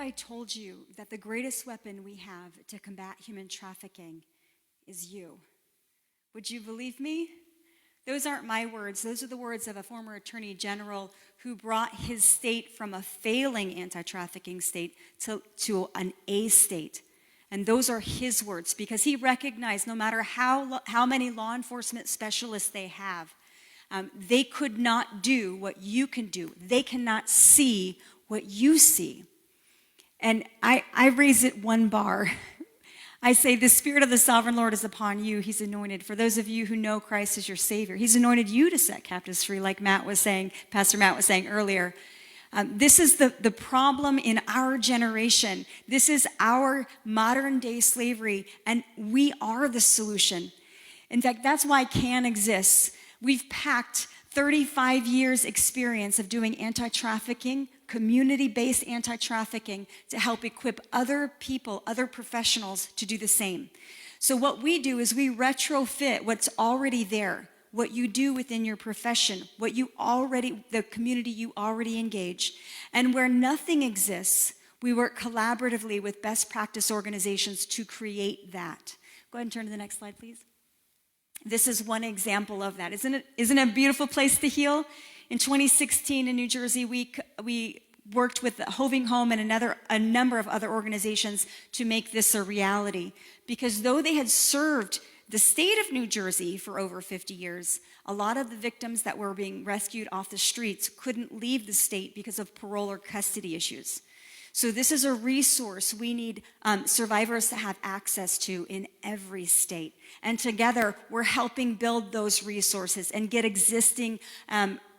I told you that the greatest weapon we have to combat human trafficking is you? Would you believe me? Those aren't my words. Those are the words of a former attorney general who brought his state from a failing anti-trafficking state to an A state. And those are his words, because he recognized no matter how many law enforcement specialists they have, they could not do what you can do. They cannot see what you see. And I raise it one bar. I say, the Spirit of the Sovereign Lord is upon you. He's anointed. For those of you who know Christ as your Savior, He's anointed you to set captives free, like Pastor Matt was saying earlier. This is the problem in our generation. This is our modern day slavery, and we are the solution. In fact, that's why CAN exists. We've packed 35 years experience of doing anti-trafficking, community-based anti-trafficking, to help equip other people, other professionals to do the same. So what we do is we retrofit what's already there, what you do within your profession, the community you already engage. And where nothing exists, we work collaboratively with best practice organizations to create that. Go ahead and turn to the next slide, please. This is one example of that. Isn't it a beautiful place to heal? In 2016 in New Jersey, we worked with Hoving Home and a number of other organizations to make this a reality. Because though they had served the state of New Jersey for over 50 years, a lot of the victims that were being rescued off the streets couldn't leave the state because of parole or custody issues. So this is a resource we need survivors to have access to in every state. And together, we're helping build those resources and get existing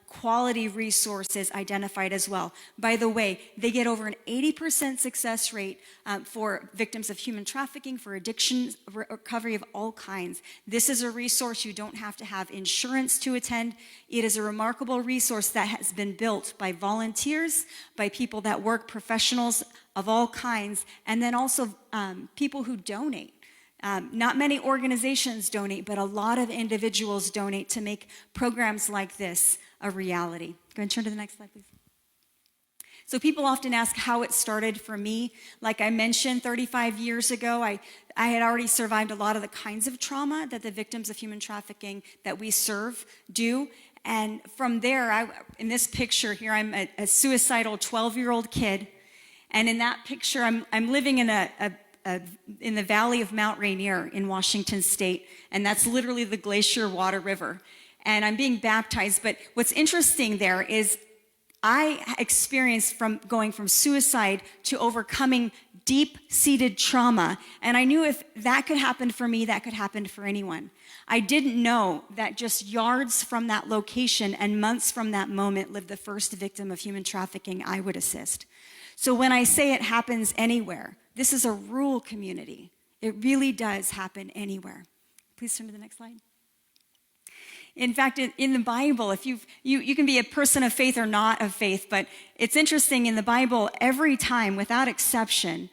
quality resources identified as well. By the way, they get over an 80% success rate for victims of human trafficking, for addiction recovery of all kinds. This is a resource you don't have to have insurance to attend. It is a remarkable resource that has been built by volunteers, by people that work, professionals of all kinds, and then also people who donate. Not many organizations donate, but a lot of individuals donate to make programs like this a reality. Go ahead and turn to the next slide, please. So people often ask how it started for me. Like I mentioned, 35 years ago, I had already survived a lot of the kinds of trauma that the victims of human trafficking that we serve do. And from there, in this picture here, I'm a suicidal 12-year-old kid. And in that picture, I'm living in in the valley of Mount Rainier in Washington State, and that's literally the Glacier Water River. And I'm being baptized, but what's interesting there is I experienced from going from suicide to overcoming deep-seated trauma, and I knew if that could happen for me, that could happen for anyone. I didn't know that just yards from that location and months from that moment lived the first victim of human trafficking I would assist. So when I say it happens anywhere, this is a rural community. It really does happen anywhere. Please turn to the next slide. In fact, in the Bible, if you can be a person of faith or not of faith, but it's interesting in the Bible, every time, without exception,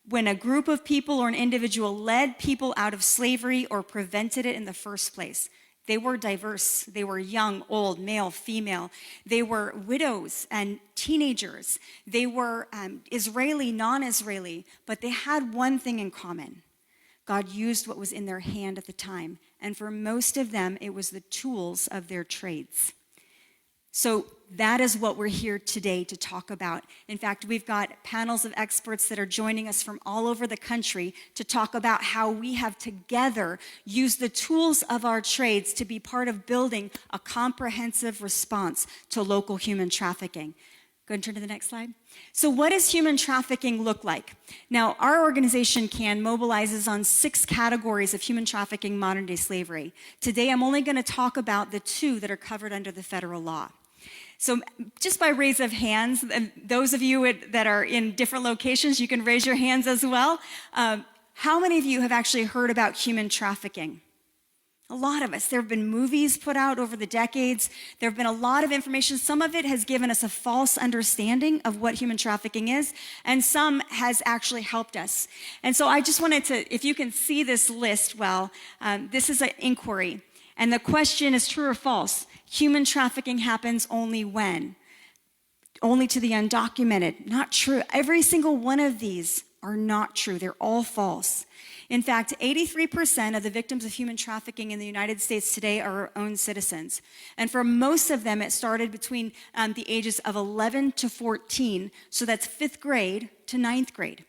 when a group of people or an individual led people out of slavery or prevented it in the first place, they were diverse. They were young, old, male, female. They were widows and teenagers. They were Israeli, non-Israeli, but they had one thing in common. God used what was in their hand at the time. And for most of them, it was the tools of their trades. So that is what we're here today to talk about. In fact, we've got panels of experts that are joining us from all over the country to talk about how we have together used the tools of our trades to be part of building a comprehensive response to local human trafficking. Go ahead and turn to the next slide. So what does human trafficking look like? Now, our organization, CAN, mobilizes on 6 categories of human trafficking, modern-day slavery. Today, I'm only going to talk about the 2 that are covered under the federal law. So just by raise of hands, and those of you that are in different locations, you can raise your hands as well. How many of you have actually heard about human trafficking? A lot of us. There have been movies put out over the decades. There have been a lot of information. Some of it has given us a false understanding of what human trafficking is, and some has actually helped us. And so I just wanted to, if you can see this list well, this is an inquiry. And the question is true or false. Human trafficking happens only when? only to the undocumented. Not true. Every single one of these are not true. They're all false. In fact, 83% of the victims of human trafficking in the United States today are our own citizens. And for most of them, it started between the ages of 11 to 14. So that's 5th grade to 9th grade.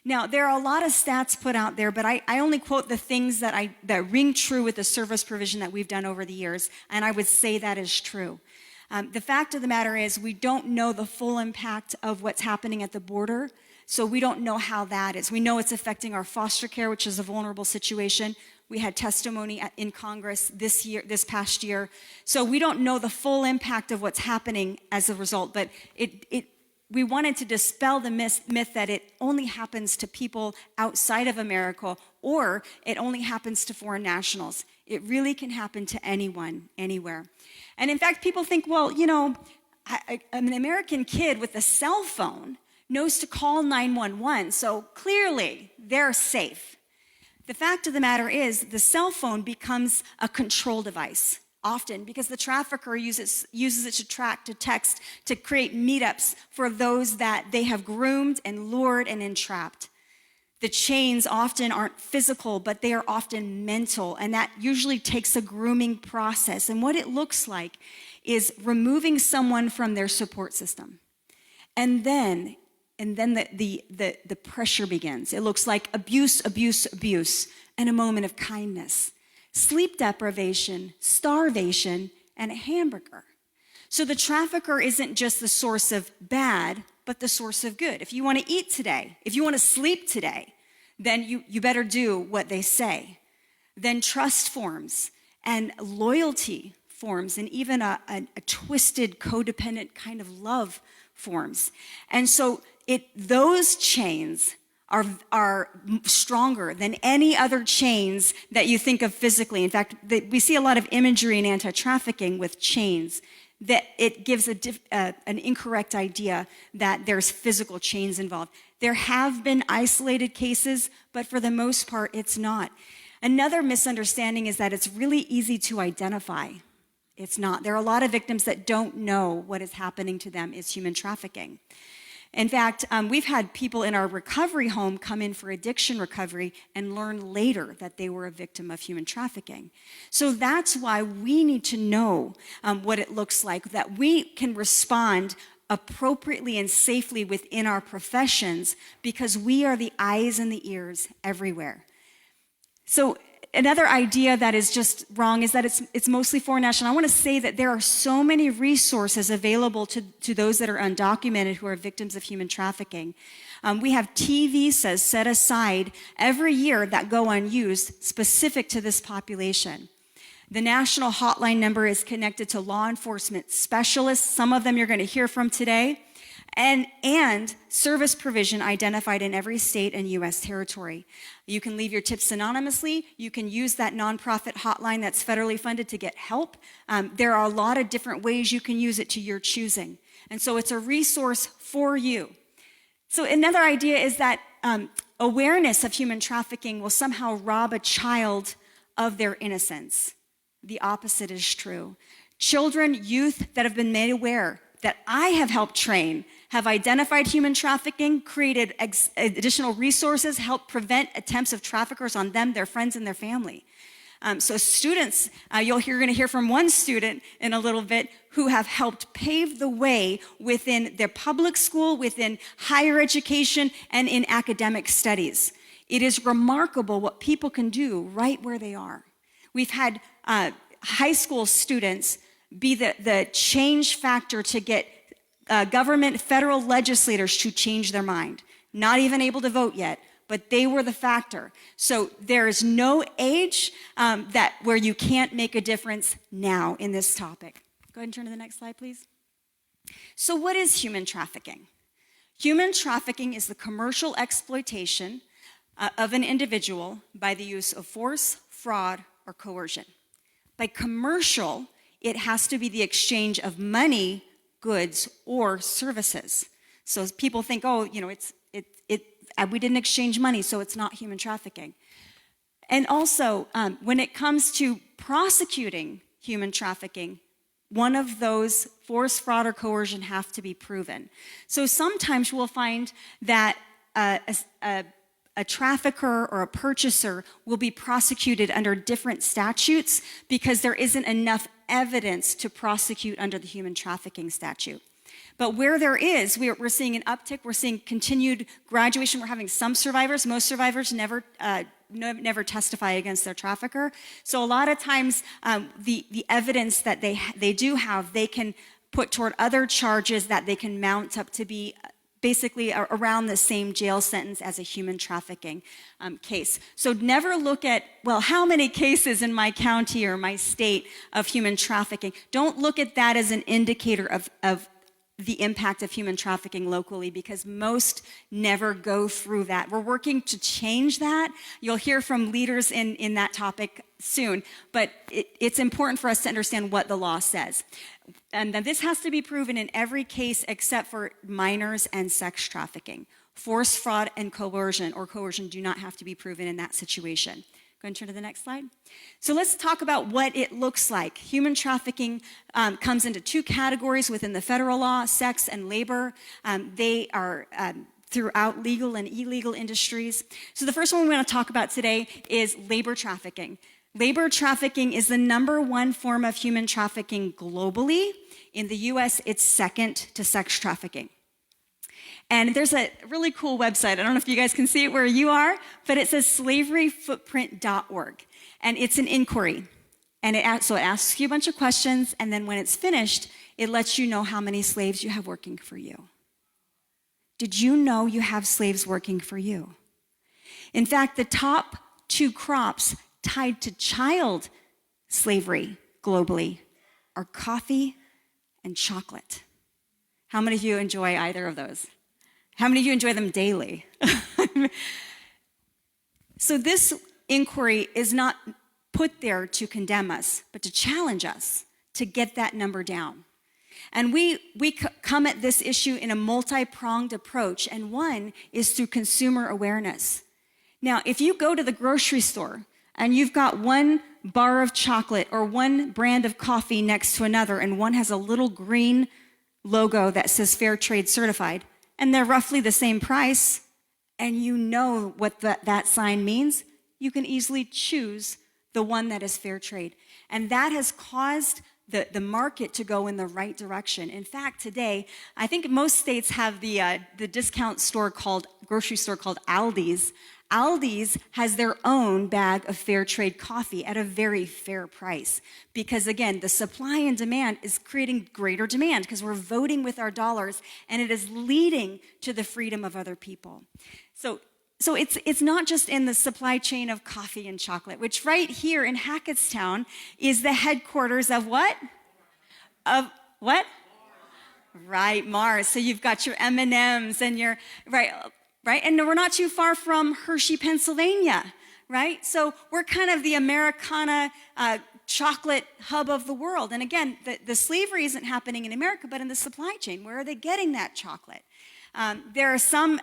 Now, there are a lot of stats put out there, but I only quote the things that ring true with the service provision that we've done over the years, and I would say that is true. The fact of the matter is we don't know the full impact of what's happening at the border, so we don't know how that is. We know it's affecting our foster care, which is a vulnerable situation. We had testimony in Congress this past year. So we don't know the full impact of what's happening as a result, but we wanted to dispel the myth that it only happens to people outside of America or it only happens to foreign nationals. It really can happen to anyone, anywhere. And in fact, people think, well, you know, an American kid with a cell phone knows to call 911, so clearly they're safe. The fact of the matter is the cell phone becomes a control device. Often, because the trafficker uses it to track, to text, to create meetups for those that they have groomed and lured and entrapped. The chains often aren't physical, but they are often mental, and that usually takes a grooming process. And what it looks like is removing someone from their support system. And then the pressure begins. It looks like abuse, and a moment of kindness. Sleep deprivation, starvation, and a hamburger. So the trafficker isn't just the source of bad, but the source of good. If you want to eat today, if you want to sleep today, then you better do what they say. Then trust forms, and loyalty forms, and even a twisted, codependent kind of love forms. And so those chains are stronger than any other chains that you think of physically. In fact, we see a lot of imagery in anti-trafficking with chains that it gives an incorrect idea that there's physical chains involved. There have been isolated cases, but for the most part, it's not. Another misunderstanding is that it's really easy to identify. It's not. There are a lot of victims that don't know what is happening to them is human trafficking. In fact, we've had people in our recovery home come in for addiction recovery and learn later that they were a victim of human trafficking. So that's why we need to know what it looks like, that we can respond appropriately and safely within our professions because we are the eyes and the ears everywhere. So another idea that is just wrong is that it's mostly foreign national. I want to say that there are so many resources available to those that are undocumented who are victims of human trafficking. We have T visas set aside every year that go unused specific to this population. The national hotline number is connected to law enforcement specialists. Some of them you're going to hear from today. And service provision identified in every state and U.S. territory. You can leave your tips anonymously. You can use that nonprofit hotline that's federally funded to get help. There are a lot of different ways you can use it to your choosing. And so it's a resource for you. So another idea is that awareness of human trafficking will somehow rob a child of their innocence. The opposite is true. Children, youth that have been made aware that I have helped train, have identified human trafficking, created additional resources, helped prevent attempts of traffickers on them, their friends, and their family. So students, you're going to hear from one student in a little bit who have helped pave the way within their public school, within higher education, and in academic studies. It is remarkable what people can do right where they are. We've had high school students be the change factor to get government, federal legislators to change their mind. Not even able to vote yet, but they were the factor. So there is no age where you can't make a difference now in this topic. Go ahead and turn to the next slide, please. So what is human trafficking? Human trafficking is the commercial exploitation of an individual by the use of force, fraud, or coercion. By commercial, it has to be the exchange of money, goods, or services. So people think, oh, you know, we didn't exchange money, so it's not human trafficking. And also, when it comes to prosecuting human trafficking, one of those, force, fraud, or coercion, have to be proven. So sometimes we'll find that a trafficker or a purchaser will be prosecuted under different statutes because there isn't enough evidence to prosecute under the human trafficking statute. But where there is, we're seeing an uptick. We're seeing continued graduation. We're having some survivors. Most survivors never testify against their trafficker. So a lot of times, the evidence that they do have, they can put toward other charges that they can mount up to be basically around the same jail sentence as a human trafficking case. So never look at, well, how many cases in my county or my state of human trafficking? Don't look at that as an indicator of the impact of human trafficking locally, because most never go through that. We're working to change that. You'll hear from leaders in that topic soon, but it's important for us to understand what the law says. And then this has to be proven in every case except for minors and sex trafficking. Force, fraud, and coercion do not have to be proven in that situation. Go and turn to the next slide. So let's talk about what it looks like. Human trafficking comes into two categories within the federal law: sex and labor. They are throughout legal and illegal industries. So the first one we want to talk about today is labor trafficking. Labor trafficking is the #1 form of human trafficking globally. In the US, it's second to sex trafficking. And there's a really cool website. I don't know if you guys can see it where you are, but it says slaveryfootprint.org. And it's an inquiry. And it asks you a bunch of questions, and then when it's finished, it lets you know how many slaves you have working for you. Did you know you have slaves working for you? In fact, the top 2 crops tied to child slavery globally are coffee and chocolate. How many of you enjoy either of those? How many of you enjoy them daily? So this inquiry is not put there to condemn us, but to challenge us to get that number down. And we come at this issue in a multi-pronged approach, and one is through consumer awareness. Now, if you go to the grocery store and you've got one bar of chocolate or one brand of coffee next to another, and one has a little green logo that says Fair Trade Certified, and they're roughly the same price, and you know what that sign means, you can easily choose the one that is fair trade. And that has caused the market to go in the right direction. In fact, today, I think most states have the discount store grocery store called Aldi's. Aldi's has their own bag of fair trade coffee at a very fair price. Because again, the supply and demand is creating greater demand because we're voting with our dollars, and it is leading to the freedom of other people. So it's not just in the supply chain of coffee and chocolate, which right here in Hackettstown is the headquarters of what? Of what? Right, Mars. So you've got your M&Ms and your, right? And we're not too far from Hershey, Pennsylvania, right? So we're kind of the Americana chocolate hub of the world. And again, the slavery isn't happening in America, but in the supply chain. Where are they getting that chocolate? There are some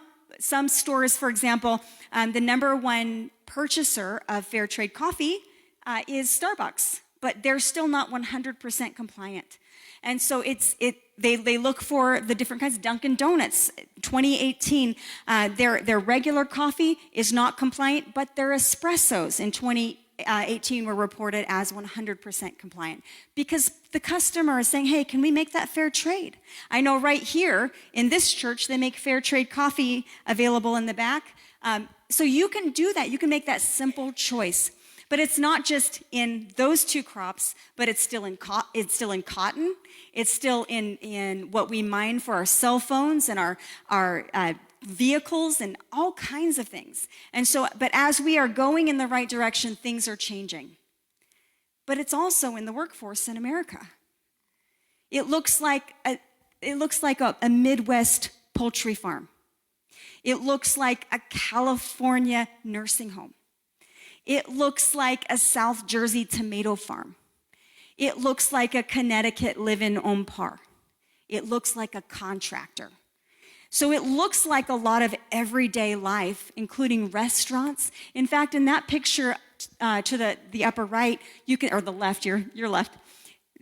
stores, for example, the #1 purchaser of fair trade coffee is Starbucks, but they're still not 100% compliant. And so they look for the different kinds. Dunkin' Donuts, 2018, their regular coffee is not compliant, but their espressos in 2018 were reported as 100% compliant, because the customer is saying, hey, can we make that fair trade? I know right here in this church, they make fair trade coffee available in the back. So you can do that. You can make that simple choice. But it's not just in those 2 crops, but it's still in cotton. It's still in what we mine for our cell phones and our vehicles and all kinds of things. And so, but as we are going in the right direction, things are changing. But it's also in the workforce in America. It looks like a Midwest poultry farm. It looks like a California nursing home. It looks like a South Jersey tomato farm. It looks like a Connecticut live-in home par. It looks like a contractor. So it looks like a lot of everyday life, including restaurants. In fact, in that picture to the upper right, or the left, your left,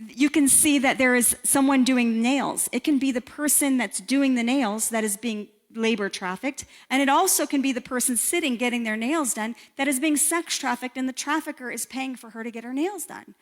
you can see that there is someone doing nails. It can be the person that's doing the nails that is being labor trafficked, and it also can be the person sitting getting their nails done that is being sex trafficked, and the trafficker is paying for her to get her nails done.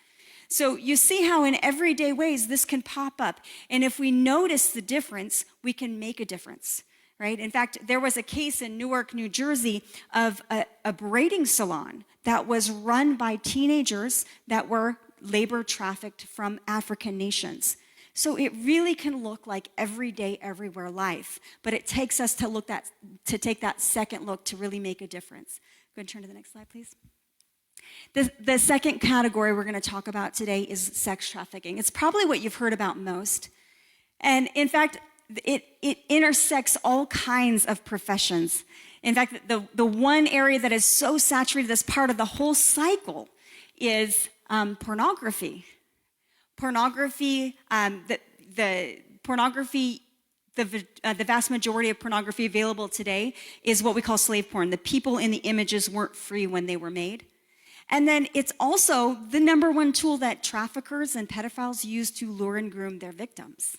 So you see how in everyday ways this can pop up, and if we notice the difference, we can make a difference, right? In fact, there was a case in Newark, New Jersey of a braiding salon that was run by teenagers that were labor trafficked from African nations. So it really can look like everyday, everywhere life, but it takes us to take that second look to really make a difference. Go ahead and turn to the next slide, please. The second category we're going to talk about today is sex trafficking. It's probably what you've heard about most. And in fact, it intersects all kinds of professions. In fact, the one area that is so saturated as part of the whole cycle is pornography. Pornography, the vast majority of pornography available today is what we call slave porn. The people in the images weren't free when they were made. And then it's also the number one tool that traffickers and pedophiles use to lure and groom their victims.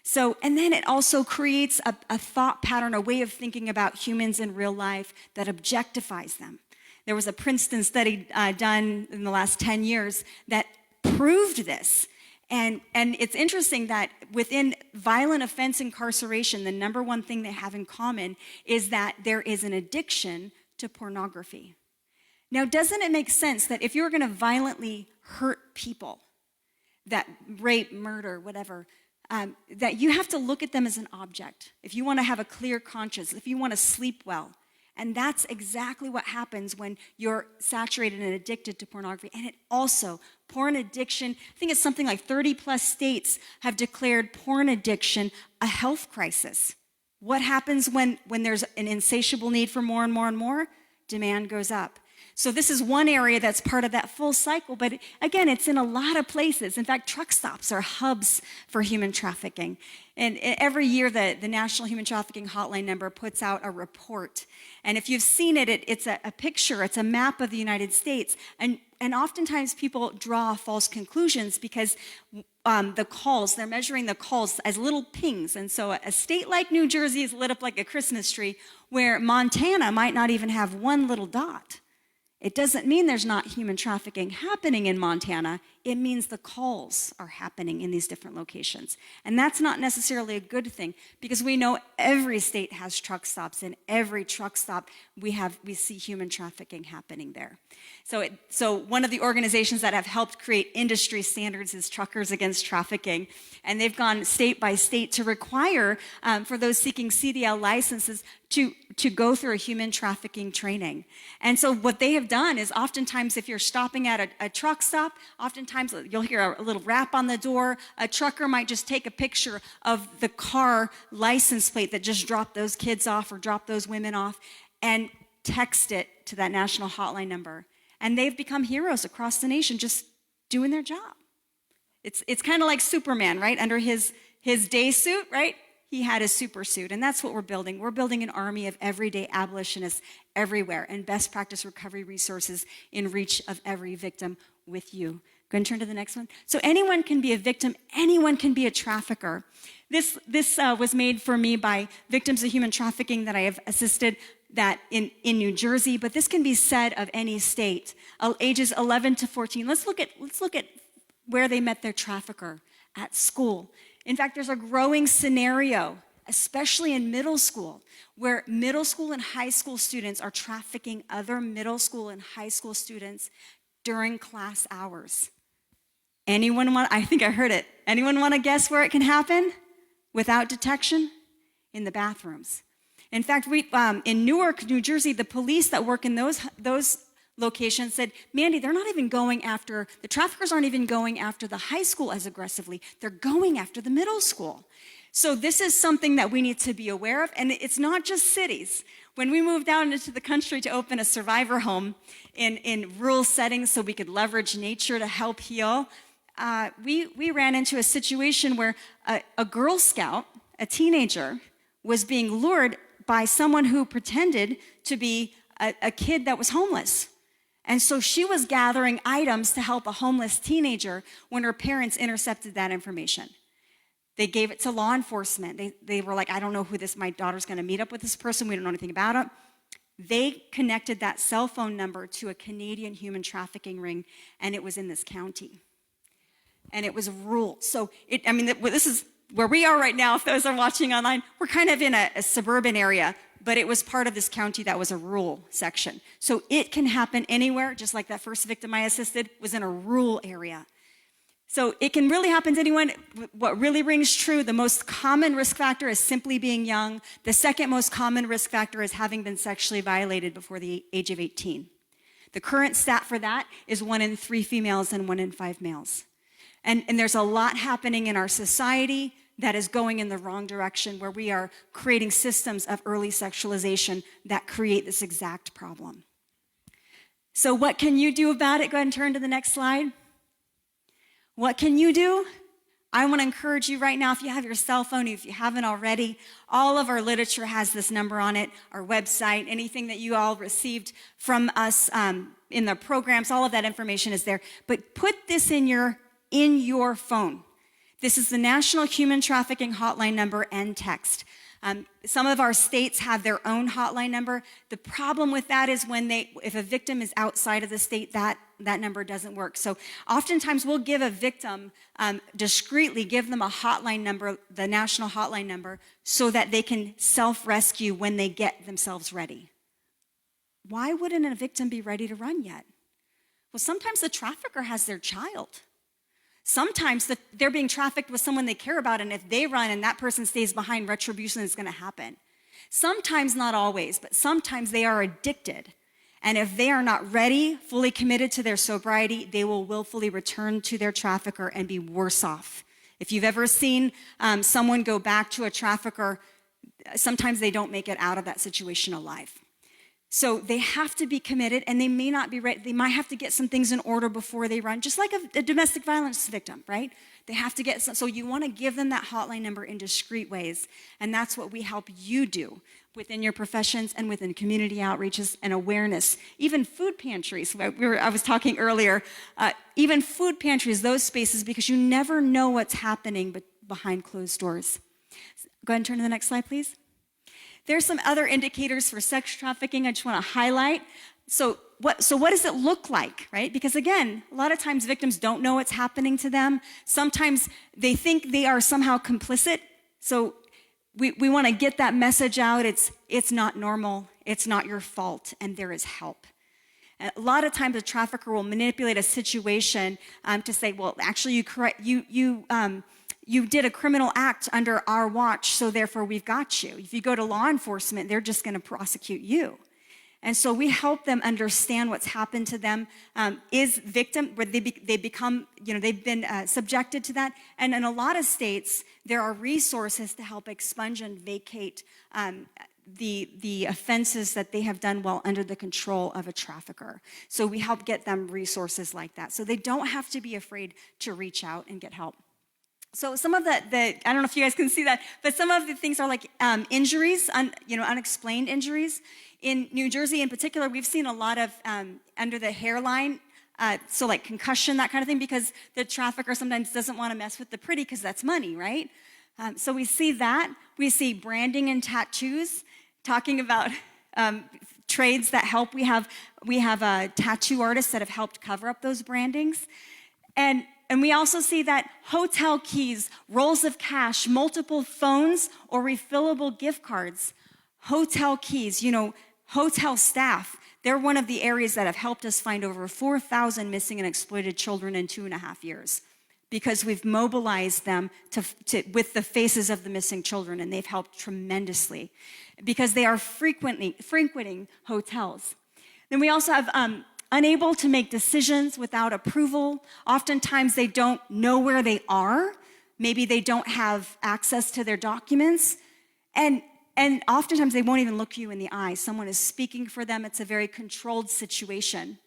So, and then it also creates a thought pattern, a way of thinking about humans in real life that objectifies them. There was a Princeton study done in the last 10 years that proved this. And it's interesting that within violent offense incarceration, the number one thing they have in common is that there is an addiction to pornography. Now, doesn't it make sense that if you're going to violently hurt people, that rape, murder, whatever, that you have to look at them as an object, if you want to have a clear conscience, if you want to sleep well? And that's exactly what happens when you're saturated and addicted to pornography. And it also, porn addiction, I think it's something like 30 plus states have declared porn addiction a health crisis. What happens when there's an insatiable need for more and more and more? Demand goes up. So this is one area that's part of that full cycle, but again, it's in a lot of places. In fact, truck stops are hubs for human trafficking. And every year, the National Human Trafficking Hotline number puts out a report. And if you've seen it, it's a picture, it's a map of the United States. And oftentimes people draw false conclusions because the calls, they're measuring the calls as little pings. And so a state like New Jersey is lit up like a Christmas tree, where Montana might not even have one little dot. It doesn't mean there's not human trafficking happening in Montana. It means the calls are happening in these different locations. And that's not necessarily a good thing, because we know every state has truck stops. In every truck stop, we see human trafficking happening there. So one of the organizations that have helped create industry standards is Truckers Against Trafficking. And they've gone state by state to require for those seeking CDL licenses to go through a human trafficking training. And so what they have done is, oftentimes if you're stopping at a truck stop, oftentimes you'll hear a little rap on the door. A trucker might just take a picture of the car license plate that just dropped those kids off or dropped those women off and text it to that national hotline number. And they've become heroes across the nation just doing their job. It's kind of like Superman, right? Under his day suit, right? He had a super suit, and that's what we're building. We're building an army of everyday abolitionists everywhere, and best practice recovery resources in reach of every victim with you. Go and turn to the next one. So anyone can be a victim. Anyone can be a trafficker. This was made for me by victims of human trafficking that I have assisted that in New Jersey, but this can be said of any state. Ages 11 to 14. Let's look at where they met their trafficker: at school. In fact, there's a growing scenario, especially in middle school, where middle school and high school students are trafficking other middle school and high school students during class hours. I think I heard it. Anyone want to guess where it can happen without detection? In the bathrooms. In fact, in Newark, New Jersey, the police that work in those locations said, Mandy, the traffickers aren't even going after the high school as aggressively. They're going after the middle school. So this is something that we need to be aware of, and it's not just cities. When we moved out into the country to open a survivor home in rural settings so we could leverage nature to help heal, we ran into a situation where a Girl Scout, a teenager, was being lured by someone who pretended to be a kid that was homeless. And so she was gathering items to help a homeless teenager when her parents intercepted that information. They gave it to law enforcement. They were like, I don't know who my daughter's going to meet up with this person. We don't know anything about it. They connected that cell phone number to a Canadian human trafficking ring, and it was in this county. And it was ruled. So, this is where we are right now. If those are watching online, we're kind of in a suburban area, but it was part of this county that was a rural section. So it can happen anywhere, just like that first victim I assisted was in a rural area. So it can really happen to anyone. What really rings true, the most common risk factor is simply being young. The second most common risk factor is having been sexually violated before the age of 18. The current stat for that is 1 in 3 females and 1 in 5 males. And there's a lot happening in our society that is going in the wrong direction, where we are creating systems of early sexualization that create this exact problem. So what can you do about it? Go ahead and turn to the next slide. What can you do? I want to encourage you right now, if you have your cell phone, if you haven't already, all of our literature has this number on it, our website, anything that you all received from us in the programs, all of that information is there. But put this in your phone. This is the National Human Trafficking Hotline number and text. Some of our states have their own hotline number. The problem with that is if a victim is outside of the state, that number doesn't work. So oftentimes we'll give a victim, discreetly give them a hotline number, the national hotline number, so that they can self-rescue when they get themselves ready. Why wouldn't a victim be ready to run yet? Well, sometimes the trafficker has their child. Sometimes they're being trafficked with someone they care about, and if they run and that person stays behind, retribution is going to happen. Sometimes, not always, but sometimes they are addicted. And if they are not ready, fully committed to their sobriety, they will willfully return to their trafficker and be worse off. If you've ever seen someone go back to a trafficker, sometimes they don't make it out of that situation alive. So they have to be committed, and they may not be ready. They might have to get some things in order before they run, just like a domestic violence victim, right? They have to get some. So you want to give them that hotline number in discreet ways, and that's what we help you do within your professions and within community outreaches and awareness. Even food pantries. I was talking earlier. Even food pantries, those spaces, because you never know what's happening behind closed doors. Go ahead and turn to the next slide, please. There's some other indicators for sex trafficking I just want to highlight. So what does it look like, right? Because again, a lot of times victims don't know what's happening to them. Sometimes they think they are somehow complicit. So we want to get that message out. It's not normal. It's not your fault, and there is help. And a lot of times a trafficker will manipulate a situation to say, well, actually you did a criminal act under our watch, so therefore we've got you. If you go to law enforcement, they're just going to prosecute you. And so we help them understand what's happened to them. Where they become, they've been subjected to that. And in a lot of states, there are resources to help expunge and vacate the offenses that they have done while under the control of a trafficker. So we help get them resources like that, so they don't have to be afraid to reach out and get help. So some of the I don't know if you guys can see that, but some of the things are like injuries, unexplained injuries. In New Jersey in particular, we've seen a lot of under the hairline, so like concussion, that kind of thing, because the trafficker sometimes doesn't want to mess with the pretty because that's money, right? So we see that. We see branding and tattoos, talking about trades that help. We have tattoo artists that have helped cover up those brandings. And we also see that hotel keys, rolls of cash, multiple phones, or refillable gift cards. Hotel keys, hotel staff, they're one of the areas that have helped us find over 4,000 missing and exploited children in 2.5 years, because we've mobilized them with the faces of the missing children, and they've helped tremendously because they are frequenting hotels. Then we also have unable to make decisions without approval. Oftentimes they don't know where they are. Maybe they don't have access to their documents. And oftentimes they won't even look you in the eye. Someone is speaking for them. It's a very controlled situation.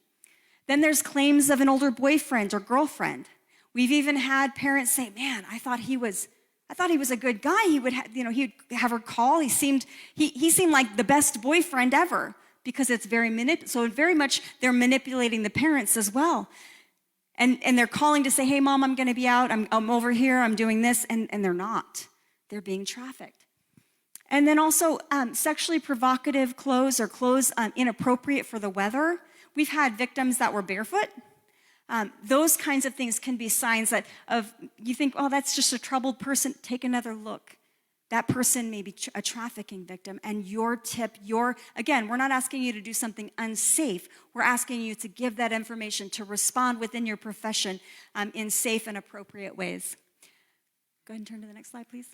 Then there's claims of an older boyfriend or girlfriend. We've even had parents say, man, I thought he was a good guy. He would he'd have her call. He seemed like the best boyfriend ever. because it's so very much they're manipulating the parents as well. And they're calling to say, hey, Mom, I'm going to be out. I'm over here. I'm doing this. And they're not. They're being trafficked. And then also sexually provocative clothes or clothes inappropriate for the weather. We've had victims that were barefoot. Those kinds of things can be signs of you think, oh, that's just a troubled person. Take another look. That person may be a trafficking victim, and again, we're not asking you to do something unsafe. We're asking you to give that information, to respond within your profession in safe and appropriate ways. Go ahead and turn to the next slide, please.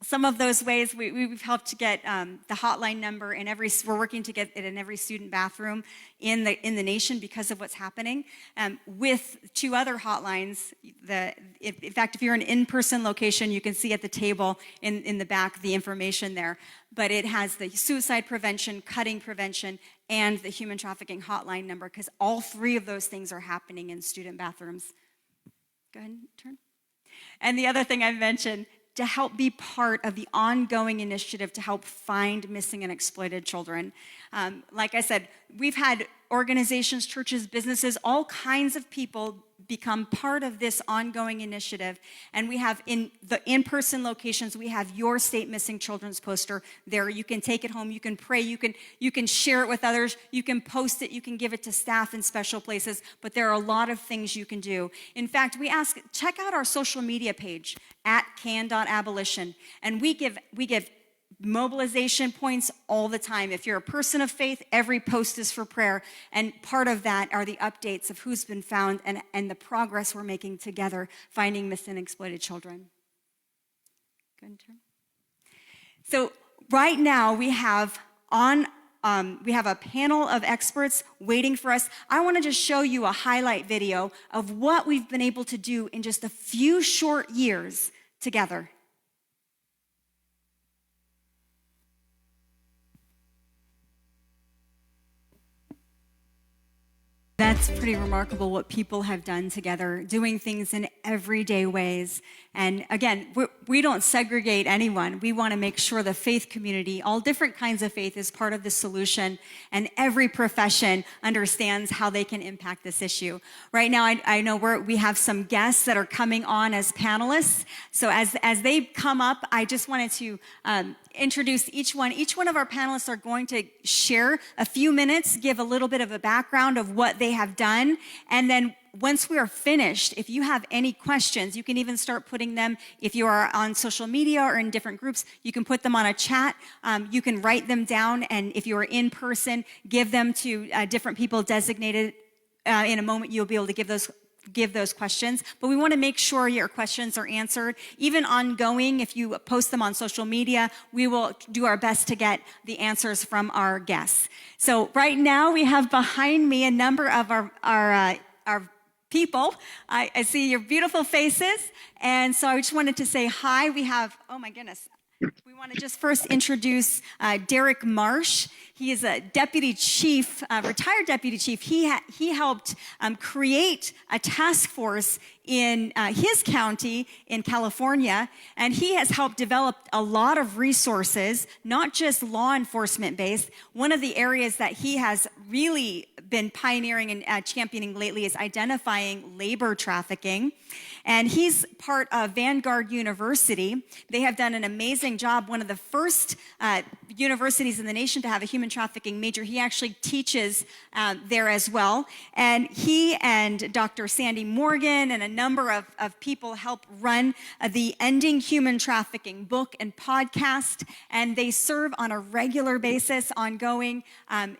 Some of those ways we've helped to get the hotline number we're working to get it in every student bathroom in the nation because of what's happening. With 2 other hotlines, in fact, if you're in an in-person location, you can see at the table in the back the information there. But it has the suicide prevention, cutting prevention, and the human trafficking hotline number, because all 3 of those things are happening in student bathrooms. Go ahead and turn. And the other thing I mentioned, to help be part of the ongoing initiative to help find missing and exploited children. Like I said, we've had organizations, churches, businesses, all kinds of people become part of this ongoing initiative. And we have in the in-person locations, we have Your State Missing Children's poster there. You can take it home, you can pray, you can share it with others, you can post it, you can give it to staff in special places, but there are a lot of things you can do. In fact, check out our social media page at can.abolition, and we give mobilization points all the time. If you're a person of faith, every post is for prayer. And part of that are the updates of who's been found and the progress we're making together, finding missing and exploited children. Go ahead and turn. So right now we have a panel of experts waiting for us. I want to just show you a highlight video of what we've been able to do in just a few short years together. That's pretty remarkable what people have done together, doing things in everyday ways. And again, we don't segregate anyone. We want to make sure the faith community, all different kinds of faith, is part of the solution, and every profession understands how they can impact this issue. Right now, I know we have some guests that are coming on as panelists. So as they come up, I just wanted to introduce each one. Each one of our panelists are going to share a few minutes, give a little bit of a background of what they have done, and then once we are finished, if you have any questions, you can even start putting them, if you are on social media or in different groups, you can put them on a chat. You can write them down, and if you are in person, give them to different people designated. In a moment, you'll be able to give those questions. But we want to make sure your questions are answered. Even ongoing, if you post them on social media, we will do our best to get the answers from our guests. So right now, we have behind me a number of our people. I see your beautiful faces. And so I just wanted to say hi. We have, oh my goodness. We want to just first introduce Derek Marsh. He is a deputy chief, retired deputy chief. He helped create a task force in his county in California, and he has helped develop a lot of resources, not just law enforcement based. One of the areas that he has really been pioneering and championing lately is identifying labor trafficking. And he's part of Vanguard University. They have done an amazing job. One of the first universities in the nation to have a human trafficking major. He actually teaches there as well. And he and Dr. Sandy Morgan and a number of people help run the Ending Human Trafficking book and podcast. And they serve on a regular basis, ongoing,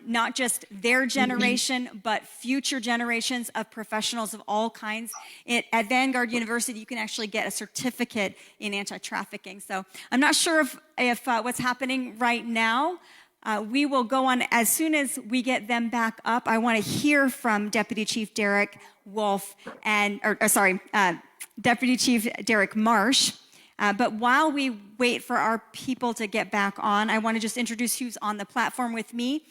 not just their generation, but future generations of professionals of all kinds. At Vanguard University, you can actually get a certificate in anti-trafficking. So I'm not sure if what's happening right now. We will go on as soon as we get them back up. I want to hear from Deputy Chief Derek Wolf Deputy Chief Derek Marsh. But while we wait for our people to get back on, I want to just introduce who's on the platform with me.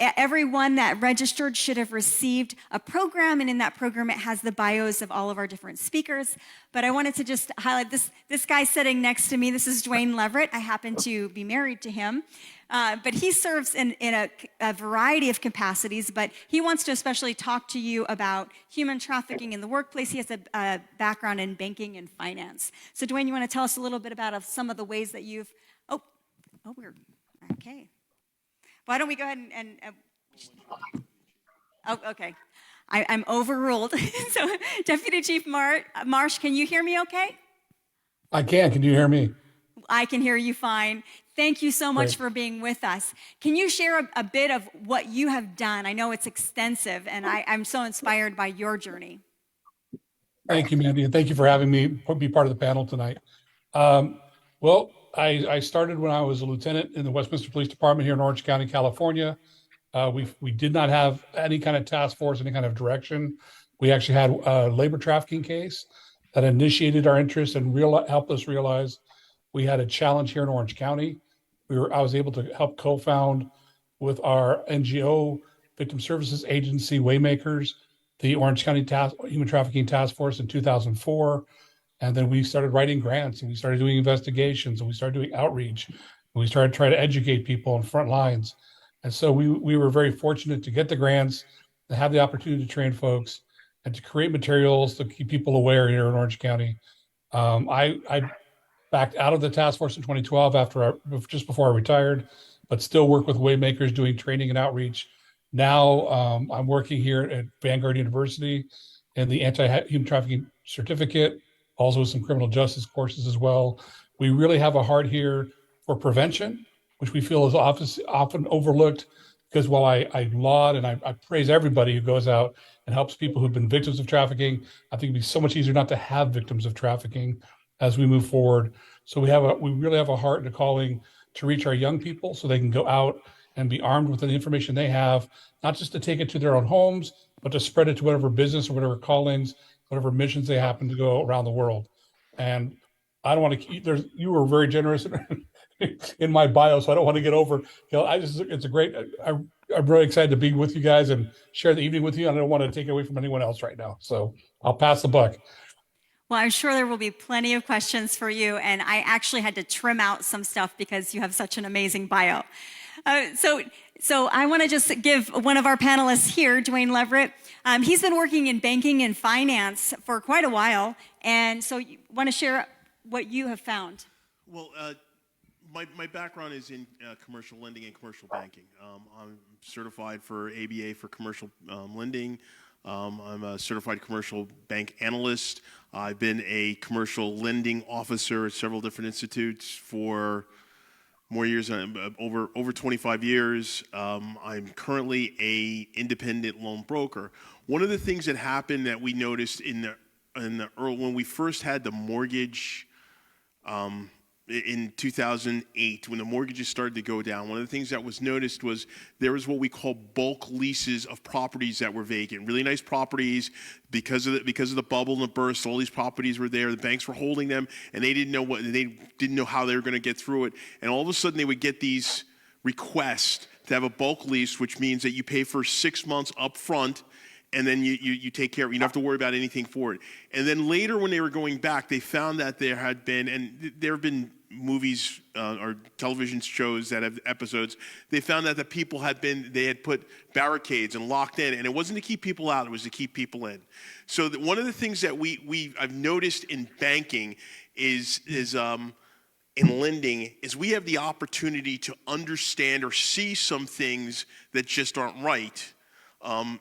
everyone that registered should have received a program, and in that program it has the bios of all of our different speakers. But I wanted to just highlight this guy sitting next to me. This is Dwayne Leverett. I happen to be married to him. But he serves in a variety of capacities, but he wants to especially talk to you about human trafficking in the workplace. He has a background in banking and finance. So Dwayne, you want to tell us a little bit about some of the ways that you've, we're, okay. Why don't we go ahead okay. I'm overruled. So Deputy Chief Marsh, can you hear me okay? I can. Can you hear me? I can hear you fine. Thank you so much for being with us. Can you share a bit of what you have done? I know it's extensive, and I'm so inspired by your journey. Thank you, Mandy, and thank you for having me be part of the panel tonight. Well, I started when I was a lieutenant in the Westminster Police Department here in Orange County, California. We did not have any kind of task force, any kind of direction. We actually had a labor trafficking case that initiated our interest and helped us realize we had a challenge here in Orange County. I was able to help co-found with our NGO victim services agency, Waymakers, the Orange County Human Trafficking Task Force in 2004. And then we started writing grants, and we started doing investigations, and we started doing outreach, and we started trying to educate people on front lines. And so we were very fortunate to get the grants, to have the opportunity to train folks, and to create materials to keep people aware here in Orange County. I backed out of the task force in 2012 just before I retired, but still work with Waymakers doing training and outreach. Now I'm working here at Vanguard University in the anti-human trafficking certificate, also with some criminal justice courses as well. We really have a heart here for prevention, which we feel is often overlooked, because while I laud and I praise everybody who goes out and helps people who've been victims of trafficking, I think it'd be so much easier not to have victims of trafficking as we move forward. So we really have a heart and a calling to reach our young people so they can go out and be armed with the information they have, not just to take it to their own homes, but to spread it to whatever business or whatever callings, whatever missions they happen to go around the world. And I don't want to keep, you were very generous in my bio, so I don't want to get over. I'm really excited to be with you guys and share the evening with you. I don't want to take away from anyone else right now. So I'll pass the buck. Well, I'm sure there will be plenty of questions for you, and I actually had to trim out some stuff because you have such an amazing bio. So I want to just give one of our panelists here, Dwayne Leverett. He's been working in banking and finance for quite a while, and so you want to share what you have found. Well, my background is in commercial lending and commercial banking. I'm certified for ABA for commercial lending. I'm a certified commercial bank analyst. I've been a commercial lending officer at several different institutes for more years, over 25 years. I'm currently an independent loan broker. One of the things that happened that we noticed in the early, when we first had the mortgage in 2008, when the mortgages started to go down, one of the things that was noticed was there was what we call bulk leases of properties that were vacant. Really nice properties, because of the bubble and the burst, all these properties were there. The banks were holding them, and they didn't know how they were going to get through it. And all of a sudden, they would get these requests to have a bulk lease, which means that you pay for 6 months up front, and then you take care of it. You don't have to worry about anything for it. And then later, when they were going back, they found that there have been movies or television shows that have episodes. They found that the people had put barricades and locked in, and it wasn't to keep people out; it was to keep people in. So one of the things that I've noticed in banking is in lending is we have the opportunity to understand or see some things that just aren't right.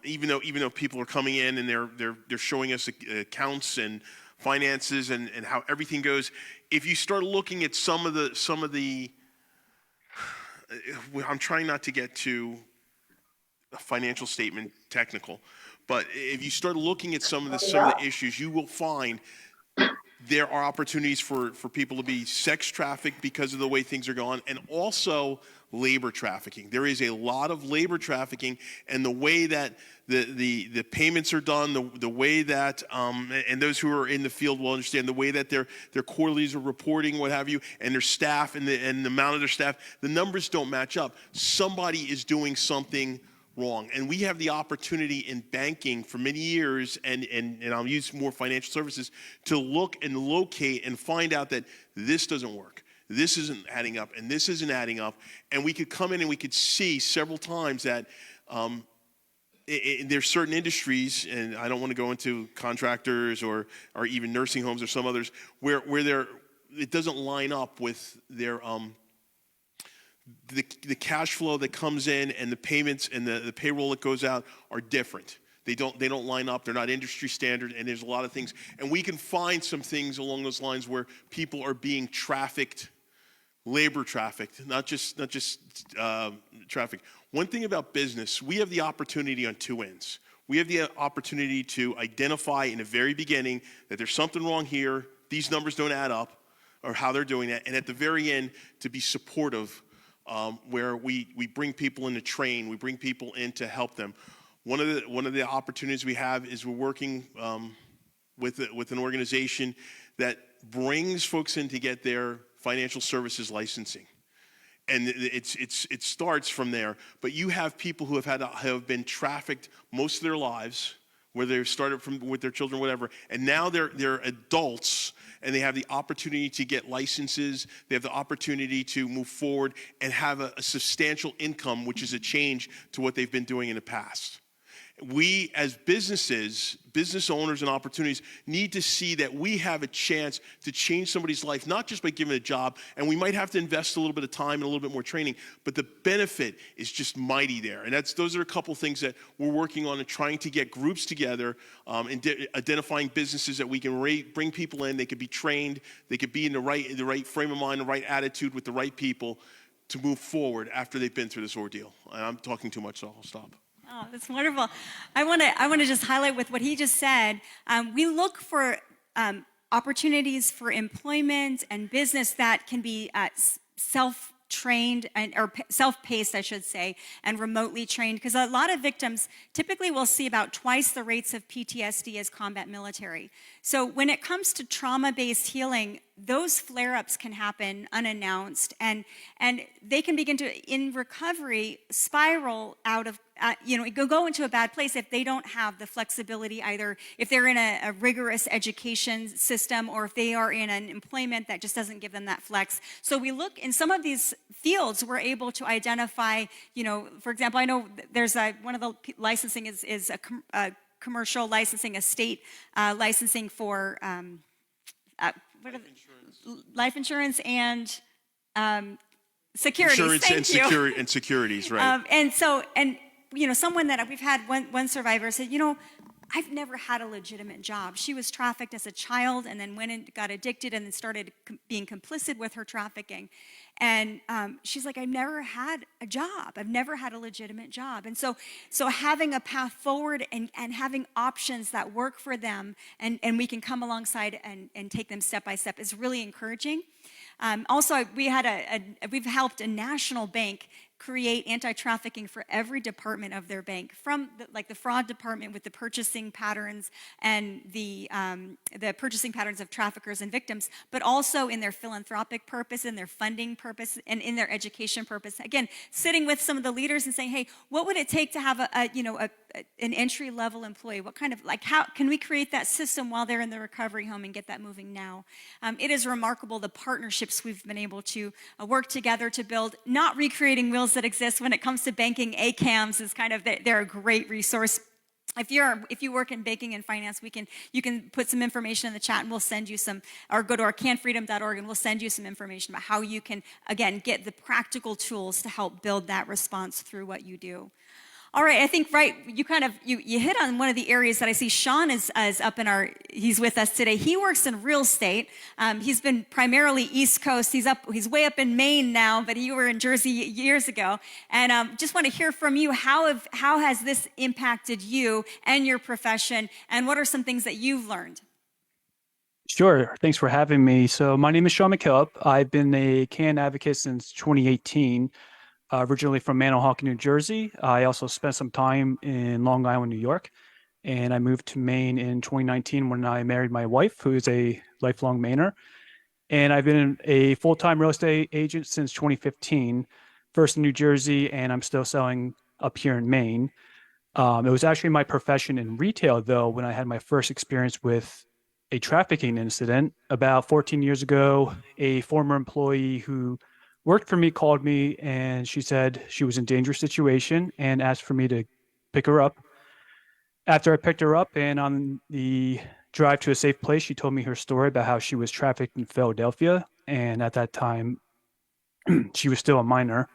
Even though people are coming in and they're showing us accounts and finances and how everything goes, if you start looking at some of the I'm trying not to get to a financial statement technical, but if you start looking at some of the issues, you will find there are opportunities for people to be sex trafficked because of the way things are going, and also labor trafficking. There is a lot of labor trafficking, and the way that the payments are done, the way that, and those who are in the field will understand, the way that their quarterlies are reporting, what have you, and their staff and the amount of their staff, the numbers don't match up. Somebody is doing something wrong. And we have the opportunity in banking for many years, and I'll use more financial services, to look and locate and find out that this doesn't work. This isn't adding up, and this isn't adding up. And we could come in and we could see several times that there's certain industries, and I don't want to go into contractors or even nursing homes or some others, where it doesn't line up with their the cash flow that comes in, and the payments and the payroll that goes out are different. They don't line up. They're not industry standard, and there's a lot of things. And we can find some things along those lines where people are being trafficked, labor trafficked, not just trafficked. One thing about business, we have the opportunity on two ends. We have the opportunity to identify in the very beginning that there's something wrong here, these numbers don't add up, or how they're doing that, and at the very end to be supportive, where we bring people in to train, we bring people in to help them. One of the opportunities we have is we're working with an organization that brings folks in to get their financial services licensing, and it starts from there. But you have people who have been trafficked most of their lives, where they started from with their children, whatever, and now they're adults, and they have the opportunity to get licenses. They have the opportunity to move forward and have a substantial income, which is a change to what they've been doing in the past. We, as business owners and opportunities, need to see that we have a chance to change somebody's life, not just by giving a job, and we might have to invest a little bit of time and a little bit more training, but the benefit is just mighty there. And those are a couple things that we're working on and trying to get groups together, and identifying businesses that we can bring people in. They could be trained, they could be in the right frame of mind, the right attitude with the right people to move forward after they've been through this ordeal. And I'm talking too much, so I'll stop. Oh, that's wonderful. I want to just highlight with what he just said. We look for opportunities for employment and business that can be self-trained or self-paced, I should say, and remotely trained, because a lot of victims typically will see about twice the rates of PTSD as combat military. So when it comes to trauma-based healing, those flare-ups can happen unannounced, and they can begin to, in recovery, spiral out of, go into a bad place if they don't have the flexibility, either if they're in a rigorous education system or if they are in an employment that just doesn't give them that flex. So we look in some of these fields, we're able to identify, for example, I know there's one of the licensing is a commercial licensing, a state licensing for life insurance and securities. Insurance and securities, right? And someone that we've had, one survivor said, I've never had a legitimate job. She was trafficked as a child and then went and got addicted and then started being complicit with her trafficking. And she's like, I've never had a job. I've never had a legitimate job. And so having a path forward and having options that work for them and we can come alongside and take them step by step is really encouraging. Also, we've helped a national bank create anti-trafficking for every department of their bank, from the fraud department with the purchasing patterns and the purchasing patterns of traffickers and victims, but also in their philanthropic purpose, in their funding purpose, and in their education purpose. Again, sitting with some of the leaders and saying, hey, what would it take to have an entry-level employee? What kind of, how can we create that system while they're in the recovery home and get that moving now? It is remarkable the partnerships we've been able to work together to build, not recreating wheels that exist when it comes to banking. ACAMs is they're a great resource. If you work in banking and finance, you can put some information in the chat and we'll send you some, or go to our canfreedom.org and we'll send you some information about how you can, again, get the practical tools to help build that response through what you do. All right, I think, you hit on one of the areas that I see Sean is up he's with us today. He works in real estate. He's been primarily East Coast. He's way up in Maine now, but you were in Jersey years ago. And just want to hear from you, how has this impacted you and your profession, and what are some things that you've learned? Sure, thanks for having me. So my name is Sean McKillop. I've been a CAN advocate since 2018. originally from Manahawkin, New Jersey. I also spent some time in Long Island, New York, and I moved to Maine in 2019 when I married my wife, who is a lifelong Mainer. And I've been a full-time real estate agent since 2015, first in New Jersey, and I'm still selling up here in Maine. It was actually my profession in retail, though, when I had my first experience with a trafficking incident. About 14 years ago, a former employee who worked for me called me and she said she was in a dangerous situation and asked for me to pick her up. After I picked her up and on the drive to a safe place, she told me her story about how she was trafficked in Philadelphia. And at that time, she was still a minor.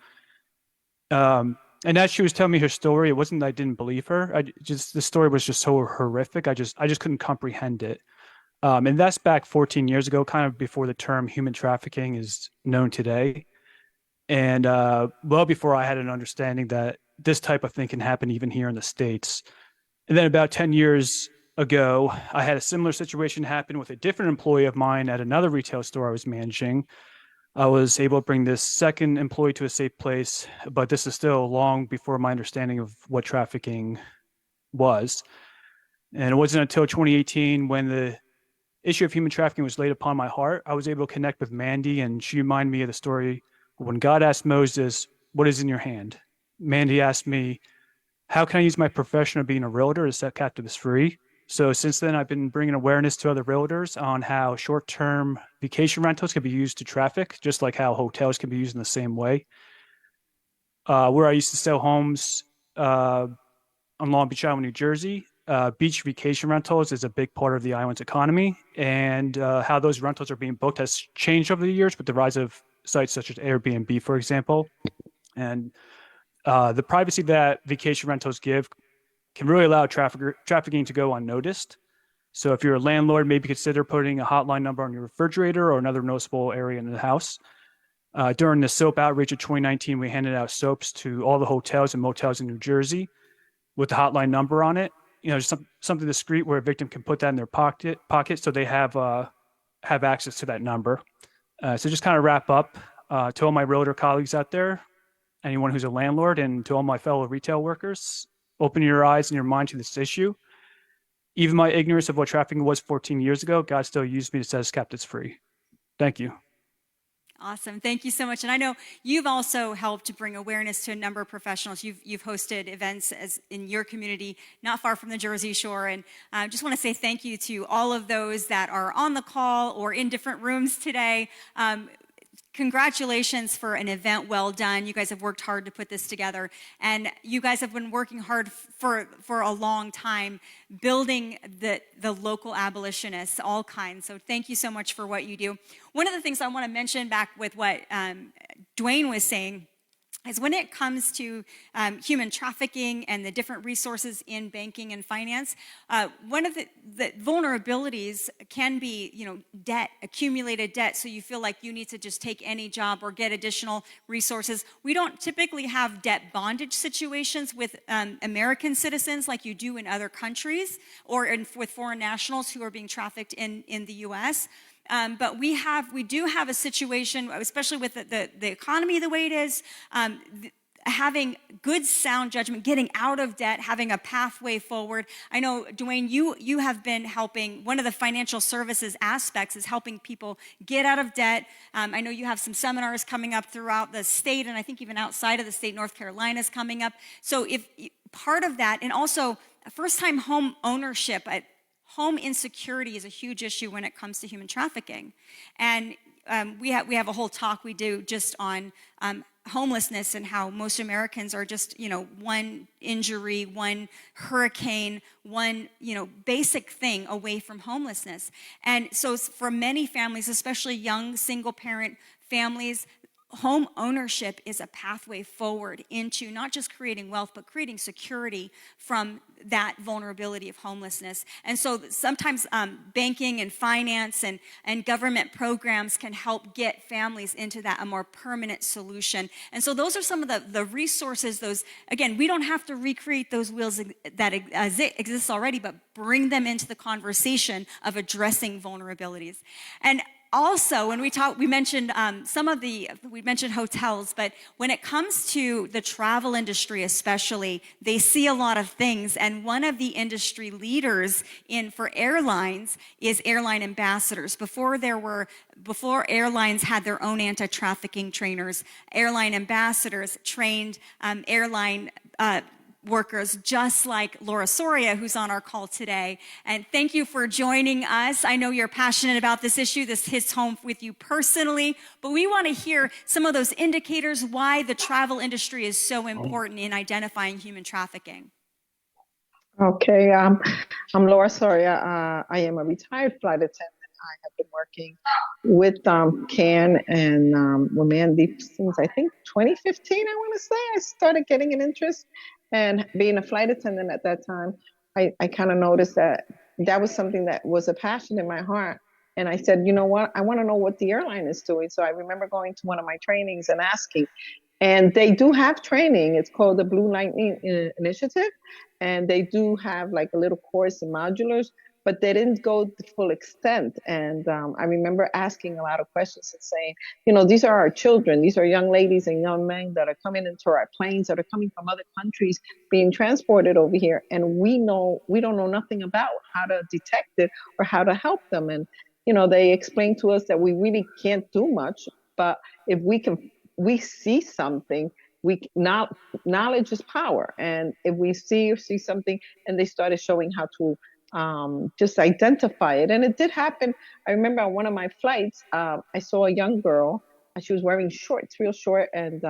And as she was telling me her story, it wasn't that I didn't believe her. The story was just so horrific. I just couldn't comprehend it. And that's back 14 years ago, kind of before the term human trafficking is known today. And well before I had an understanding that this type of thing can happen even here in the States. And then about 10 years ago, I had a similar situation happen with a different employee of mine at another retail store I was managing. I was able to bring this second employee to a safe place, but this is still long before my understanding of what trafficking was. And it wasn't until 2018 when the issue of human trafficking was laid upon my heart, I was able to connect with Mandy, and she reminded me of the story when God asked Moses, "What is in your hand?" Mandy asked me, "How can I use my profession of being a realtor to set captives free?" So since then, I've been bringing awareness to other realtors on how short-term vacation rentals can be used to traffic, just like how hotels can be used in the same way. Where I used to sell homes on Long Beach Island, New Jersey, beach vacation rentals is a big part of the island's economy, and how those rentals are being booked has changed over the years with the rise of sites such as Airbnb, for example. And the privacy that vacation rentals give can really allow trafficking to go unnoticed. So if you're a landlord, maybe consider putting a hotline number on your refrigerator or another noticeable area in the house. During the soap outreach of 2019, we handed out soaps to all the hotels and motels in New Jersey with the hotline number on it. Something discreet where a victim can put that in their pocket so they have access to that number. So just kind of wrap up to all my realtor colleagues out there, anyone who's a landlord, and to all my fellow retail workers, open your eyes and your mind to this issue. Even my ignorance of what trafficking was 14 years ago, God still used me to set his captives free. Thank you. Awesome. Thank you so much. And I know you've also helped to bring awareness to a number of professionals. You've hosted events in your community, not far from the Jersey Shore. And I just want to say thank you to all of those that are on the call or in different rooms today. Congratulations for an event well done. You guys have worked hard to put this together, and you guys have been working hard for a long time building the local abolitionists, all kinds. So thank you so much for what you do. One of the things I want to mention back with what Dwayne was saying is when it comes to human trafficking and the different resources in banking and finance, one of the vulnerabilities can be, debt, accumulated debt. So you feel like you need to just take any job or get additional resources. We don't typically have debt bondage situations with American citizens like you do in other countries or with foreign nationals who are being trafficked in the U.S. But we do have a situation, especially with the economy the way it is, having good sound judgment, getting out of debt, having a pathway forward. I know, Dwayne, you have been helping. One of the financial services aspects is helping people get out of debt. I know you have some seminars coming up throughout the state, and I think even outside of the state, North Carolina is coming up. So if part of that, and also first-time home ownership, home insecurity is a huge issue when it comes to human trafficking. And we have a whole talk we do just on homelessness and how most Americans are just, one injury, one hurricane, one, basic thing away from homelessness. And so for many families, especially young single-parent families, home ownership is a pathway forward into not just creating wealth, but creating security from that vulnerability of homelessness. And so sometimes banking and finance and government programs can help get families into that, a more permanent solution. And so those are some of the resources, again, we don't have to recreate those wheels that exist already, but bring them into the conversation of addressing vulnerabilities. And also, when we mentioned we mentioned hotels, but when it comes to the travel industry especially, they see a lot of things, and one of the industry leaders for airlines is airline ambassadors. Before airlines had their own anti-trafficking trainers, airline ambassadors trained airline workers, just like Laura Soria, who's on our call today. And thank you for joining us. I know you're passionate about this issue. This hits home with you personally, but we want to hear some of those indicators why the travel industry is so important in identifying human trafficking. Okay, I'm Laura Soria. I am a retired flight attendant. I have been working with CAN and Mandy since I think 2015, I want to say. I started getting an interest, and being a flight attendant at that time, I kind of noticed that was something that was a passion in my heart. And I said, you know what, I want to know what the airline is doing. So I remember going to one of my trainings and asking, and they do have training. It's called the Blue Lightning Initiative. And they do have like a little course in modulars, but they didn't go the full extent. And I remember asking a lot of questions and saying, you know, these are our children. These are young ladies and young men that are coming into our planes, that are coming from other countries, being transported over here. And we don't know nothing about how to detect it or how to help them. And, you know, they explained to us that we really can't do much, but if we see something, knowledge is power. And if we see something, and they started showing how to just identify it. And it did happen. I remember on one of my flights, I saw a young girl. She was wearing shorts, real short. And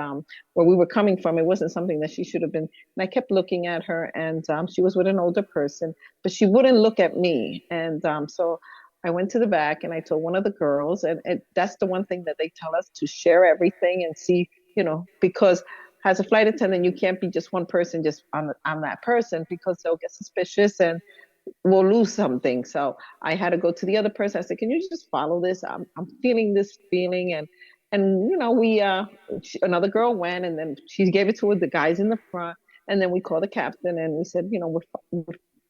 where we were coming from, it wasn't something that she should have been. And I kept looking at her, and she was with an older person, but she wouldn't look at me. And so I went to the back and I told one of the girls, and that's the one thing that they tell us, to share everything and see, you know, because as a flight attendant, you can't be just one person just on that person, because they'll get suspicious and we'll lose something. So I had to go to the other person. I said, can you just follow this? I'm feeling this feeling. And you know, another girl went, and then she gave it to the guys in the front. And then we called the captain and we said, you know,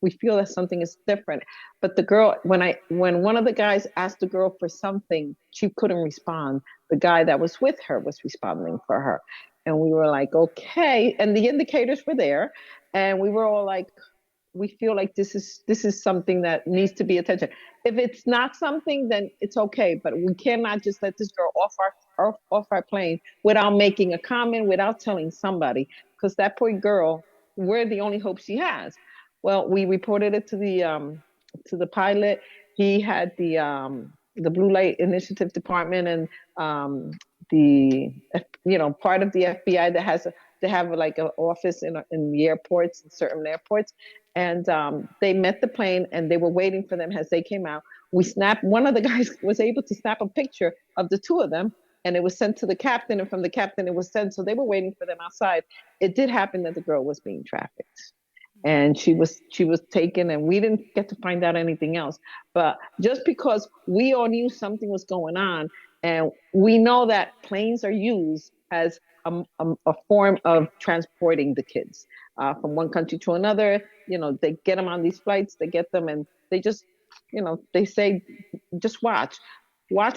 we feel that something is different. But the girl, when one of the guys asked the girl for something, she couldn't respond. The guy that was with her was responding for her. And we were like, okay. And the indicators were there. And we were all like, we feel like this is something that needs to be attention. If it's not something, then it's okay. But we cannot just let this girl off our plane without making a comment, without telling somebody, because that poor girl, we're the only hope she has. Well, we reported it to the pilot. He had the Blue Light Initiative Department and part of the FBI that they have like an office in the airports, in certain airports. And they met the plane and they were waiting for them as they came out. One of the guys was able to snap a picture of the two of them, and it was sent to the captain, and from the captain it was sent. So they were waiting for them outside. It did happen that the girl was being trafficked. And she was taken, and we didn't get to find out anything else. But just because we all knew something was going on, and we know that planes are used as a form of transporting the kids from one country to another. You know, they get them on these flights, they get them, and they just, you know, they say, just watch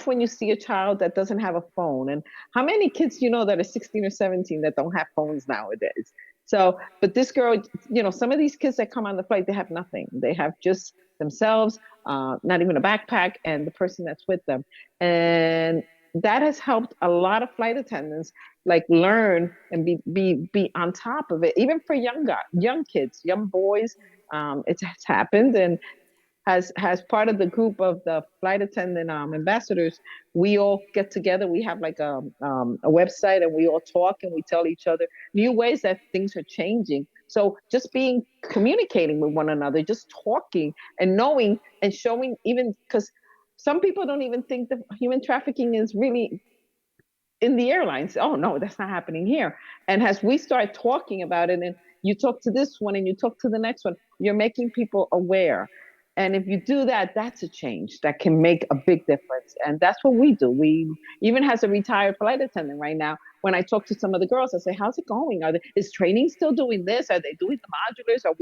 when you see a child that doesn't have a phone. And how many kids you know that are 16 or 17 that don't have phones nowadays? So, but this girl, you know, some of these kids that come on the flight, they have nothing. They have just themselves, not even a backpack, and the person that's with them. And that has helped a lot of flight attendants like learn and be on top of it. Even for young kids, young boys, it has happened. And as part of the group of the flight attendant ambassadors, we all get together. We have like a website, and we all talk and we tell each other new ways that things are changing. So just communicating with one another, just talking and knowing and showing, even because some people don't even think that human trafficking is really in the airlines. Oh no, that's not happening here. And as we start talking about it, and you talk to this one and you talk to the next one, you're making people aware. And if you do that, that's a change that can make a big difference. And that's what we do. We, even as a retired flight attendant right now, when I talk to some of the girls, I say, how's it going? Is training still doing this? Are they doing the modulars? Are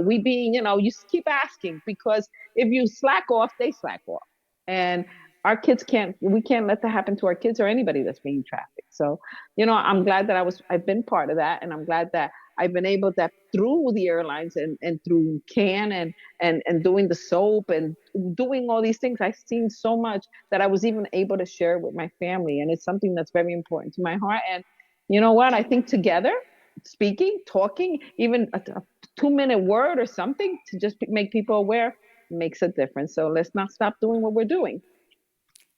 we being, you know, you keep asking, because if you slack off, they slack off. And we can't let that happen to our kids or anybody that's being trafficked. So, I'm glad that I've been part of that. And I'm glad that I've been able that through the airlines and through CAN and doing the soap and doing all these things, I've seen so much that I was even able to share with my family. And it's something that's very important to my heart. And you know what? I think together, speaking, talking, even a 2-minute word or something to just make people aware makes a difference. So let's not stop doing what we're doing.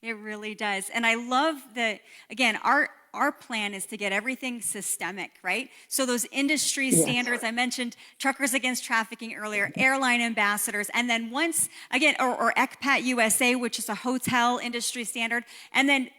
It really does. And I love that, again, our plan is to get everything systemic, right? So those industry standards, I mentioned Truckers Against Trafficking earlier, airline ambassadors, and then once, again, or ECPAT USA, which is a hotel industry standard, and then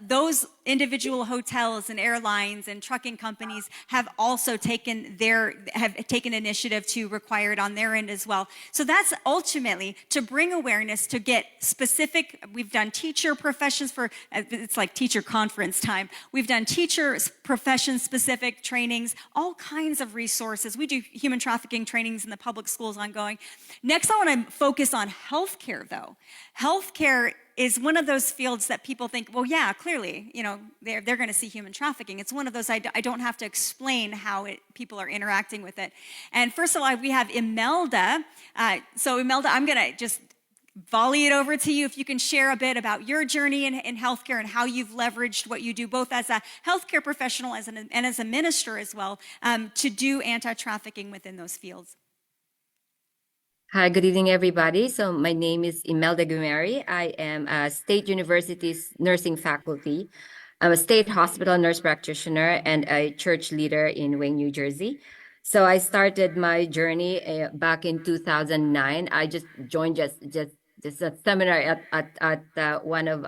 those individual hotels and airlines and trucking companies have also taken initiative to require it on their end as well. So that's ultimately to bring awareness, to get specific. We've done teacher professions it's like teacher conference time. We've done teacher profession specific trainings, all kinds of resources. We do human trafficking trainings in the public schools ongoing. Next, I want to focus on healthcare though. Healthcare is one of those fields that people think, well, yeah, clearly, they're going to see human trafficking. It's one of those I don't have to explain how people are interacting with it. And first of all, we have Imelda. So Imelda, I'm going to just volley it over to you. If you can share a bit about your journey in healthcare and how you've leveraged what you do, both as a healthcare professional and as a minister as well, to do anti-trafficking within those fields. Hi, good evening, everybody. So my name is Imelda Gumeri. I am a State University's nursing faculty. I'm a state hospital nurse practitioner and a church leader in Wayne, New Jersey. So I started my journey back in 2009. I just joined just a seminar at one of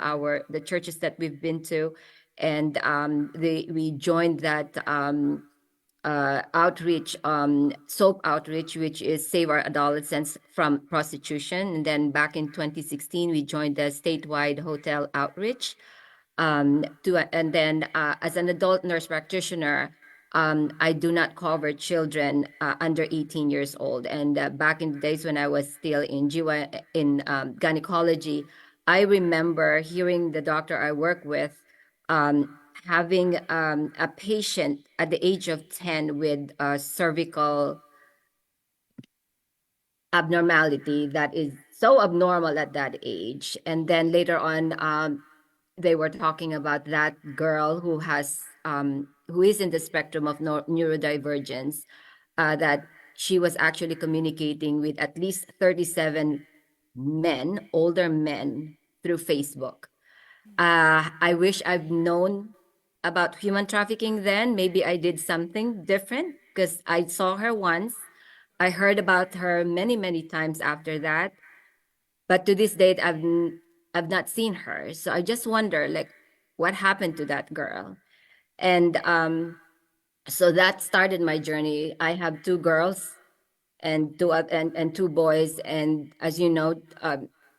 the churches that we've been to, and we joined that outreach, SOAP outreach, which is Save Our Adolescents from Prostitution. And then back in 2016, we joined the statewide hotel outreach. And then as an adult nurse practitioner, I do not cover children under 18 years old. And back in the days when I was still in gynecology, I remember hearing the doctor I work with having a patient at the age of 10 with a cervical abnormality that is so abnormal at that age. And then later on, they were talking about that girl who is in the spectrum of neurodivergence, that she was actually communicating with at least 37 older men, through Facebook. I wish I've known about human trafficking then. Maybe I did something different because I saw her once. I heard about her many, many times after that. But to this date, I've not seen her. So I just wonder, like, what happened to that girl? And so that started my journey. I have 2 girls and two boys. And as you know,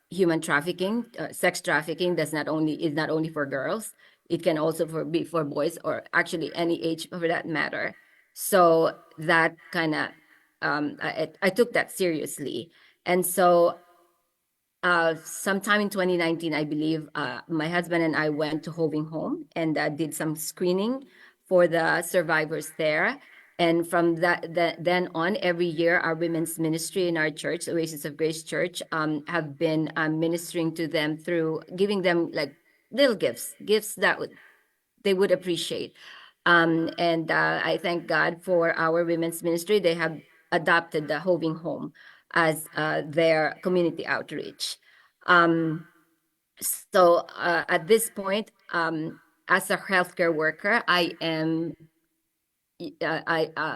human trafficking, sex trafficking is not only for girls. It can also be for boys, or actually any age for that matter. So that kind of, I took that seriously. And so sometime in 2019, I believe, my husband and I went to Hoving Home and did some screening for the survivors there. And from then on, every year, our women's ministry in our church, Oasis of Grace Church, have been ministering to them through giving them like little gifts that they would appreciate. And I thank God for our women's ministry. They have adopted the Hoving Home as their community outreach. So at this point, as a healthcare worker,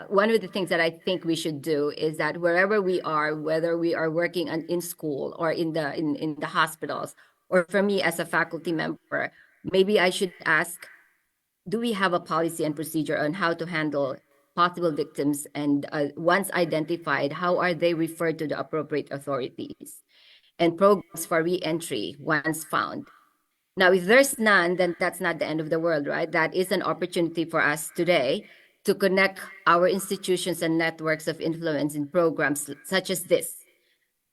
one of the things that I think we should do is that wherever we are, whether we are working in school or in the hospitals, or for me as a faculty member, maybe I should ask, do we have a policy and procedure on how to handle possible victims? And once identified, how are they referred to the appropriate authorities? And programs for reentry once found. Now, if there's none, then that's not the end of the world, right? That is an opportunity for us today to connect our institutions and networks of influence in programs such as this.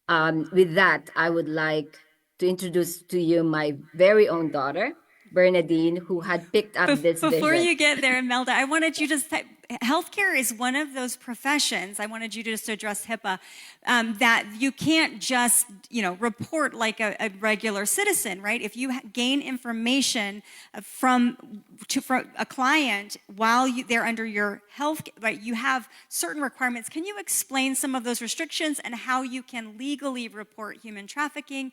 With that, I would like to introduce to you my very own daughter, Bernadine, who had picked up this Before vision. you get there, Imelda, I wanted you to healthcare is one of those professions. I wanted you to just address HIPAA, that you can't just, report like a regular citizen, right? If you gain information from a client while they're under your health, right, you have certain requirements. Can you explain some of those restrictions and how you can legally report human trafficking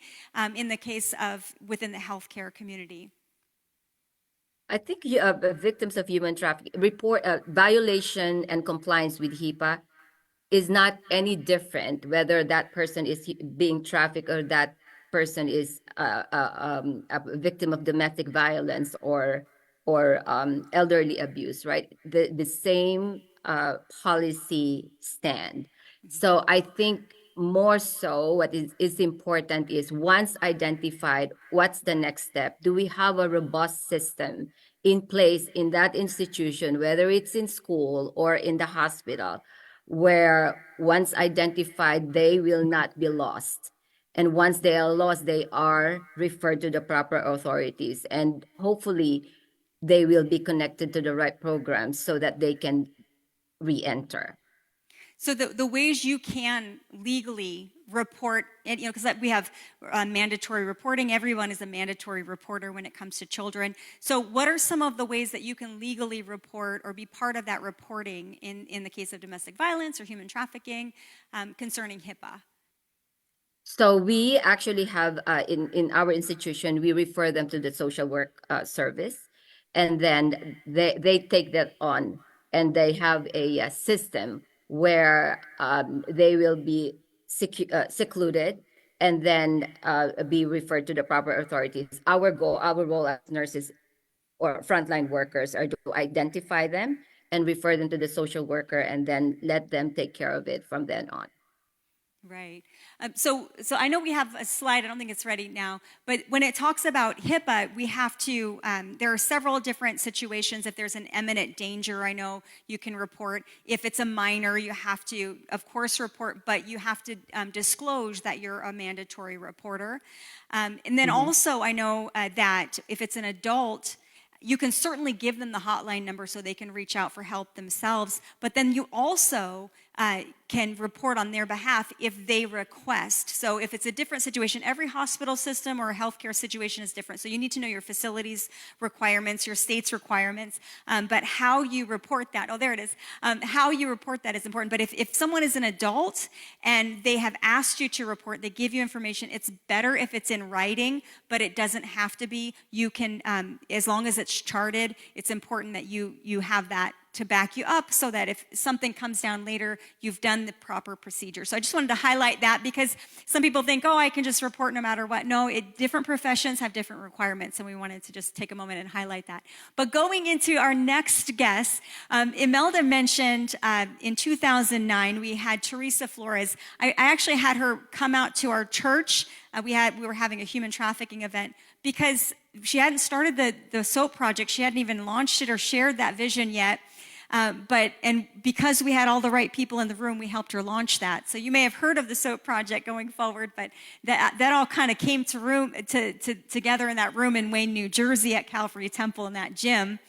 in the case of within the healthcare community? I think victims of human trafficking report violation and compliance with HIPAA is not any different whether that person is being trafficked or that person is a victim of domestic violence or elderly abuse, right? The same policy stand. So I think more so what is important is once identified, what's the next step? Do we have a robust system in place in that institution, whether it's in school or in the hospital, where once identified, they will not be lost. And once they are lost, they are referred to the proper authorities. And hopefully they will be connected to the right programs so that they can re-enter. So the ways you can legally report, because we have mandatory reporting. Everyone is a mandatory reporter when it comes to children. So what are some of the ways that you can legally report or be part of that reporting in the case of domestic violence or human trafficking concerning HIPAA? So we actually have, in our institution, we refer them to the social work service, and then they take that on, and they have a system where they will be secluded and then be referred to the proper authorities. Our role as nurses or frontline workers are to identify them and refer them to the social worker and then let them take care of it from then on. Right. So I know we have a slide. I don't think it's ready now. But when it talks about HIPAA, we have to, there are several different situations. If there's an imminent danger, I know you can report. If it's a minor, you have to, of course, report, but you have to disclose that you're a mandatory reporter. And then also, I know that if it's an adult, you can certainly give them the hotline number so they can reach out for help themselves. But then you also can report on their behalf if they request. So if it's a different situation, every hospital system or healthcare situation is different. So you need to know your facilities requirements, your state's requirements, but how you report that, oh, there it is. How you report that is important. But if someone is an adult and they have asked you to report, they give you information, it's better if it's in writing, but it doesn't have to be. You can, as long as it's charted, it's important that you have that to back you up so that if something comes down later, you've done the proper procedure. So I just wanted to highlight that because some people think, oh, I can just report no matter what. No, different professions have different requirements, and we wanted to just take a moment and highlight that. But going into our next guest, Imelda mentioned in 2009, we had Teresa Flores. I actually had her come out to our church. We were having a human trafficking event because she hadn't started the SOAP project. She hadn't even launched it or shared that vision yet. And because we had all the right people in the room, we helped her launch that. So you may have heard of the SOAP project going forward, but that all kind of came together in that room in Wayne, New Jersey at Calvary Temple in that gym.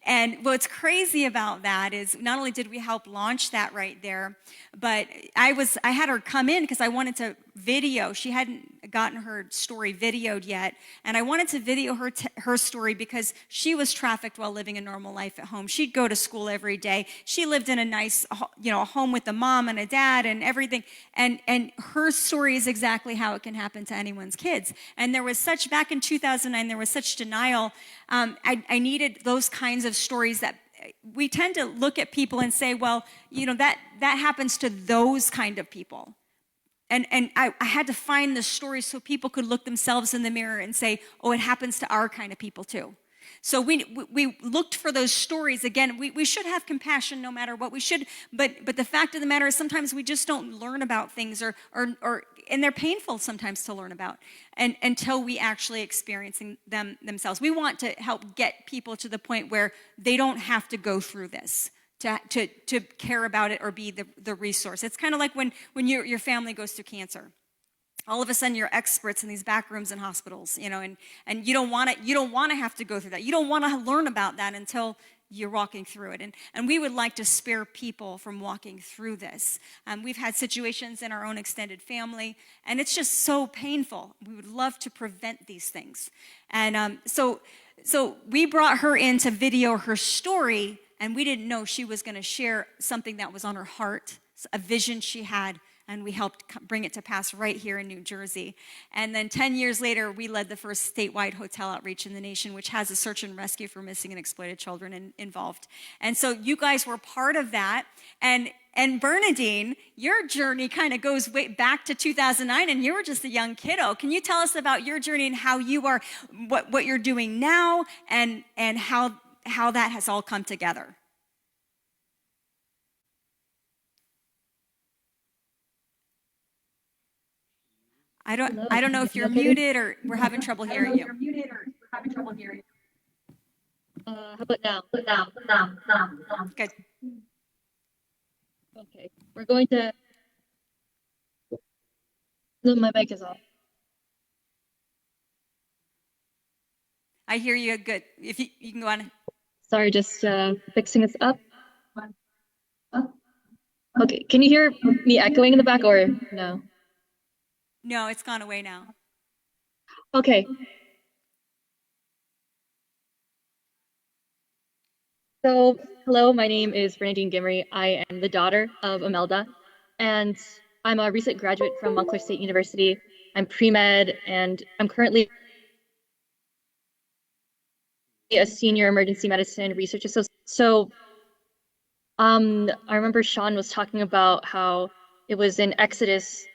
And what's crazy about that is not only did we help launch that right there, but I had her come in because I wanted to video. She hadn't gotten her story videoed yet, and I wanted to video her story because she was trafficked while living a normal life at home. She'd go to school every day. She lived in a nice, home with a mom and a dad and everything. And her story is exactly how it can happen to anyone's kids. And there was back in 2009, there was such denial. I needed those kinds of stories that we tend to look at people and say, well, that happens to those kind of people. And I had to find the stories so people could look themselves in the mirror and say, oh, it happens to our kind of people too. So we looked for those stories. Again, we should have compassion no matter what we should, but the fact of the matter is sometimes we just don't learn about things or and they're painful sometimes to learn about until we actually experiencing them themselves. We want to help get people to the point where they don't have to go through this to care about it or be the resource. It's kind of like when your family goes through cancer. all of a sudden you're experts in these back rooms in hospitals, and you don't want to have to go through that. You don't want to learn about that until you're walking through it. And we would like to spare people from walking through this. We've had situations in our own extended family, and it's just so painful. We would love to prevent these things. And so we brought her in to video her story, and we didn't know she was going to share something that was on her heart, a vision she had, and we helped bring it to pass right here in New Jersey. And then 10 years later, we led the first statewide hotel outreach in the nation, which has a search and rescue for missing and exploited children involved. And so you guys were part of that. And Bernadine, your journey kind of goes way back to 2009, and you were just a young kiddo. Can you tell us about your journey and how you are, what you're doing now, and how that has all come together? I don't know if you're muted or we're having trouble hearing you. How about now? Good. Okay, we're going to. No, my mic is off. I hear you good. If you can go on. Sorry, just fixing this up. Okay, can you hear me echoing in the back or no? No, it's gone away now. Okay. So, hello, my name is Bernadine Gimmery. I am the daughter of Imelda, and I'm a recent graduate from Montclair State University. I'm pre-med, and I'm currently a senior emergency medicine research associate. So, I remember Sean was talking about how it was in Exodus,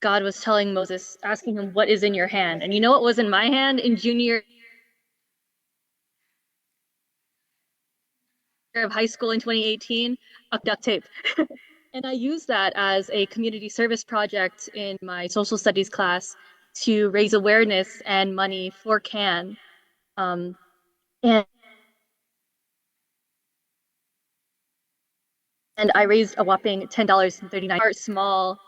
God was telling Moses, asking him, what is in your hand? And you know what was in my hand in junior year of high school in 2018? A duct tape. And I used that as a community service project in my social studies class to raise awareness and money for CAN. And I raised a whopping $10.39. Start small.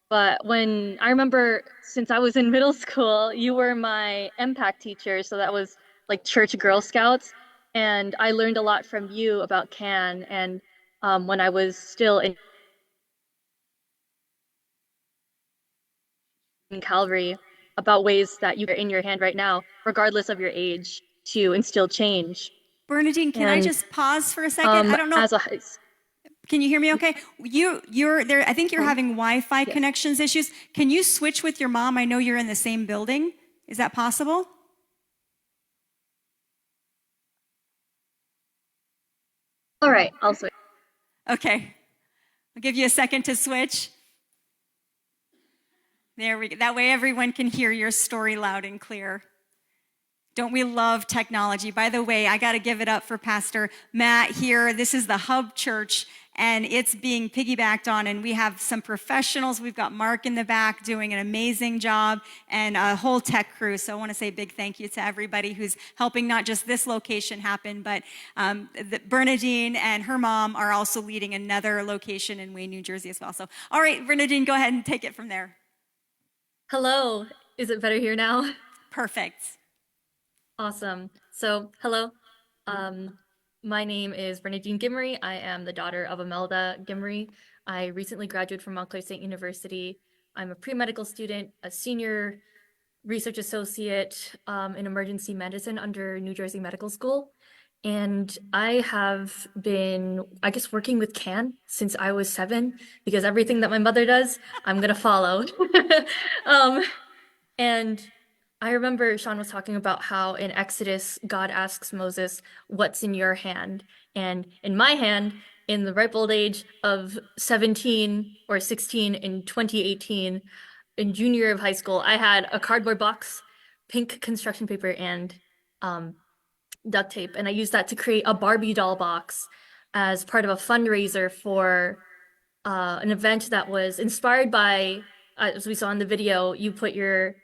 But when I remember, since I was in middle school, you were my MPAC teacher. So that was like Church Girl Scouts. And I learned a lot from you about CAN. And when I was still in Calvary, about ways that you are in your hand right now, regardless of your age, to instill change. Bernadine, can I just pause for a second? I don't know. Can you hear me okay? You're there. I think you're having Wi-Fi connections issues. Can you switch with your mom? I know you're in the same building. Is that possible? All right, I'll switch. Okay. I'll give you a second to switch. There we go. That way everyone can hear your story loud and clear. Don't we love technology? By the way, I got to give it up for Pastor Matt here. This is the Hub Church, and it's being piggybacked on, and we have some professionals. We've got Mark in the back doing an amazing job, and a whole tech crew. So I want to say a big thank you to everybody who's helping not just this location happen, but Bernadine and her mom are also leading another location in Wayne, New Jersey as well. So, all right, Bernadine, go ahead and take it from there. Hello, is it better here now? Perfect. Awesome. So, hello. My name is Bernadine Gimmery. I am the daughter of Imelda Gimmery. I recently graduated from Montclair State University. I'm a pre-medical student, a senior research associate in emergency medicine under New Jersey Medical School. And I have been, I guess, working with CAN since I was 7, because everything that my mother does, I'm going to follow. And I remember Sean was talking about how in Exodus, God asks Moses, what's in your hand? And in my hand, in the ripe old age of 17 or 16 in 2018, in junior year of high school, I had a cardboard box, pink construction paper, and duct tape. And I used that to create a Barbie doll box as part of a fundraiser for an event that was inspired by, as we saw in the video, you put your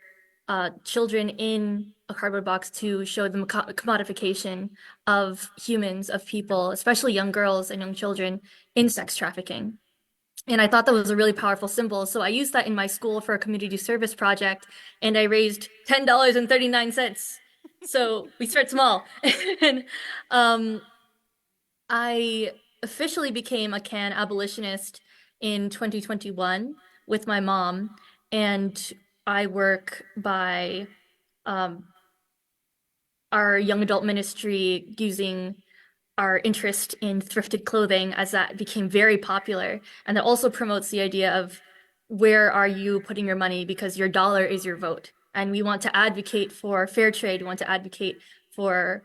children in a cardboard box to show them commodification of humans, of people, especially young girls and young children in sex trafficking. And I thought that was a really powerful symbol. So I used that in my school for a community service project, and I raised $10.39. So we start small. And I officially became a CAN abolitionist in 2021 with my mom, and I work by our young adult ministry using our interest in thrifted clothing as that became very popular. And that also promotes the idea of where are you putting your money because your dollar is your vote. And we want to advocate for fair trade. We want to advocate for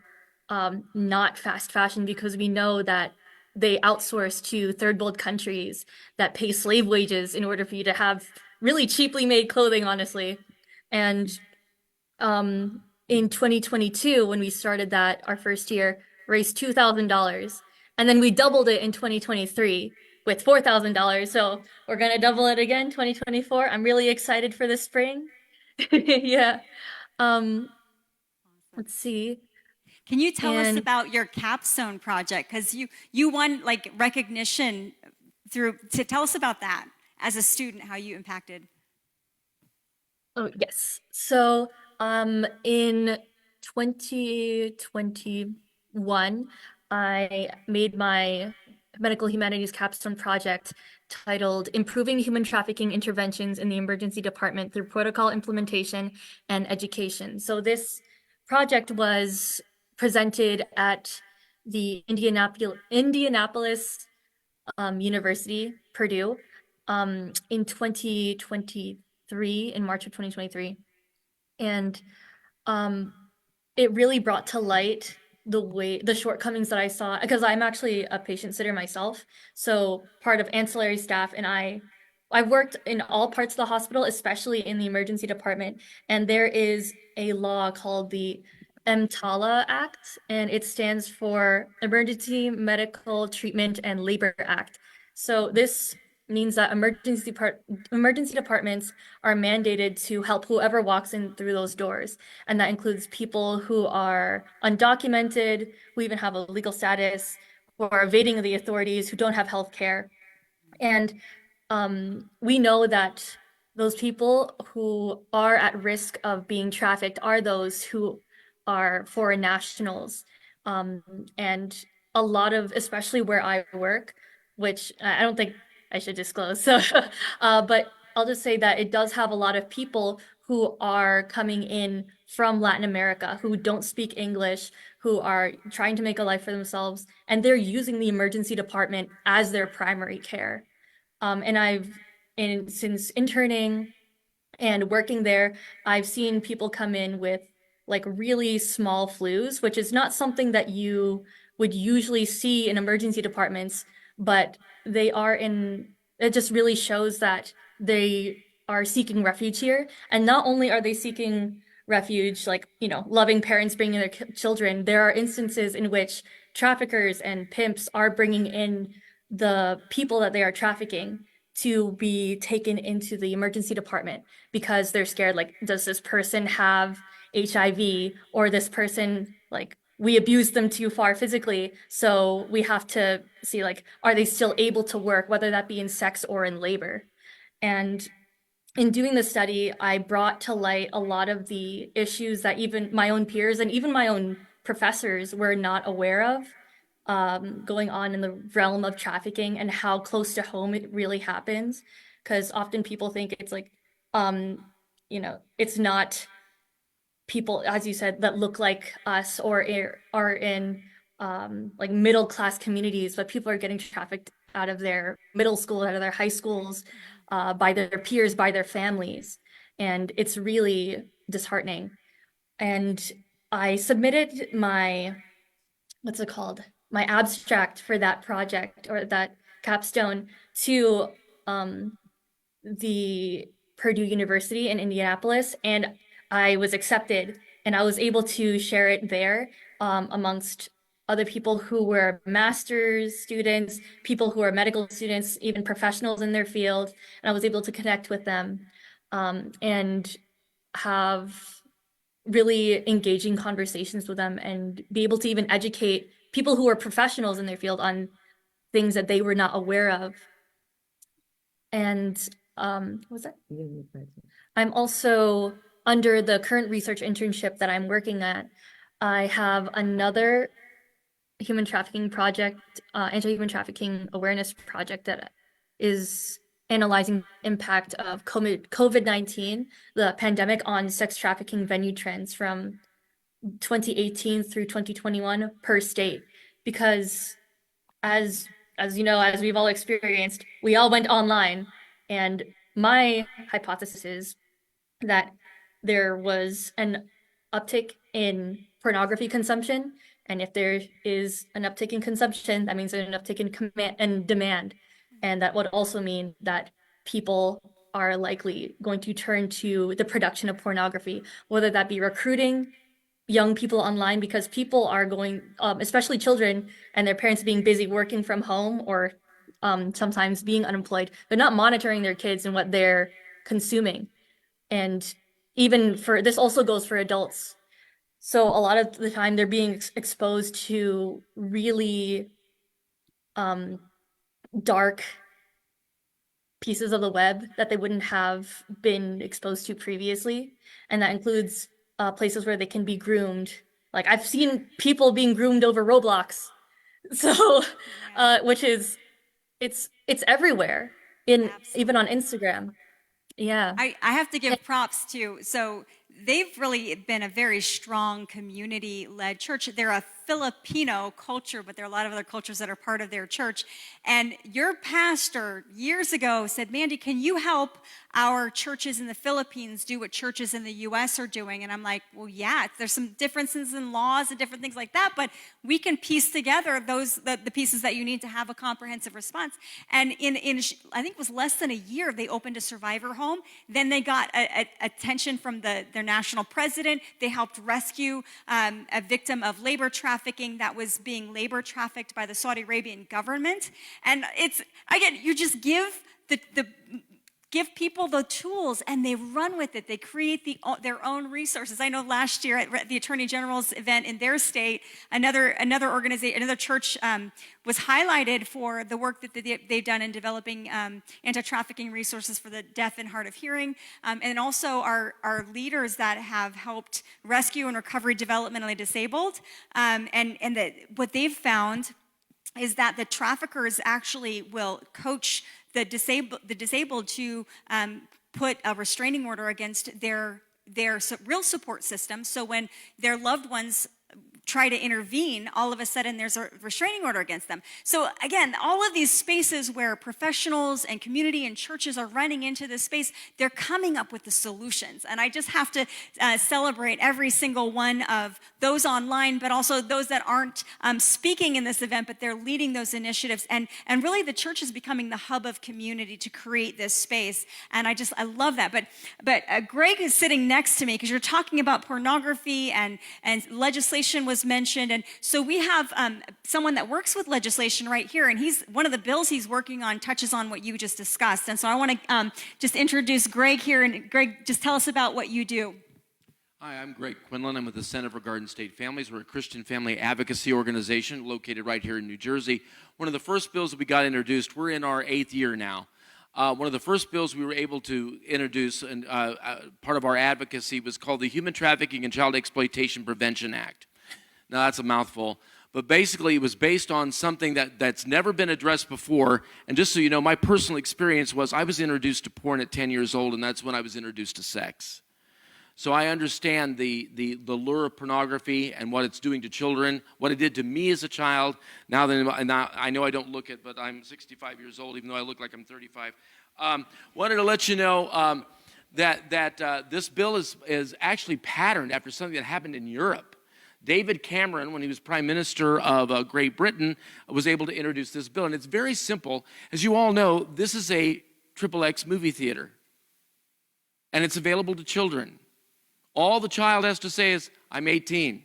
not fast fashion because we know that they outsource to third world countries that pay slave wages in order for you to have really cheaply made clothing, honestly. And in 2022, when we started that, our first year, raised $2,000. And then we doubled it in 2023 with $4,000. So we're going to double it again, 2024. I'm really excited for this spring. Yeah. Let's see. Can you tell us And about your capstone project? Because you won like recognition through, to tell us about that as a student, how you impacted. oh, yes. So, in 2021, I made my medical humanities capstone project titled Improving Human Trafficking Interventions in the Emergency Department Through Protocol Implementation and Education. So this project was presented at the Indianapolis University, Purdue, in 2023, in March of 2023. And um, it really brought to light the shortcomings that I saw, because I'm actually a patient sitter myself. So part of ancillary staff, and I've worked in all parts of the hospital, especially in the emergency department. And there is a law called the EMTALA Act, and it stands for Emergency Medical Treatment and Labor Act. So this means that emergency departments are mandated to help whoever walks in through those doors. And that includes people who are undocumented, who even have a legal status, who are evading the authorities, who don't have health care. And we know that those people who are at risk of being trafficked are those who are foreign nationals. And a lot of, especially where I work, which I don't think I should disclose. So, but I'll just say that it does have a lot of people who are coming in from Latin America who don't speak English, who are trying to make a life for themselves, and they're using the emergency department as their primary care. And since interning and working there, I've seen people come in with like really small flus, which is not something that you would usually see in emergency departments, but it just really shows that they are seeking refuge here. And not only are they seeking refuge, like, loving parents bringing their children, there are instances in which traffickers and pimps are bringing in the people that they are trafficking to be taken into the emergency department because they're scared, like, does this person have HIV, or this person, like, we abused them too far physically, so we have to see, like, are they still able to work, whether that be in sex or in labor. And in doing the study, I brought to light a lot of the issues that even my own peers and even my own professors were not aware of, going on in the realm of trafficking and how close to home it really happens. Because often people think it's like, it's not people, as you said, that look like us or are in like middle class communities, but people are getting trafficked out of their middle school, out of their high schools, by their peers, by their families. And it's really disheartening. And I submitted my, what's it called? My abstract for that project, or that capstone, to the Purdue University in Indianapolis, and I was accepted, and I was able to share it there, amongst other people who were master's students, people who are medical students, even professionals in their field, and I was able to connect with them, and have really engaging conversations with them and be able to even educate people who are professionals in their field on things that they were not aware of. And what was that? I'm also, under the current research internship that I'm working at, I have another human trafficking project, anti-human trafficking awareness project that is analyzing the impact of COVID-19, the pandemic, on sex trafficking venue trends from 2018 through 2021 per state. Because as you know, as we've all experienced, we all went online. And my hypothesis is that there was an uptick in pornography consumption. And if there is an uptick in consumption, that means there's an uptick in demand. And that would also mean that people are likely going to turn to the production of pornography, whether that be recruiting young people online, because people are going, especially children and their parents being busy working from home, or sometimes being unemployed, they're not monitoring their kids and what they're consuming. And even for this also goes for adults. So a lot of the time they're being exposed to really dark pieces of the web that they wouldn't have been exposed to previously. And that includes places where they can be groomed. Like, I've seen people being groomed over Roblox. So, which is, it's everywhere, even on Instagram. Yeah. I have to give props to, so they've really been a very strong community-led church. They're a Filipino culture, but there are a lot of other cultures that are part of their church. And your pastor years ago said, Mandy, can you help our churches in the Philippines do what churches in the U.S. are doing? And I'm like, well, yeah, there's some differences in laws and different things like that, but we can piece together the pieces that you need to have a comprehensive response. And in I think it was less than a year, they opened a survivor home. Then they got attention from their national president. They helped rescue a victim of labor trafficking that was being labor trafficked by the Saudi Arabian government. And it's, again, you just give give people the tools and they run with it. They create their own resources. I know last year at the Attorney General's event in their state, another organization, another church was highlighted for the work that they've done in developing anti-trafficking resources for the deaf and hard of hearing, and also our leaders that have helped rescue and recovery developmentally disabled. And what they've found is that the traffickers actually will coach the disabled to put a restraining order against their real support system. So when their loved ones try to intervene, all of a sudden there's a restraining order against them. So again, all of these spaces where professionals and community and churches are running into this space, they're coming up with the solutions. And I just have to celebrate every single one of those online, but also those that aren't speaking in this event, but they're leading those initiatives. And really the church is becoming the hub of community to create this space. And I love that. But Greg is sitting next to me because you're talking about pornography and legislation was mentioned. And so we have someone that works with legislation right here, and one of the bills he's working on touches on what you just discussed. And so I want to just introduce Greg here. And Greg, just tell us about what you do. Hi, I'm Greg Quinlan. I'm with the Center for Garden State Families. We're a Christian family advocacy organization located right here in New Jersey. One of the first bills that we got introduced, we're in our 8th year now. One of the first bills we were able to introduce, and part of our advocacy, was called the Human Trafficking and Child Exploitation Prevention Act. Now, that's a mouthful, but basically it was based on something that's never been addressed before. And just so you know, my personal experience was I was introduced to porn at 10 years old, and that's when I was introduced to sex. So I understand the lure of pornography and what it's doing to children, what it did to me as a child. Now I know I don't look it, but I'm 65 years old, even though I look like I'm 35. Wanted to let you know that this bill is actually patterned after something that happened in Europe. David Cameron, when he was Prime Minister of Great Britain, was able to introduce this bill. And it's very simple. As you all know, this is a XXX movie theater. And it's available to children. All the child has to say is, I'm 18.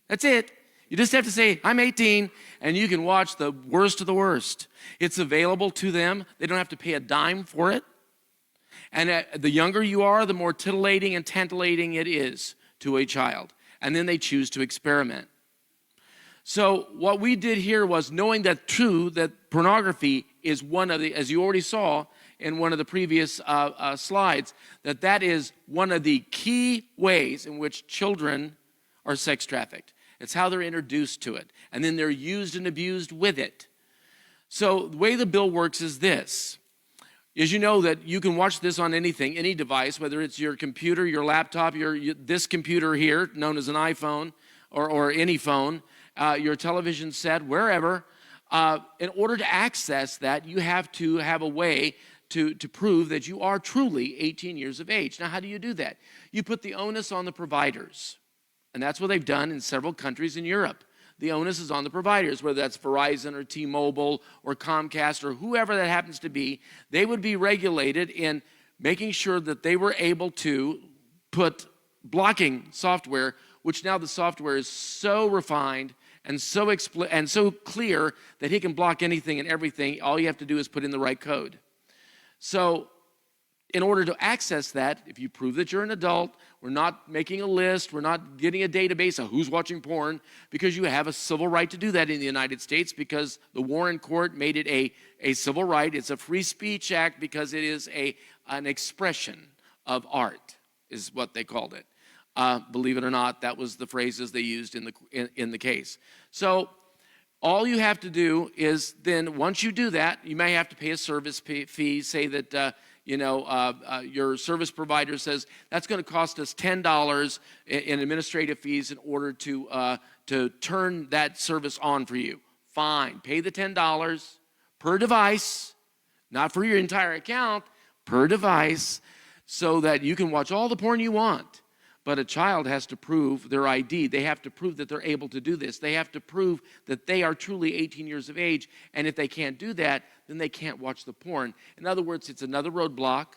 That's it. You just have to say, I'm 18, and you can watch the worst of the worst. It's available to them. They don't have to pay a dime for it. And the younger you are, the more titillating and tantalating it is to a child. And then they choose to experiment. So what we did here was, knowing that pornography is one of the, as you already saw in one of the previous slides, that is one of the key ways in which children are sex trafficked. It's how they're introduced to it, and then they're used and abused with it. So the way the bill works is this. As you know that you can watch this on anything, any device, whether it's your computer, your laptop, this computer here, known as an iPhone, or any phone, your television set, wherever. In order to access that, you have to have a way to prove that you are truly 18 years of age. Now, how do you do that? You put the onus on the providers. And that's what they've done in several countries in Europe. The onus is on the providers, whether that's Verizon or T-Mobile or Comcast or whoever that happens to be. They would be regulated in making sure that they were able to put blocking software, which now the software is so refined and so clear that he can block anything and everything. All you have to do is put in the right code. So in order to access that, if you prove that you're an adult, we're not making a list, we're not getting a database of who's watching porn, because you have a civil right to do that in the United States, because the Warren Court made it a civil right. It's a free speech act because it is an expression of art, is what they called it. Believe it or not, that was the phrases they used in the case. So all you have to do is then, once you do that, you may have to pay a service fee. Say that your service provider says that's going to cost us $10 in administrative fees in order to turn that service on for you. Fine, pay the $10 per device, not for your entire account, per device, so that you can watch all the porn you want. But a child has to prove their ID. They have to prove that they're able to do this. They have to prove that they are truly 18 years of age. And if they can't do that, then they can't watch the porn. In other words, it's another roadblock.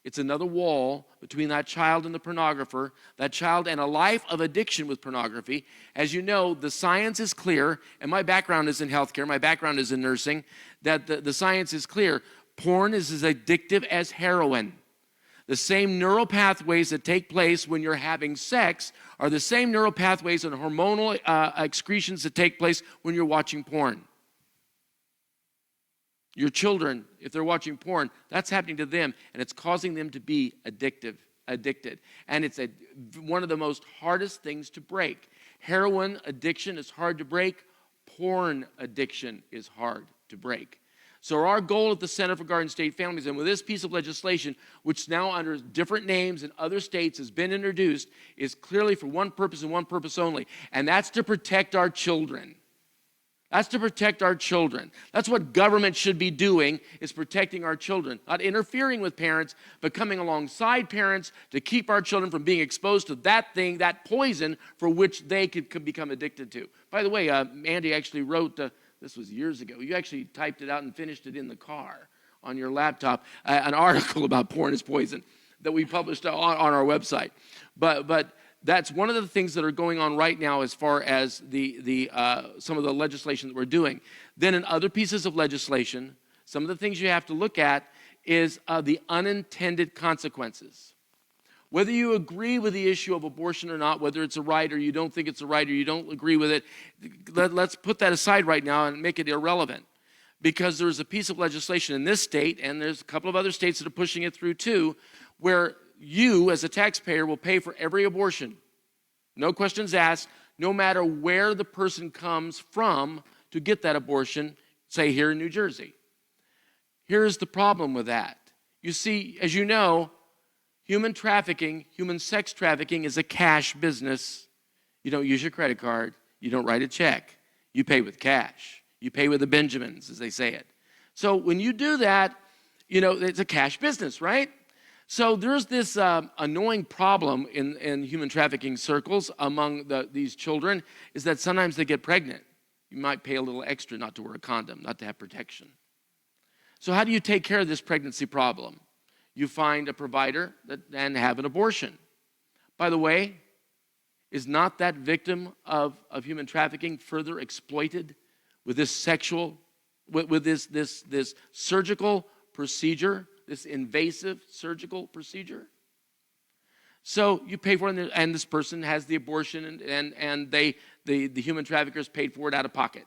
It's another wall between that child and the pornographer, that child and a life of addiction with pornography. As you know, the science is clear, and my background is in healthcare, my background is in nursing, that the science is clear. Porn is as addictive as heroin. The same neural pathways that take place when you're having sex are the same neural pathways and hormonal excretions that take place when you're watching porn. Your children, if they're watching porn, that's happening to them, and it's causing them to be addicted. And it's one of the most hardest things to break. Heroin addiction is hard to break. Porn addiction is hard to break. So our goal at the Center for Garden State Families, and with this piece of legislation, which now under different names in other states has been introduced, is clearly for one purpose and one purpose only, and that's to protect our children. That's to protect our children. That's what government should be doing, is protecting our children. Not interfering with parents, but coming alongside parents to keep our children from being exposed to that thing, that poison for which they could become addicted to. By the way, Andy actually wrote... this was years ago. You actually typed it out and finished it in the car on your laptop, an article about porn is poison that we published on our website. But that's one of the things that are going on right now as far as some of the legislation that we're doing. Then in other pieces of legislation, some of the things you have to look at is the unintended consequences. Whether you agree with the issue of abortion or not, whether it's a right or you don't think it's a right or you don't agree with it, let's put that aside right now and make it irrelevant. Because there's a piece of legislation in this state, and there's a couple of other states that are pushing it through too, where you as a taxpayer will pay for every abortion. No questions asked, no matter where the person comes from to get that abortion, say here in New Jersey. Here's the problem with that. You see, as you know, human trafficking, human sex trafficking is a cash business. You don't use your credit card. You don't write a check. You pay with cash. You pay with the Benjamins, as they say it. So when you do that, it's a cash business, right? So there's this annoying problem in human trafficking circles among these children, is that sometimes they get pregnant. You might pay a little extra not to wear a condom, not to have protection. So how do you take care of this pregnancy problem? You find a provider and have an abortion. By the way, is not that victim of human trafficking further exploited with this this surgical procedure, this invasive surgical procedure? So you pay for it, and this person has the abortion, and the human traffickers paid for it out of pocket.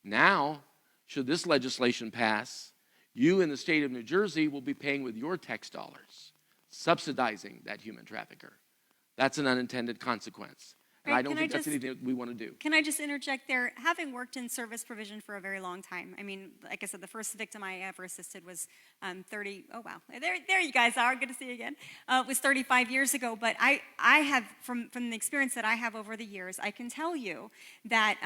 Now should this legislation pass, you in the state of New Jersey will be paying with your tax dollars, subsidizing that human trafficker. That's an unintended consequence. And Right, I don't can I think that's just- anything that we want to do. Can I just interject there? Having worked in service provision for a very long time, I mean, like I said, the first victim I ever assisted was 30, oh wow, there you guys are, good to see you again. It was 35 years ago, but I have, from the experience that I have over the years, I can tell you that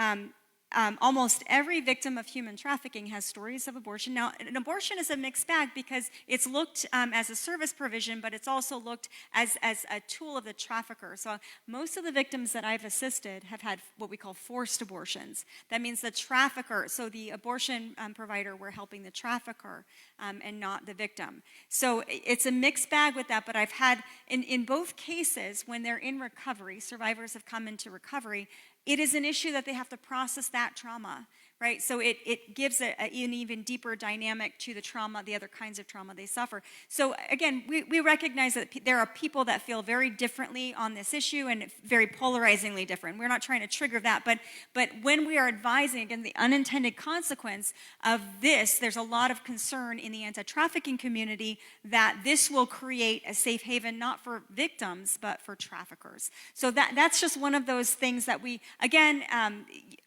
almost every victim of human trafficking has stories of abortion. Now, an abortion is a mixed bag because it's looked as a service provision, but it's also looked as a tool of the trafficker. So most of the victims that I've assisted have had what we call forced abortions. That means the trafficker, so the abortion provider, we're helping the trafficker and not the victim. So it's a mixed bag with that, but I've had, in both cases, when they're in recovery, survivors have come into recovery, it is an issue that they have to process that trauma, right? So it gives an even deeper dynamic to the trauma, the other kinds of trauma they suffer. So again, we recognize that there are people that feel very differently on this issue and very polarizingly different. We're not trying to trigger that, but when we are advising, again, the unintended consequence of this, there's a lot of concern in the anti-trafficking community that this will create a safe haven, not for victims, but for traffickers. So that's just one of those things that we, again,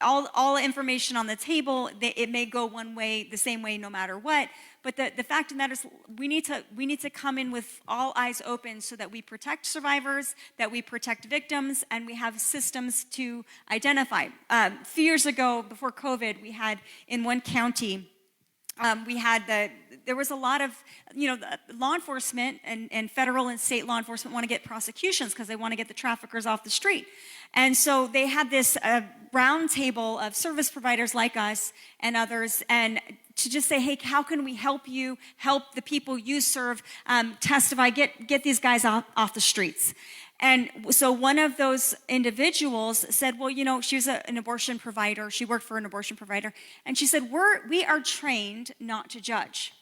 all information on the table, it may go one way, the same way, no matter what. But the fact of the matter is, we need to come in with all eyes open so that we protect survivors, that we protect victims, and we have systems to identify. A few years ago, before COVID, we had in one county, there was a lot of, law enforcement and federal and state law enforcement want to get prosecutions because they want to get the traffickers off the street. And so they had this round table of service providers like us and others, and to just say, hey, how can we help you, help the people you serve, testify, get these guys off the streets. And so one of those individuals said, well, she was an abortion provider. She worked for an abortion provider. And she said, we are trained not to judge.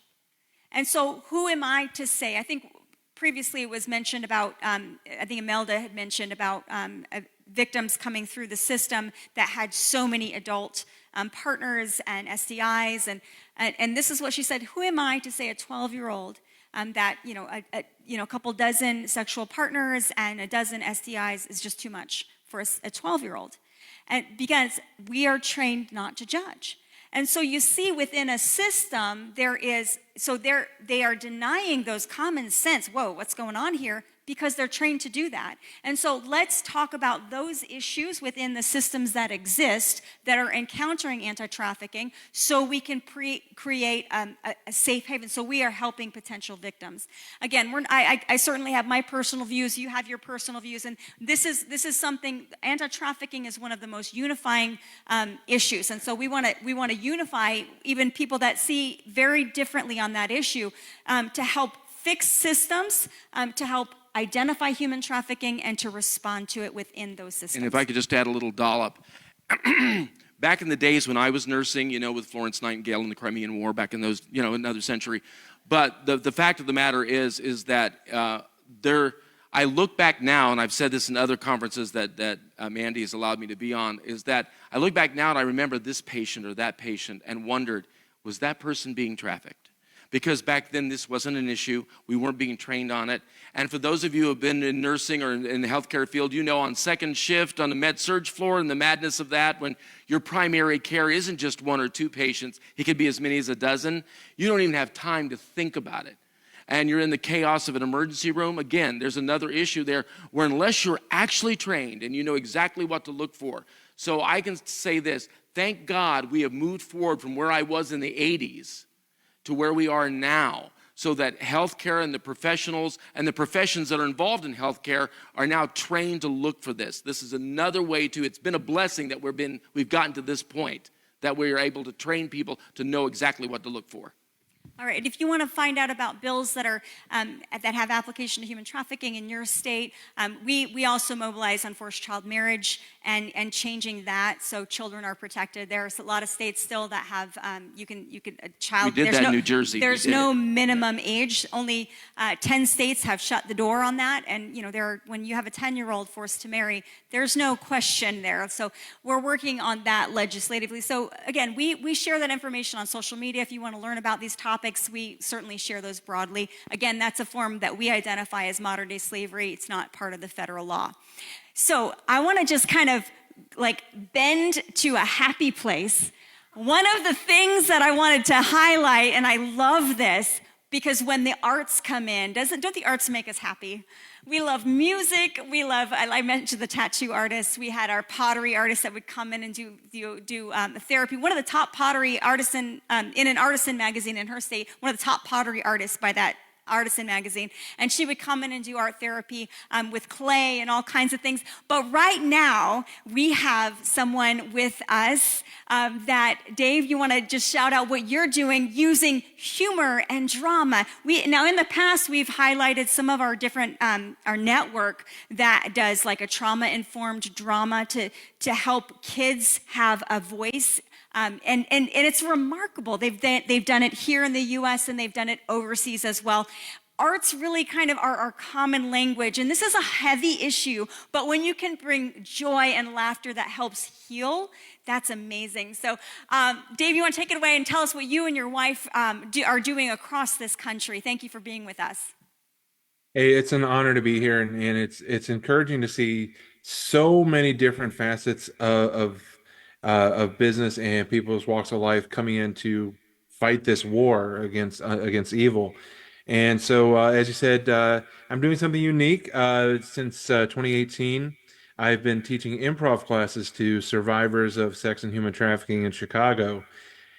And so who am I to say? I think previously it was mentioned about, I think Imelda had mentioned about victims coming through the system that had so many adult partners and STIs. And this is what she said, who am I to say a 12-year-old that a couple dozen sexual partners and a dozen STIs is just too much for a 12-year-old, and because we are trained not to judge. And so you see within a system they are denying those common sense, whoa, what's going on here? Because they're trained to do that. And so let's talk about those issues within the systems that exist that are encountering anti-trafficking so we can create a safe haven, so we are helping potential victims. Again, I certainly have my personal views, you have your personal views, and this is something, anti-trafficking is one of the most unifying issues. And so we want to unify even people that see very differently on that issue to help fix systems, to help identify human trafficking, and to respond to it within those systems. And if I could just add a little dollop. Back in the days when I was nursing, with Florence Nightingale in the Crimean War, back in those, another century. But the fact of the matter is that I look back now, and I've said this in other conferences that Mandy has allowed me to be on, is that I look back now and I remember this patient or that patient and wondered, was that person being trafficked? Because back then this wasn't an issue. We weren't being trained on it. And for those of you who have been in nursing or in the healthcare field, on second shift on the med-surg floor and the madness of that, when your primary care isn't just one or two patients, it could be as many as a dozen, you don't even have time to think about it. And you're in the chaos of an emergency room. Again, there's another issue there where unless you're actually trained and you know exactly what to look for. So I can say this, thank God we have moved forward from where I was in the 80s to where we are now, so that healthcare and the professionals and the professions that are involved in healthcare are now trained to look for this. This is another way it's been a blessing that we've gotten to this point, that we are able to train people to know exactly what to look for. All right, if you want to find out about bills that have application to human trafficking in your state, we also mobilize on forced child marriage and changing that so children are protected. There's a lot of states still that have, a child. We did that in New Jersey. There's no minimum age. Only 10 states have shut the door on that. And, when you have a 10-year-old forced to marry, there's no question there. So we're working on that legislatively. So again, we share that information on social media. If you want to learn about these topics, we certainly share those broadly. Again, that's a form that we identify as modern day slavery. It's not part of the federal law. So I want to just kind of bend to a happy place. One of the things that I wanted to highlight, and I love this, because when the arts come in, don't the arts make us happy? We love music. We love, I mentioned the tattoo artists. We had our pottery artists that would come in and do therapy. One of the top pottery artists in an artisan magazine in her state, one of the top pottery artists by that artisan magazine, and she would come in and do art therapy with clay and all kinds of things. But right now, we have someone with us that, Dave, you want to just shout out what you're doing using humor and drama. Now, in the past, we've highlighted some of our different, our network that does like a trauma-informed drama to help kids have a voice. And it's remarkable. They've done it here in the U.S. and they've done it overseas as well. Arts really kind of are our common language, and this is a heavy issue, but when you can bring joy and laughter that helps heal, that's amazing. So, Dave, you want to take it away and tell us what you and your wife are doing across this country. Thank you for being with us. Hey, it's an honor to be here, and it's encouraging to see so many different facets of business and people's walks of life coming in to fight this war against evil. And so, as you said, I'm doing something unique. Since 2018, I've been teaching improv classes to survivors of sex and human trafficking in Chicago,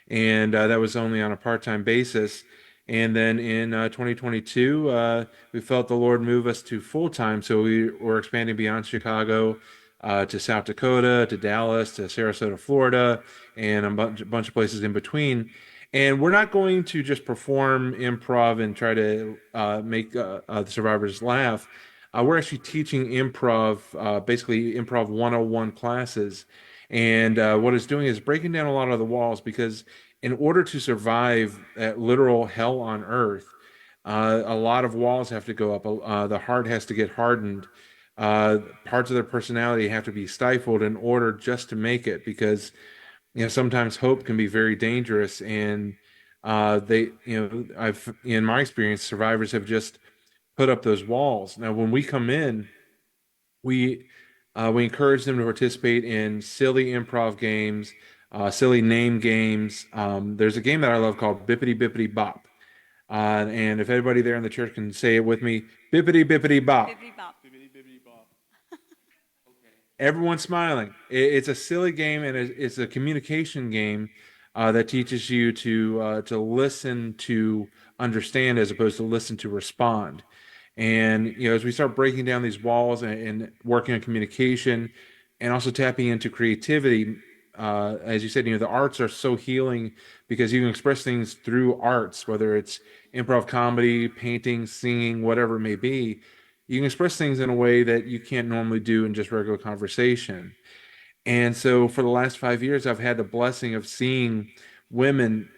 and that was only on a part-time basis. And then in 2022, we felt the Lord move us to full-time, so we were expanding beyond Chicago to South Dakota, to Dallas, to Sarasota, Florida, and a bunch of places in between. And we're not going to just perform improv and try to make the survivors laugh. We're actually teaching improv, basically improv 101 classes. And what it's doing is breaking down a lot of the walls, because in order to survive that literal hell on earth, a lot of walls have to go up. The heart has to get hardened. Parts of their personality have to be stifled in order just to make it, because sometimes hope can be very dangerous, and I've, in my experience, survivors have just put up those walls. Now, when we come in, we encourage them to participate in silly improv games, silly name games. There's a game that I love called Bippity Bippity Bop, and if everybody there in the church can say it with me, Bippity Bippity Bop. Bippity bop. Everyone's smiling. It's a silly game, and it's a communication game that teaches you to listen to understand as opposed to listen to respond. And as we start breaking down these walls and working on communication, and also tapping into creativity, as you said, the arts are so healing, because you can express things through arts, whether it's improv comedy, painting, singing, whatever it may be. You can express things in a way that you can't normally do in just regular conversation. And so for the last 5 years, I've had the blessing of seeing women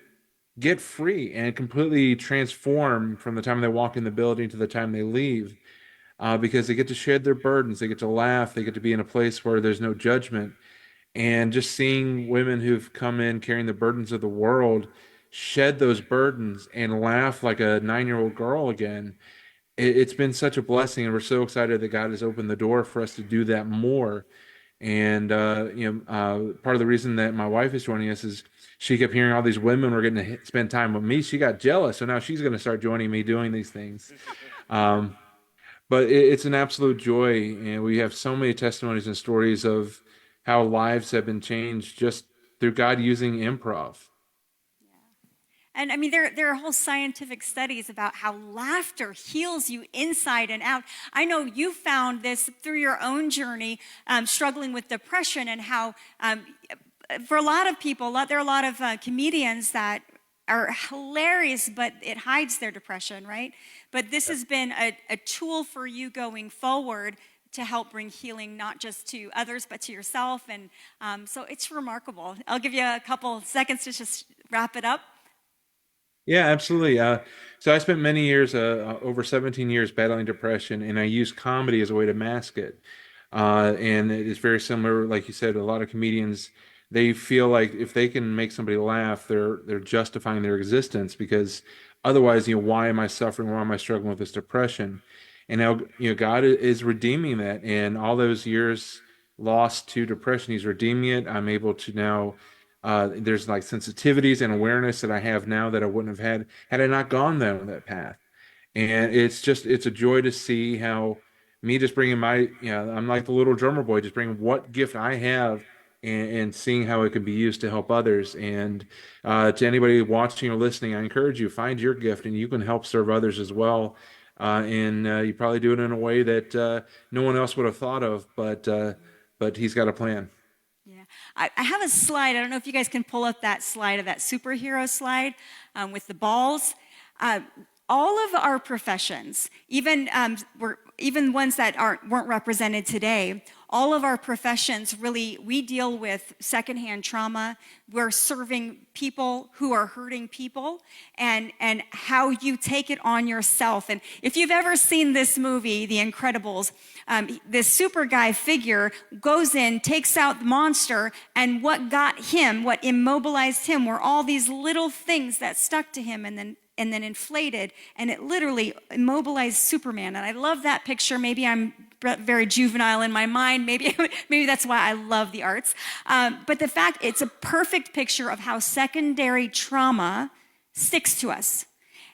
get free and completely transform from the time they walk in the building to the time they leave, because they get to shed their burdens, they get to laugh, they get to be in a place where there's no judgment. And just seeing women who've come in carrying the burdens of the world shed those burdens and laugh like a 9-year-old girl again, it's been such a blessing, and we're so excited that God has opened the door for us to do that more. And part of the reason that my wife is joining us is she kept hearing all these women were getting to spend time with me. She got jealous, so now she's going to start joining me doing these things. But it's an absolute joy, and we have so many testimonies and stories of how lives have been changed just through God using improv. And I mean, there are whole scientific studies about how laughter heals you inside and out. I know you found this through your own journey, struggling with depression, and how for a lot of people, there are a lot of comedians that are hilarious, but it hides their depression, right? But this has been a tool for you going forward to help bring healing not just to others but to yourself. And so it's remarkable. I'll give you a couple seconds to just wrap it up. Yeah, absolutely. So I spent many years, over 17 years, battling depression, and I used comedy as a way to mask it. And it is very similar, like you said, a lot of comedians, they feel like if they can make somebody laugh, they're justifying their existence, because otherwise, why am I suffering? Why am I struggling with this depression? And now, God is redeeming that, and all those years lost to depression, He's redeeming it. I'm able to now. There's like sensitivities and awareness that I have now that I wouldn't have had I not gone down that path. And it's a joy to see how me just bringing I'm like the little drummer boy, just bringing what gift I have, and seeing how it can be used to help others. And to anybody watching or listening, I encourage you, find your gift and you can help serve others as well. And you probably do it in a way that no one else would have thought of, but He's got a plan. Yeah, I have a slide. I don't know if you guys can pull up that slide of that superhero slide with the balls. All of our professions, even ones that weren't represented today, all of our professions really, we deal with secondhand trauma. We're serving people who are hurting people, and how you take it on yourself. And if you've ever seen this movie, The Incredibles, this super guy figure goes in, takes out the monster, and what got him, what immobilized him, were all these little things that stuck to him and then inflated, and it literally immobilized Superman. And I love that picture. Maybe I'm very juvenile in my mind. Maybe that's why I love the arts. But the fact, it's a perfect picture of how secondary trauma sticks to us,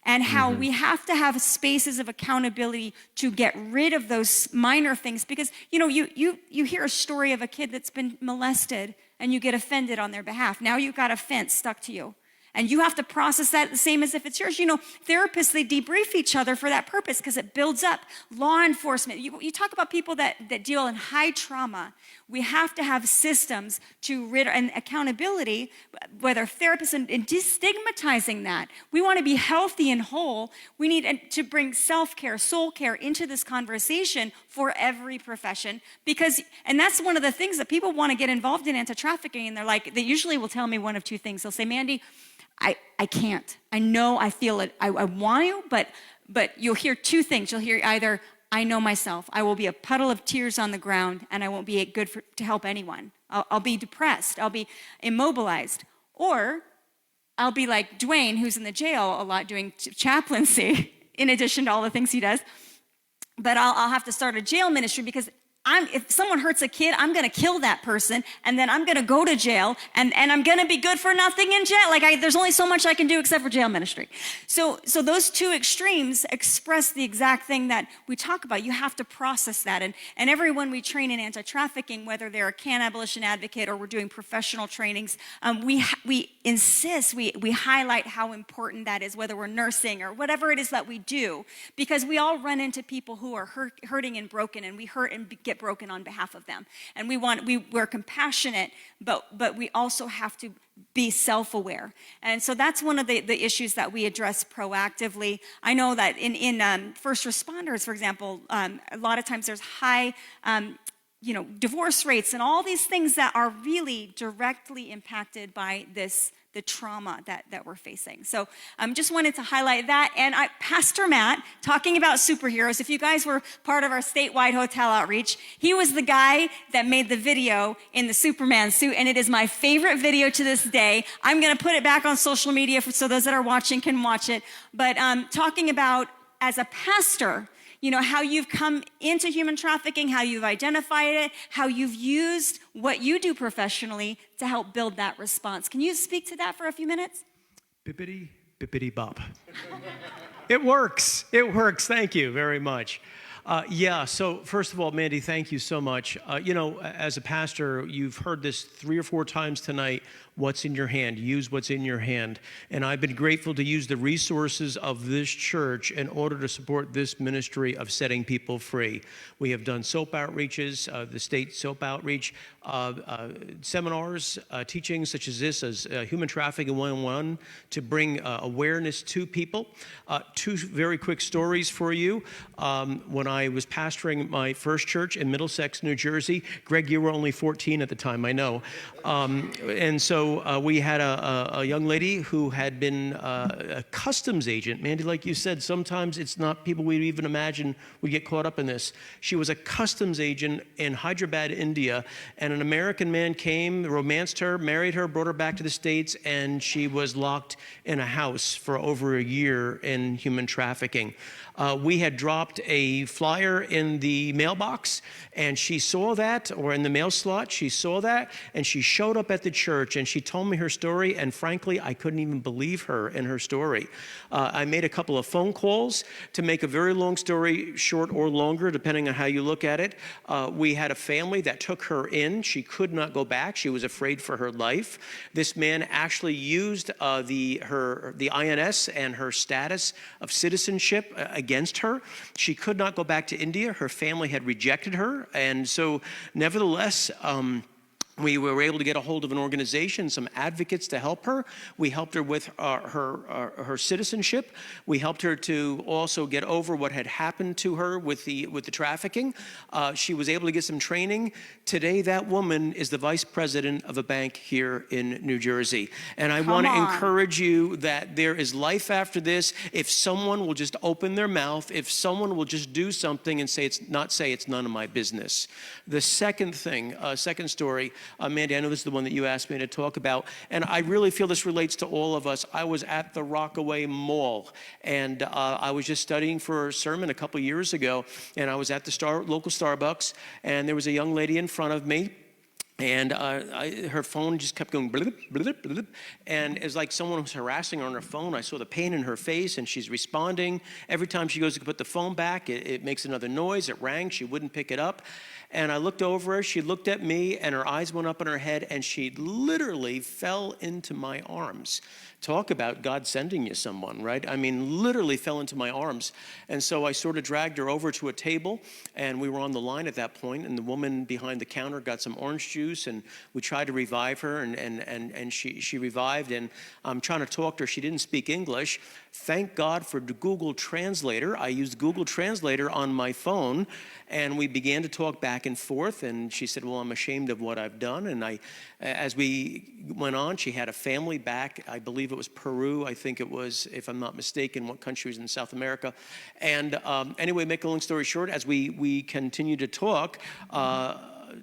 and how we have to have spaces of accountability to get rid of those minor things. Because you hear a story of a kid that's been molested, and you get offended on their behalf. Now you've got a fence stuck to you. And you have to process that the same as if it's yours. Therapists, they debrief each other for that purpose, because it builds up. Law enforcement, you talk about people that deal in high trauma. We have to have systems to rid, and accountability, whether therapists, and destigmatizing that. We want to be healthy and whole. We need to bring self-care, soul care into this conversation for every profession, and that's one of the things that people want to get involved in anti-trafficking, and they usually will tell me one of two things. They'll say, Mandy, I can't. I know, I feel it. I want to, but you'll hear two things. You'll hear either, I know myself. I will be a puddle of tears on the ground, and I won't be good to help anyone. I'll be depressed. I'll be immobilized. Or I'll be like Dwayne, who's in the jail a lot doing chaplaincy, in addition to all the things he does. But I'll have to start a jail ministry, because if someone hurts a kid, I'm going to kill that person, and then I'm going to go to jail, and I'm going to be good for nothing in jail. There's only so much I can do except for jail ministry. So those two extremes express the exact thing that we talk about. You have to process that. And everyone we train in anti-trafficking, whether they're a CAN abolition advocate or we're doing professional trainings, we insist, we highlight how important that is, whether we're nursing or whatever it is that we do, because we all run into people who are hurting and broken, and we hurt and get broken on behalf of them. And we're compassionate, but we also have to be self-aware. And so that's one of the issues that we address proactively. I know that in first responders, for example, a lot of times there's high divorce rates and all these things that are really directly impacted by the trauma that we're facing. So just wanted to highlight that. And Pastor Matt, talking about superheroes, if you guys were part of our statewide hotel outreach, he was the guy that made the video in the Superman suit, and it is my favorite video to this day. I'm going to put it back on social media so those that are watching can watch it. But talking about, as a pastor, how you've come into human trafficking, how you've identified it, how you've used what you do professionally to help build that response. Can you speak to that for a few minutes? Bippity, bippity bop. It works. It works. Thank you very much. So first of all, Mandy, thank you so much. As a pastor, you've heard this 3 or 4 times tonight. What's in your hand? Use what's in your hand. And I've been grateful to use the resources of this church in order to support this ministry of setting people free. We have done SOAP outreaches, the state SOAP outreach, seminars, teachings such as this, as Human Trafficking 101, to bring awareness to people. 2 very quick stories for you. When I was pastoring my first church in Middlesex, New Jersey. Greg, you were only 14 at the time, I know. And so we had a young lady who had been a customs agent. Mandy, like you said, sometimes it's not people we'd even imagine would get caught up in this. She was a customs agent in Hyderabad, India, and an American man came, romanced her, married her, brought her back to the States, and she was locked in a house for over a year in human trafficking. We had dropped a flyer in the mailbox, and she saw that, or in the mail slot, she saw that, and she showed up at the church, and she told me her story, and frankly, I couldn't even believe her and her story. I made a couple of phone calls. To make a very long story short or longer, depending on how you look at it, we had a family that took her in. She could not go back. She was afraid for her life. This man actually used the INS and her status of citizenship against her. She could not go back to India. Her family had rejected her. And so nevertheless, we were able to get a hold of an organization, some advocates to help her. We helped her with her citizenship. We helped her to also get over what had happened to her with the trafficking. She was able to get some training. Today, that woman is the vice president of a bank here in New Jersey. And I want to encourage you that there is life after this. If someone will just open their mouth, if someone will just do something and say it's none of my business. The second thing, second story. Mandy, I know this is the one that you asked me to talk about, and I really feel this relates to all of us. I was at the Rockaway Mall, and I was just studying for a sermon a couple years ago, and I was at the local Starbucks, and there was a young lady in front of me, and her phone just kept going blip, blip, blip, and it's like someone was harassing her on her phone. I saw the pain in her face, and she's responding. Every time she goes to put the phone back, it makes another noise. It rang. She wouldn't pick it up. And I looked over her, she looked at me, and her eyes went up in her head, and she literally fell into my arms. Talk about God sending you someone, right? I mean, literally fell into my arms. And so I sort of dragged her over to a table, and we were on the line at that point, and the woman behind the counter got some orange juice, and we tried to revive her, and she revived, and I'm trying to talk to her. She didn't speak English. Thank God for the Google Translator. I used Google Translator on my phone, and we began to talk back and forth, and she said, well, I'm ashamed of what I've done. And as we went on, she had a family back, I believe it was Peru, I think it was, if I'm not mistaken, what country was in South America. And anyway, make a long story short, as we continued to talk,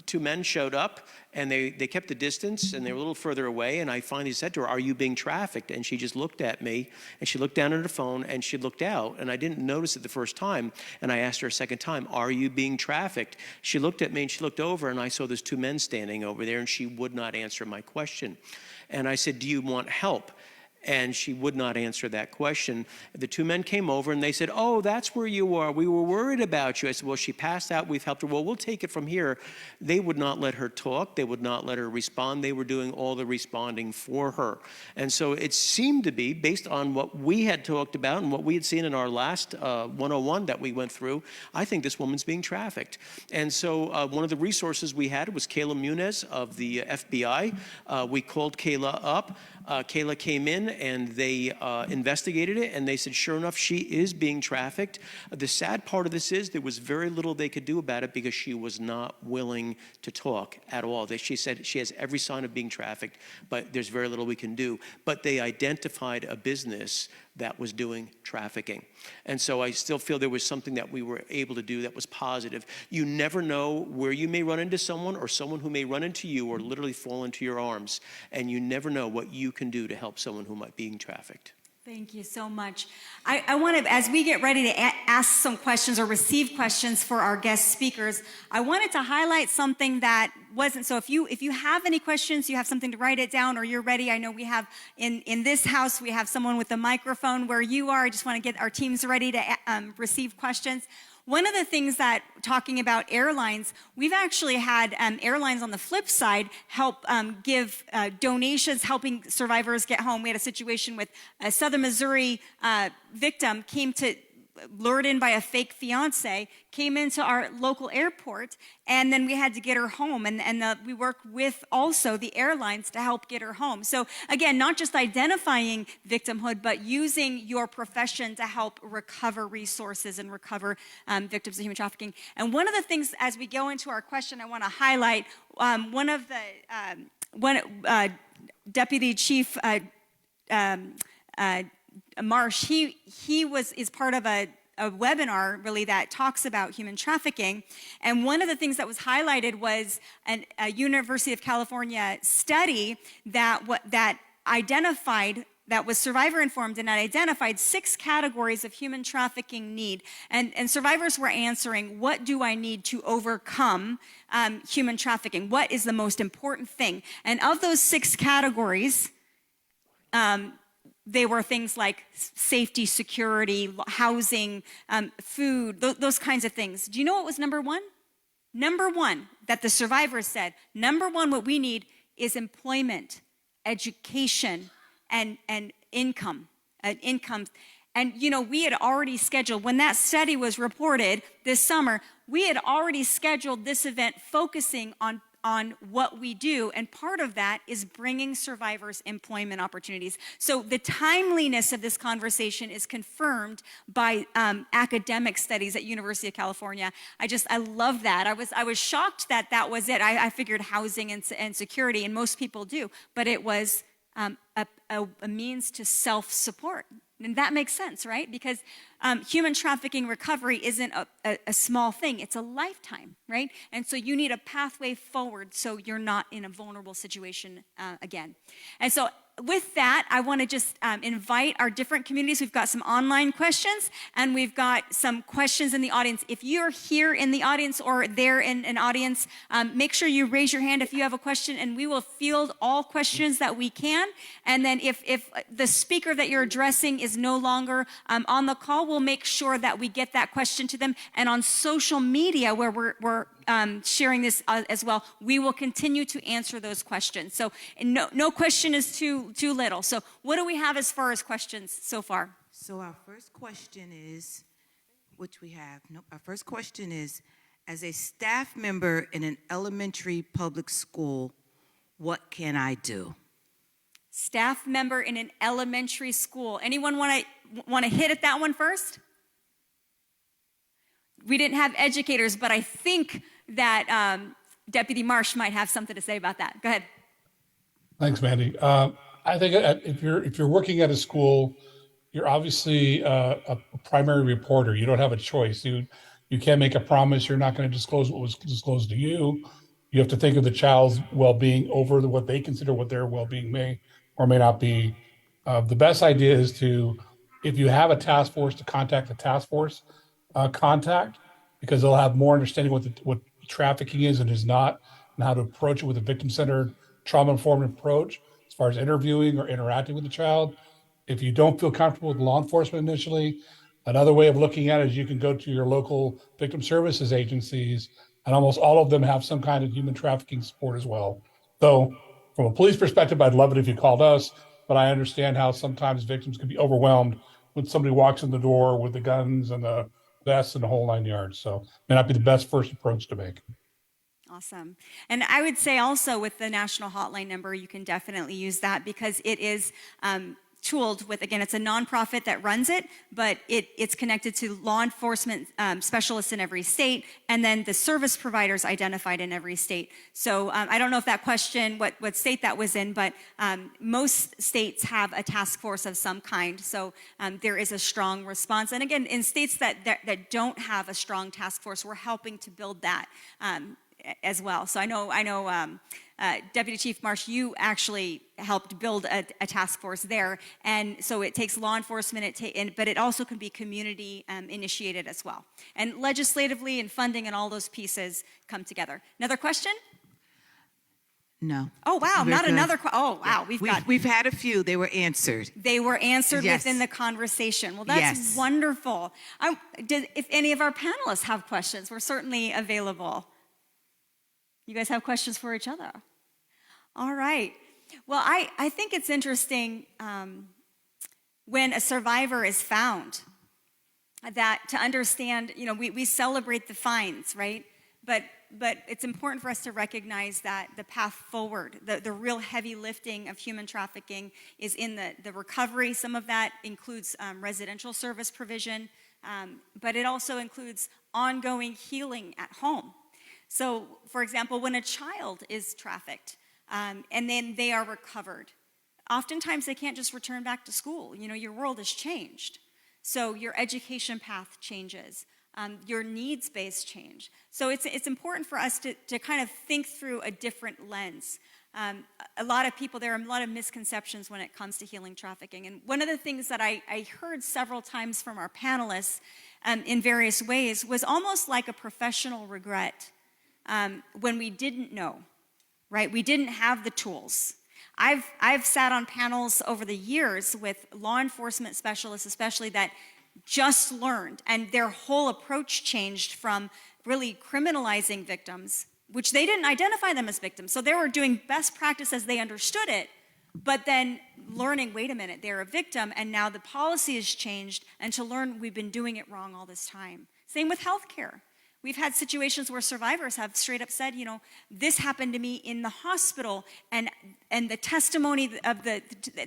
two men showed up, and they kept the distance, and they were a little further away, and I finally said to her, are you being trafficked? And she just looked at me, and she looked down at her phone, and she looked out, and I didn't notice it the first time, and I asked her a second time, are you being trafficked? She looked at me, and she looked over, and I saw those two men standing over there, and she would not answer my question. And I said, do you want help? And she would not answer that question. The two men came over and they said, oh, that's where you are. We were worried about you. I said, well, she passed out. We've helped her. Well, we'll take it from here. They would not let her talk. They would not let her respond. They were doing all the responding for her. And so it seemed to be, based on what we had talked about and what we had seen in our last 101 that we went through, I think this woman's being trafficked. And so one of the resources we had was Kayla Munez of the FBI. We called Kayla up. Kayla came in and they investigated it, and they said, sure enough, she is being trafficked. The sad part of this is there was very little they could do about it because she was not willing to talk at all. She said she has every sign of being trafficked, but there's very little we can do. But they identified a business that was doing trafficking. And so I still feel there was something that we were able to do that was positive. You never know where you may run into someone or someone who may run into you or literally fall into your arms. And you never know what you can do to help someone who might be being trafficked. Thank you so much. I want to, as we get ready to ask some questions or receive questions for our guest speakers, I wanted to highlight something that wasn't, so if you have any questions, you have something to write it down, or you're ready. I know we have, in this house, we have someone with a microphone where you are. I just want to get our teams ready to receive questions. One of the things that, talking about airlines, we've actually had airlines on the flip side help give donations, helping survivors get home. We had a situation with a Southern Missouri victim came to lured in by a fake fiance, came into our local airport, and then we had to get her home. And we work with also the airlines to help get her home. So again, not just identifying victimhood, but using your profession to help recover resources and recover victims of human trafficking. And one of the things, as we go into our question, I want to highlight Deputy Chief Marsh, he is part of a webinar really that talks about human trafficking, and one of the things that was highlighted was a University of California study that was survivor informed and identified 6 categories of human trafficking need, and survivors were answering, what do I need to overcome human trafficking? What is the most important thing? And of those 6 categories, they were things like safety, security, housing, food, those kinds of things. Do you know what was number 1? Number 1 that the survivors said, number 1, what we need is employment, education, and income. And, you know, we had already scheduled, when that study was reported this summer, we had already scheduled this event focusing on what we do, and part of that is bringing survivors employment opportunities. So the timeliness of this conversation is confirmed by academic studies at University of California. I love that. I was shocked that was it. I figured housing and security, and most people do, but it was a means to self-support. And that makes sense, right? Because human trafficking recovery isn't a small thing. It's a lifetime, right? And so you need a pathway forward so you're not in a vulnerable situation again. And so with that, I want to just invite our different communities. We've got some online questions, and we've got some questions in the audience. If you're here in the audience or there in an audience, make sure you raise your hand if you have a question, and we will field all questions that we can. And then if the speaker that you're addressing is no longer on the call, we'll make sure that we get that question to them. And on social media, where we're sharing this as well, we will continue to answer those questions. So no question is too little. So what do we have as far as questions so far? So our first question is, our first question is, as a staff member in an elementary public school, what can I do? Staff member in an elementary school. Anyone want to hit at that one first? We didn't have educators, but I think that Deputy Marsh might have something to say about that. Go ahead. Thanks, Mandy. I think if you're working at a school, you're obviously a primary reporter. You don't have a choice. You can't make a promise. You're not going to disclose what was disclosed to you. You have to think of the child's well-being over what they consider what their well-being may or may not be. The best idea is if you have a task force, to contact the task force contact, because they'll have more understanding what trafficking is and is not, and how to approach it with a victim-centered, trauma-informed approach as far as interviewing or interacting with the child. If you don't feel comfortable with law enforcement initially, another way of looking at it is you can go to your local victim services agencies, and almost all of them have some kind of human trafficking support as well. So from a police perspective, I'd love it if you called us, but I understand how sometimes victims can be overwhelmed when somebody walks in the door with the guns and the vests and the whole 9 yards. So it may not be the best first approach to make. Awesome. And I would say also with the national hotline number, you can definitely use that because it is tooled with, again, it's a nonprofit that runs it, but it's connected to law enforcement specialists in every state, and then the service providers identified in every state. So I don't know if that question, what state that was in, but most states have a task force of some kind. So there is a strong response. And again, in states that don't have a strong task force, we're helping to build that as well. So I know Deputy Chief Marsh, you actually helped build a task force there, and so it takes law enforcement, but it also can be community initiated as well. And legislatively and funding and all those pieces come together. Another question? No. Oh wow, Very not good. another. Oh wow, we've had a few. They were answered. They were answered Yes. within the conversation. Well, that's Yes. wonderful. If any of our panelists have questions, we're certainly available. You guys have questions for each other? All right. Well, I think it's interesting when a survivor is found. that to understand, we celebrate the fines, right? But it's important for us to recognize that the path forward, the real heavy lifting of human trafficking is in the recovery. Some of that includes residential service provision, but it also includes ongoing healing at home. So, for example, when a child is trafficked and then they are recovered, oftentimes they can't just return back to school. Your world has changed. So your education path changes. Your needs-based change. So it's important for us to kind of think through a different lens. There are a lot of misconceptions when it comes to healing trafficking. And one of the things that I heard several times from our panelists in various ways was almost like a professional regret when we didn't know, right? We didn't have the tools. I've sat on panels over the years with law enforcement specialists, especially, that just learned, and their whole approach changed from really criminalizing victims, which they didn't identify them as victims. So they were doing best practice as they understood it, but then learning, wait a minute, they're a victim, and now the policy has changed, and to learn we've been doing it wrong all this time. Same with healthcare. We've had situations where survivors have straight up said, this happened to me in the hospital, and the testimony of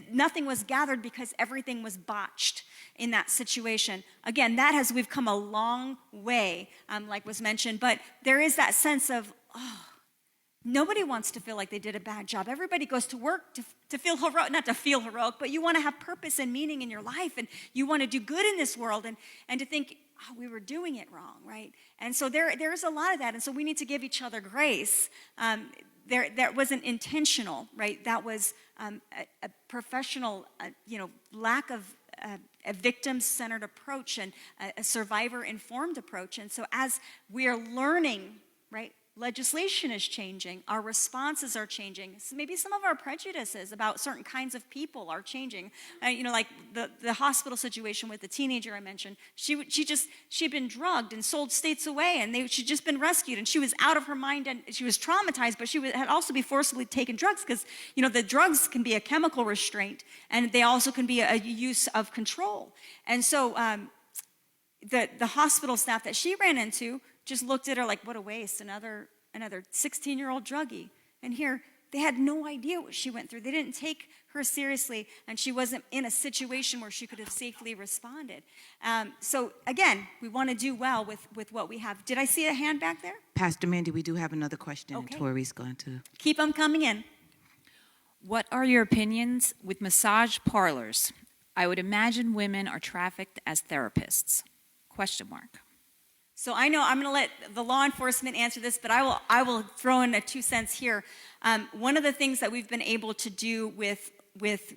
nothing was gathered because everything was botched in that situation. Again, we've come a long way, like was mentioned, but there is that sense of, nobody wants to feel like they did a bad job. Everybody goes to work to feel heroic, not to feel heroic, but you want to have purpose and meaning in your life, and you want to do good in this world, and to think, we were doing it wrong, right? And so there's a lot of that, and so we need to give each other grace. That wasn't intentional, right? That was a professional, lack of a victim-centered approach and a survivor-informed approach. And so as we are learning, right, legislation is changing, our responses are changing. So maybe some of our prejudices about certain kinds of people are changing. Like the hospital situation with the teenager I mentioned. She'd been drugged and sold states away, and she'd just been rescued, and she was out of her mind, and she was traumatized, but she had also been forcibly taken drugs because the drugs can be a chemical restraint, and they also can be a use of control. And so the hospital staff that she ran into just looked at her like, what a waste, another 16-year-old druggie. And here, they had no idea what she went through. They didn't take her seriously, and she wasn't in a situation where she could have safely responded. So again, we want to do well with what we have. Did I see a hand back there? Pastor Mandy, we do have another question. Okay. Tori's going to. Keep them coming in. What are your opinions with massage parlors? I would imagine women are trafficked as therapists. ? So I know I'm going to let the law enforcement answer this, but I will throw in a 2 cents here. One of the things that we've been able to do with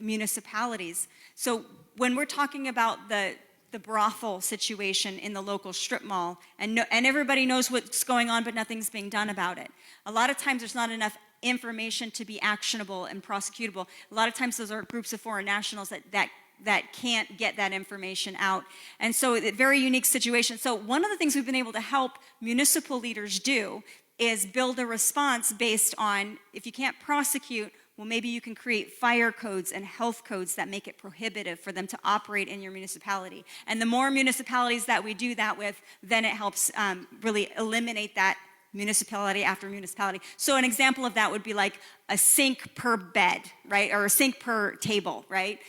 municipalities, so when we're talking about the brothel situation in the local strip mall, and everybody knows what's going on, but nothing's being done about it. A lot of times there's not enough information to be actionable and prosecutable. A lot of times those are groups of foreign nationals that can't get that information out. And so a very unique situation. So one of the things we've been able to help municipal leaders do is build a response based on, if you can't prosecute, well, maybe you can create fire codes and health codes that make it prohibitive for them to operate in your municipality. And the more municipalities that we do that with, then it helps really eliminate that municipality after municipality. So an example of that would be like a sink per bed, right? Or a sink per table, right?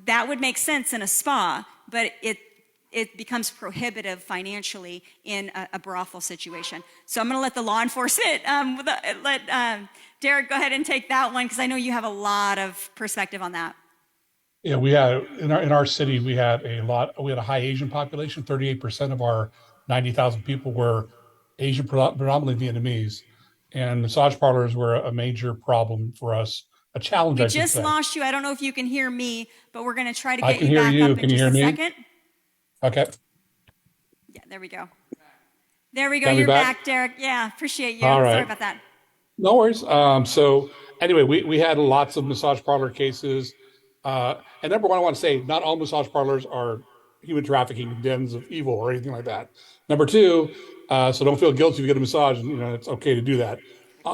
That would make sense in a spa, but it becomes prohibitive financially in a brothel situation. So I'm going to let the law enforcement, let Derek go ahead and take that one, because I know you have a lot of perspective on that. Yeah, we had in our city, we had a high Asian population. 38% of our 90,000 people were Asian, predominantly Vietnamese, and massage parlors were a major problem for us, a challenge. We just lost you. I don't know if you can hear me, but we're going to try to get you back up in just a second. Okay. Yeah, there we go. There we go. Got me You're back? back, Derek. Yeah, appreciate you. All right. Sorry about that. No worries. So anyway, we had lots of massage parlor cases. And number one, I want to say not all massage parlors are human trafficking dens of evil or anything like that. Number two, so don't feel guilty if you get a massage. It's okay to do that.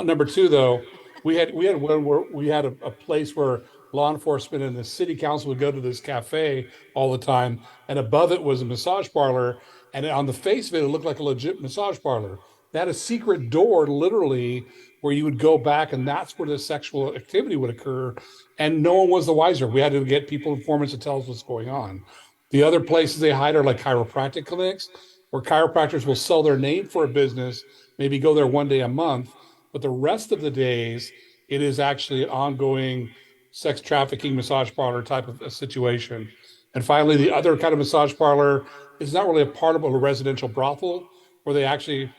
Number two, though, we had one where we had a place where law enforcement and the city council would go to this cafe all the time, and above it was a massage parlor, and on the face of it, it looked like a legit massage parlor. They had a secret door, literally, where you would go back, and that's where the sexual activity would occur, and no one was the wiser. We had to get people, informants, to tell us what's going on. The other places they hide are like chiropractic clinics, where chiropractors will sell their name for a business, maybe go there one day a month, but the rest of the days, it is actually an ongoing sex trafficking massage parlor type of a situation. And finally, the other kind of massage parlor is not really a part of a residential brothel, where they actually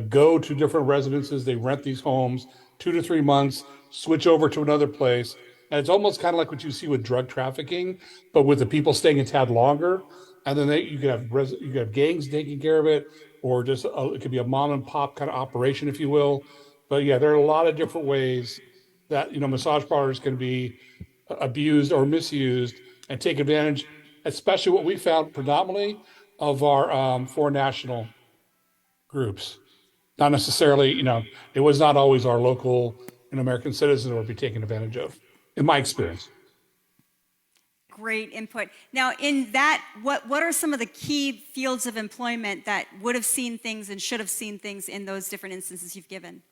go to different residences. They rent these homes 2 to 3 months, switch over to another place. And it's almost kind of like what you see with drug trafficking, but with the people staying a tad longer. And then you could have gangs taking care of it, or just it could be a mom and pop kind of operation, if you will. But yeah, there are a lot of different ways that massage parlors can be abused or misused and take advantage, especially what we found predominantly of our foreign national groups. Not necessarily, it was not always our local American citizens that would be taken advantage of, in my experience. Great input. Now, in that, what are some of the key fields of employment that would have seen things and should have seen things in those different instances you've given?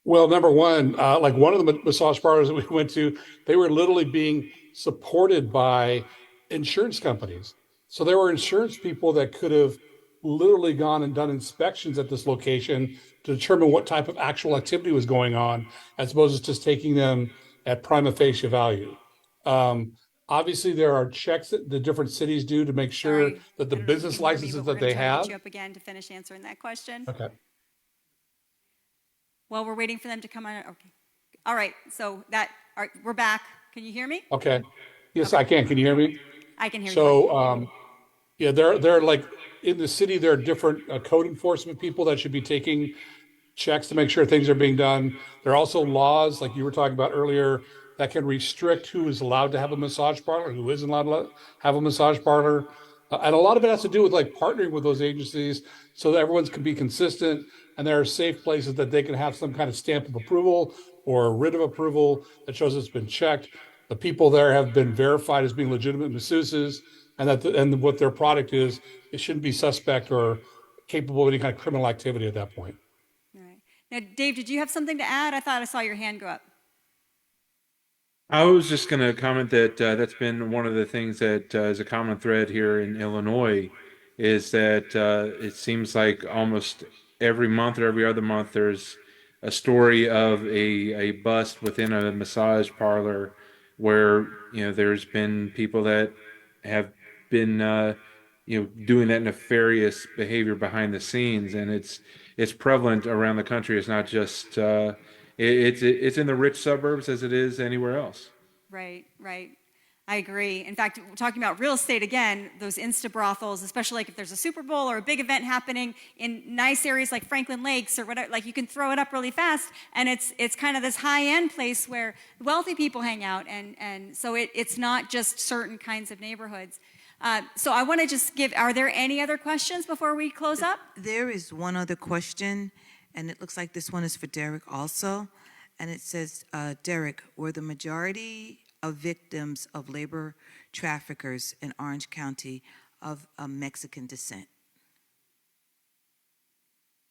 Well, number one, like one of the massage parlors that we went to, they were literally being supported by insurance companies. So there were insurance people that could have literally gone and done inspections at this location to determine what type of actual activity was going on, as opposed to just taking them at prima facie value. Obviously, there are checks that the different cities do to make sure that the business licenses that they have. Get you up again to finish answering that question. Okay. Well, we're waiting for them to come on. Okay. All right. So we're back. Can you hear me? Okay. Yes, I can. Can you hear me? I can hear you. So, yeah, they're like in the city, there are different code enforcement people that should be taking checks to make sure things are being done. There are also laws, like you were talking about earlier, that can restrict who is allowed to have a massage parlor, who isn't allowed to have a massage parlor. And a lot of it has to do with like partnering with those agencies so that everyone's can be consistent, and there are safe places that they can have some kind of stamp of approval or a writ of approval that shows it's been checked. The people there have been verified as being legitimate masseuses, and and what their product is, it shouldn't be suspect or capable of any kind of criminal activity at that point. All right. Now, Dave, did you have something to add? I thought I saw your hand go up. I was just going to comment that that's been one of the things that is a common thread here in Illinois, is that it seems like almost every month or every other month there's a story of a bust within a massage parlor where there's been people that have been doing that nefarious behavior behind the scenes, and it's prevalent around the country. It's not just it's in the rich suburbs as it is anywhere else. Right. I agree. In fact, talking about real estate again, those Insta brothels, especially like if there's a Super Bowl or a big event happening in nice areas like Franklin Lakes or whatever, like you can throw it up really fast, and it's kind of this high-end place where wealthy people hang out, and so it's not just certain kinds of neighborhoods. So I want to just are there any other questions before we close up? There is one other question, and it looks like this one is for Derek also. And it says, Derek, were the majority of victims of labor traffickers in Orange County of Mexican descent?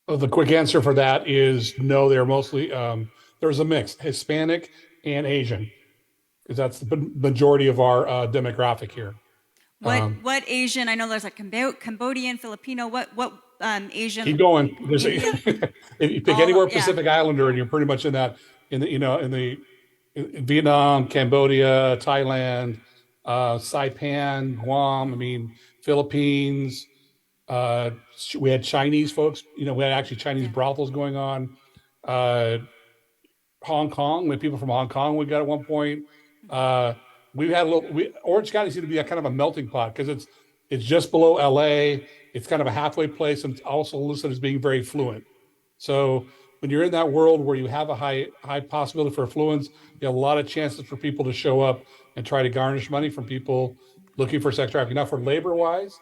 Well, the quick answer for that is no. They're mostly, there's a mix, Hispanic and Asian, because that's the majority of our demographic here. What Asian? I know there's like Cambodian, Filipino. What Asian? Keep going. If you pick anywhere Pacific Islander, and you're pretty much in that, in Vietnam, Cambodia, Thailand, Saipan, Guam. I mean, Philippines. We had Chinese folks. We had actually Chinese brothels going on. Hong Kong. We had people from Hong Kong. We got at one point. We've had Orange County seems to be a kind of a melting pot because it's just below LA. It's kind of a halfway place, and it's also listed as being very fluent. So when you're in that world where you have a high possibility for affluence, you have a lot of chances for people to show up and try to garnish money from people looking for sex trafficking. Now, for labor-wise,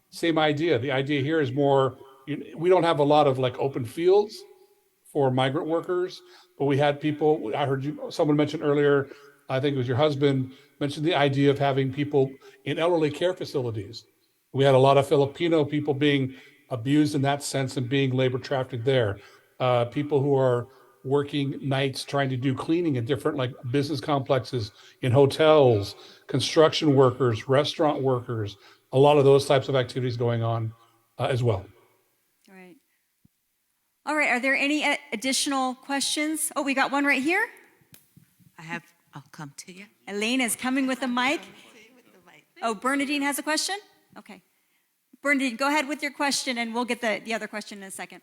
same idea. The idea here is more, we don't have a lot of like open fields for migrant workers, but we had people, I heard someone mention earlier, I think it was your husband, mentioned the idea of having people in elderly care facilities. We had a lot of Filipino people being abused in that sense and being labor trafficked there. People who are working nights trying to do cleaning in different like business complexes, in hotels, construction workers, restaurant workers, a lot of those types of activities going on as well. All right. All right, are there any additional questions? Oh, we got one right here. I'll come to you. Elaine is coming with the mic. Oh, Bernadine has a question? Okay. Bernadine, go ahead with your question and we'll get the other question in a second.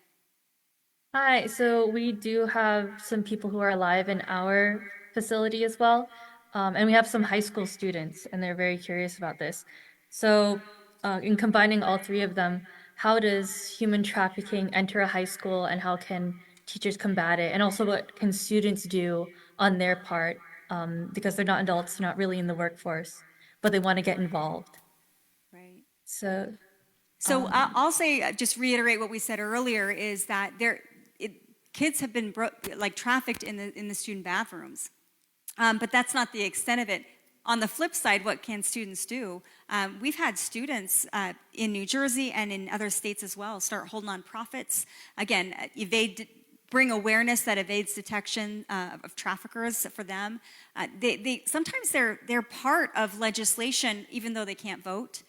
Hi, so we do have some people who are alive in our facility as well. And we have some high school students, and they're very curious about this. So, in combining all three of them, how does human trafficking enter a high school, and how can teachers combat it? And also, what can students do on their part? Because they're not adults, they're not really in the workforce, but they want to get involved. Right. So, I'll say, just reiterate what we said earlier, is that kids have been trafficked in the student bathrooms, but that's not the extent of it. On the flip side, what can students do? We've had students in New Jersey and in other states as well start whole nonprofits. Again, bring awareness that evades detection of traffickers for them. Sometimes they're part of legislation even though they can't vote.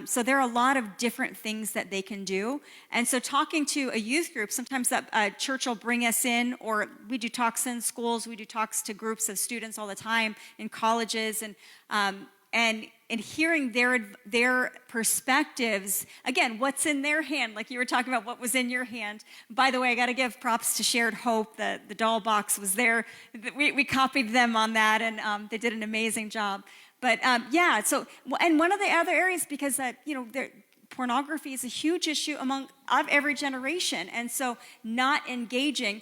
So there are a lot of different things that they can do. And so talking to a youth group, sometimes a church will bring us in, or we do talks in schools, we do talks to groups of students all the time in colleges, and hearing their perspectives. Again, what's in their hand, like you were talking about what was in your hand. By the way, I got to give props to Shared Hope. The doll box was there. We copied them on that, and they did an amazing job. But yeah, so, and one of the other areas, because pornography is a huge issue of every generation, and so not engaging.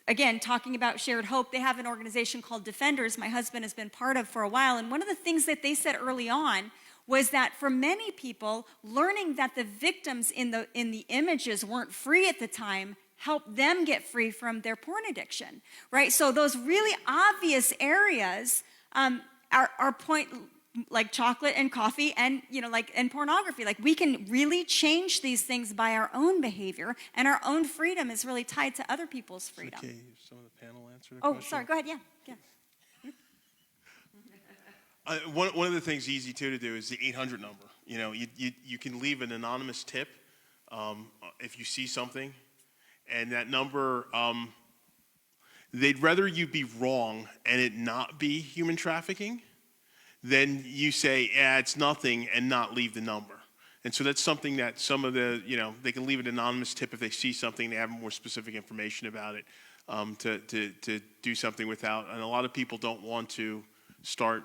Again, talking about Shared Hope, they have an organization called Defenders my husband has been part of for a while, and one of the things that they said early on was that for many people, learning that the victims in the images weren't free at the time helped them get free from their porn addiction, right? So those really obvious areas are point, like chocolate and coffee and and pornography. Like, we can really change these things by our own behavior, and our own freedom is really tied to other people's freedom. Okay, some of the panel answer the Oh, question? sorry, go ahead, yeah. One of the things easy to do is the 800 number. You can leave an anonymous tip if you see something, and that number, they'd rather you be wrong and it not be human trafficking than you say, it's nothing, and not leave the number. And so that's something that some of the, they can leave an anonymous tip if they see something, they have more specific information about it, to do something without. And a lot of people don't want to start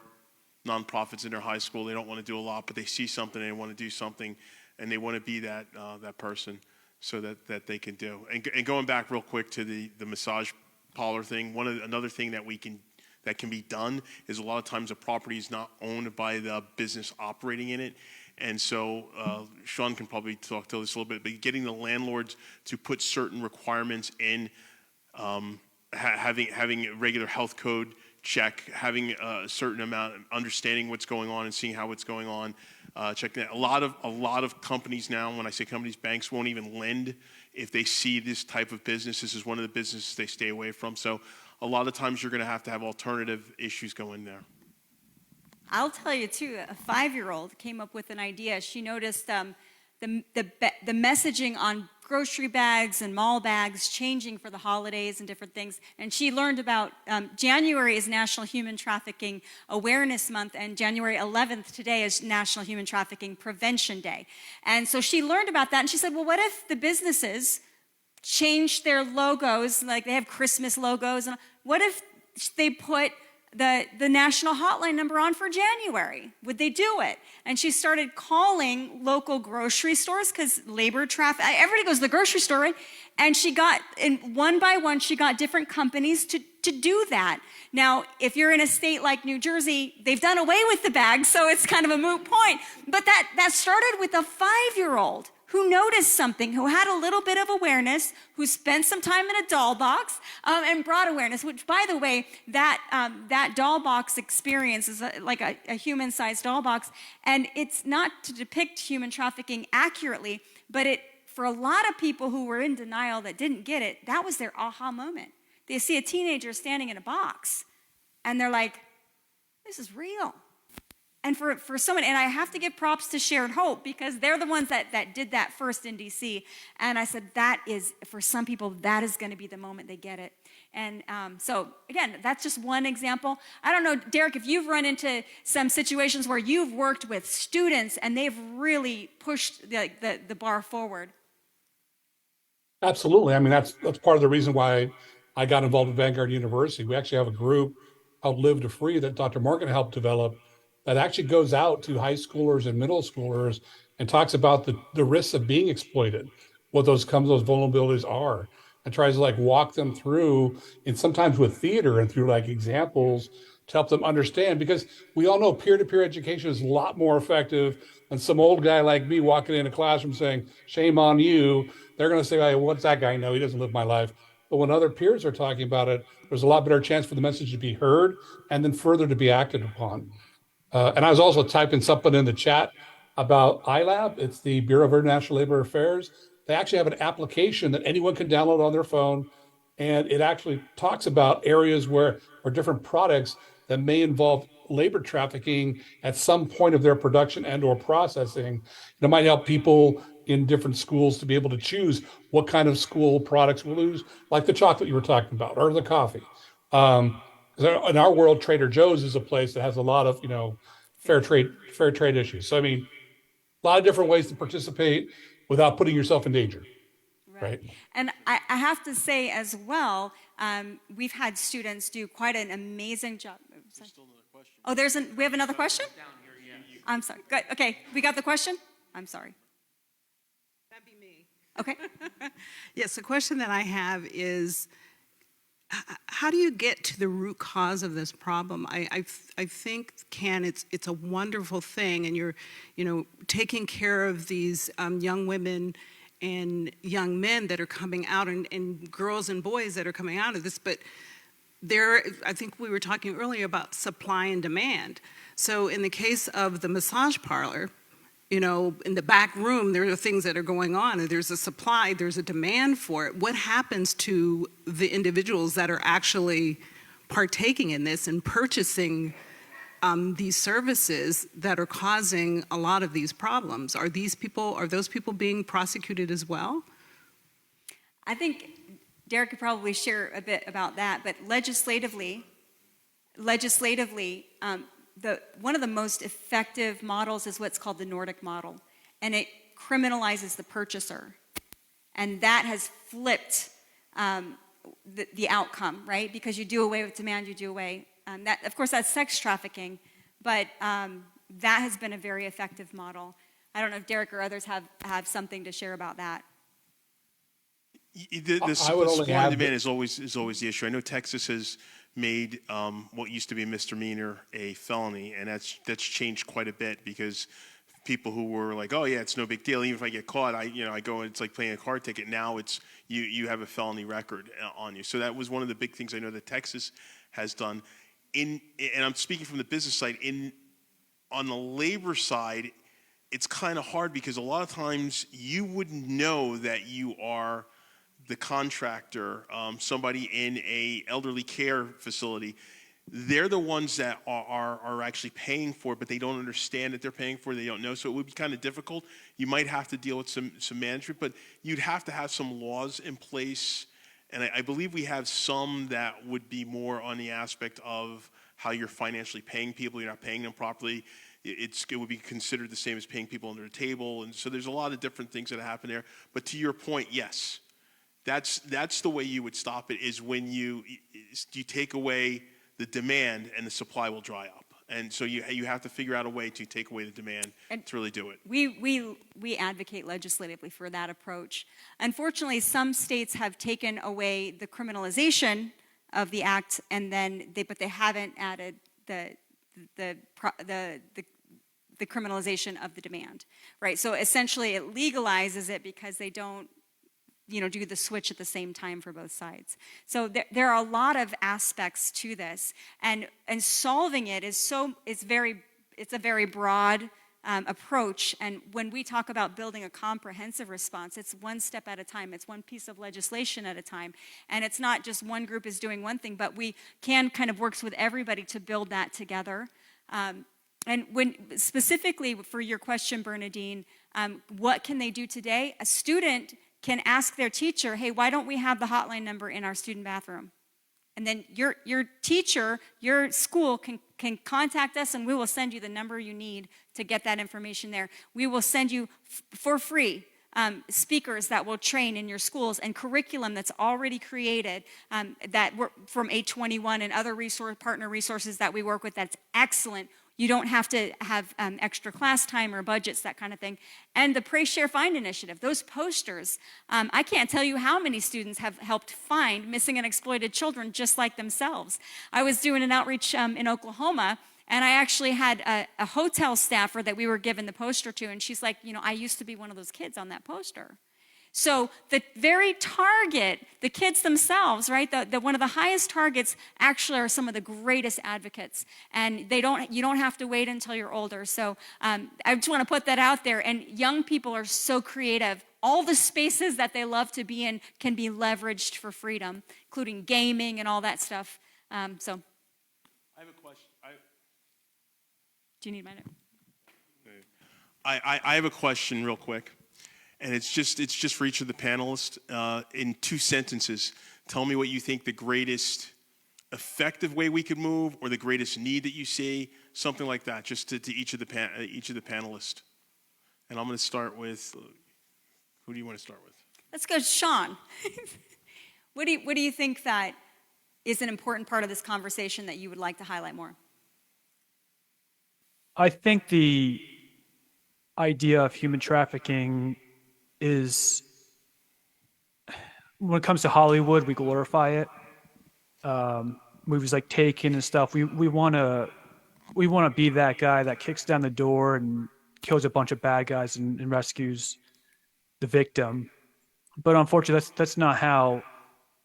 nonprofits in their high school. They don't want to do a lot, but they see something and they want to do something, and they want to be that person so that they can do. And going back real quick to the massage parlor thing, another thing that can be done is a lot of times a property is not owned by the business operating in it. And so Sean can probably talk to this a little bit, but getting the landlords to put certain requirements in, having a regular health code check, having a certain amount, understanding what's going on and seeing how it's going on, checking that. A lot of companies now, when I say companies, banks won't even lend if they see this type of business. This is one of the businesses they stay away from. So a lot of times you're going to have alternative issues go in there. I'll tell you too, a 5-year-old came up with an idea. She noticed the messaging on grocery bags and mall bags changing for the holidays and different things. And she learned about, January is National Human Trafficking Awareness Month, and January 11th today is National Human Trafficking Prevention Day. And so she learned about that, and she said, well, what if the businesses change their logos, like they have Christmas logos, and what if they put the national hotline number on for January? Would they do it? And she started calling local grocery stores, because labor traffic, everybody goes to the grocery store, right? And she got, and one by one, she got different companies to do that. Now, if you're in a state like New Jersey, they've done away with the bags, so it's kind of a moot point. But that started with a 5-year-old who noticed something, who had a little bit of awareness, who spent some time in a doll box and brought awareness, which, by the way, that doll box experience is like a human-sized doll box. And it's not to depict human trafficking accurately, but for a lot of people who were in denial that didn't get it, that was their aha moment. They see a teenager standing in a box, and they're like, this is real. And for someone, and I have to give props to Shared Hope, because they're the ones that did that first in DC. And I said, that is, for some people, that is going to be the moment they get it. And so, again, that's just one example. I don't know, Derek, if you've run into some situations where you've worked with students and they've really pushed the bar forward. Absolutely. I mean, that's part of the reason why I got involved with Vanguard University. We actually have a group called Live to Free that Dr. Morgan helped develop that actually goes out to high schoolers and middle schoolers and talks about the risks of being exploited, what those vulnerabilities are, and tries to like walk them through, and sometimes with theater and through like examples to help them understand, because we all know peer-to-peer education is a lot more effective than some old guy like me walking in a classroom saying, shame on you. They're going to say, hey, what's that guy know? He doesn't live my life. But when other peers are talking about it, there's a lot better chance for the message to be heard and then further to be acted upon. And I was also typing something in the chat about iLab. It's the Bureau of International Labor Affairs. They actually have an application that anyone can download on their phone. And it actually talks about areas where different products that may involve labor trafficking at some point of their production and or processing. It might help people in different schools to be able to choose what kind of school products we'll use, like the chocolate you were talking about, or the coffee. In our world, Trader Joe's is a place that has a lot of, fair trade issues. So, I mean, a lot of different ways to participate without putting yourself in danger. Right. And I have to say as well, we've had students do quite an amazing job. Oh, we have another question? I'm sorry. Good. Okay. We got the question? I'm sorry. That'd be me. Okay. Yes, the question that I have is, how do you get to the root cause of this problem? I think, CAN, it's a wonderful thing, and you're, taking care of these young women and young men that are coming out, and girls and boys that are coming out of this. But I think we were talking earlier about supply and demand. So in the case of the massage parlor, in the back room, there are things that are going on, and there's a supply, there's a demand for it. What happens to the individuals that are actually partaking in this and purchasing these services that are causing a lot of these problems? Are those people being prosecuted as well? I think Derek could probably share a bit about that, but legislatively, one of the most effective models is what's called the Nordic model, and it criminalizes the purchaser. And that has flipped the outcome, right? Because you do away with demand, you do away. Of course, that's sex trafficking, but that has been a very effective model. I don't know if Derek or others have something to share about that. The supply and demand is always the issue. I know Texas has made what used to be a misdemeanor a felony, and that's changed quite a bit, because people who were like, oh yeah, it's no big deal, even if I get caught, I go, and it's like playing a car ticket. Now it's you have a felony record on you. So that was one of the big things I know that Texas has done. And I'm speaking from the business side. On the labor side, it's kind of hard, because a lot of times you wouldn't know that you are the contractor, somebody in a elderly care facility. They're the ones that are actually paying for it, but they don't understand that they're paying for it. They don't know. So it would be kind of difficult. You might have to deal with some management, but you'd have to have some laws in place. And I believe we have some that would be more on the aspect of how you're financially paying people. You're not paying them properly. It would be considered the same as paying people under the table. And so there's a lot of different things that happen there. But to your point, yes, that's the way you would stop it, is when you take away the demand and the supply will dry up. And so you have to figure out a way to take away the demand to really do it. We advocate legislatively for that approach. Unfortunately, some states have taken away the criminalization of the act, and then but they haven't added the the criminalization of the demand, right? So essentially it legalizes it because they don't, do the switch at the same time for both sides. So there are a lot of aspects to this, and solving it it's a very broad approach. And when we talk about building a comprehensive response, it's one step at a time. It's one piece of legislation at a time. And it's not just one group is doing one thing, but we CAN kind of works with everybody to build that together. And when specifically for your question, Bernadine, what can they do today? A student can ask their teacher, hey, why don't we have the hotline number in our student bathroom? And then your teacher, your school can contact us, and we will send you the number you need to get that information there. We will send you for free speakers that will train in your schools, and curriculum that's already created that from 821 and other partner resources that we work with that's excellent. You don't have to have extra class time or budgets, that kind of thing. And the Pray, Share, Find initiative, those posters, I can't tell you how many students have helped find missing and exploited children just like themselves. I was doing an outreach in Oklahoma, and I actually had a hotel staffer that we were given the poster to, and she's like, I used to be one of those kids on that poster. So the very target, the kids themselves, right? One of the highest targets actually are some of the greatest advocates, and you don't have to wait until you're older. So I just want to put that out there. And young people are so creative. All the spaces that they love to be in can be leveraged for freedom, including gaming and all that stuff. I have a question. Do you need my note? I have a question real quick. And it's just for each of the panelists. In 2 sentences, tell me what you think the greatest effective way we could move, or the greatest need that you see, something like that, just to each of the panelists. And I'm going to start with, who do you want to start with? Let's go, Sean. What do you think that is an important part of this conversation that you would like to highlight more? I think the idea of human trafficking is, when it comes to Hollywood, we glorify it. Movies like Taken and stuff, we want to be that guy that kicks down the door and kills a bunch of bad guys and rescues the victim. But unfortunately, that's not how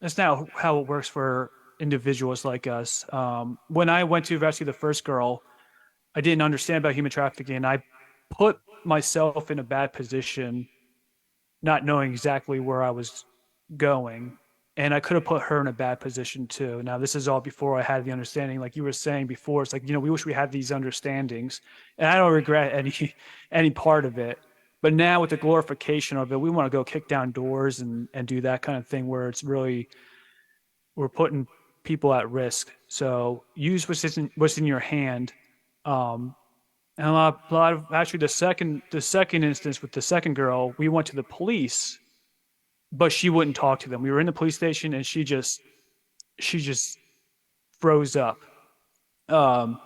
it works for individuals like us. When I went to rescue the first girl, I didn't understand about human trafficking. I put myself in a bad position, not knowing exactly where I was going. And I could have put her in a bad position too. Now, this is all before I had the understanding, like you were saying before. It's like, we wish we had these understandings. And I don't regret any part of it. But now with the glorification of it, we want to go kick down doors and do that kind of thing, where it's really, we're putting people at risk. So use what's in your hand. And a lot of actually the second instance with the second girl, we went to the police, but she wouldn't talk to them. We were in the police station, and she just froze up. And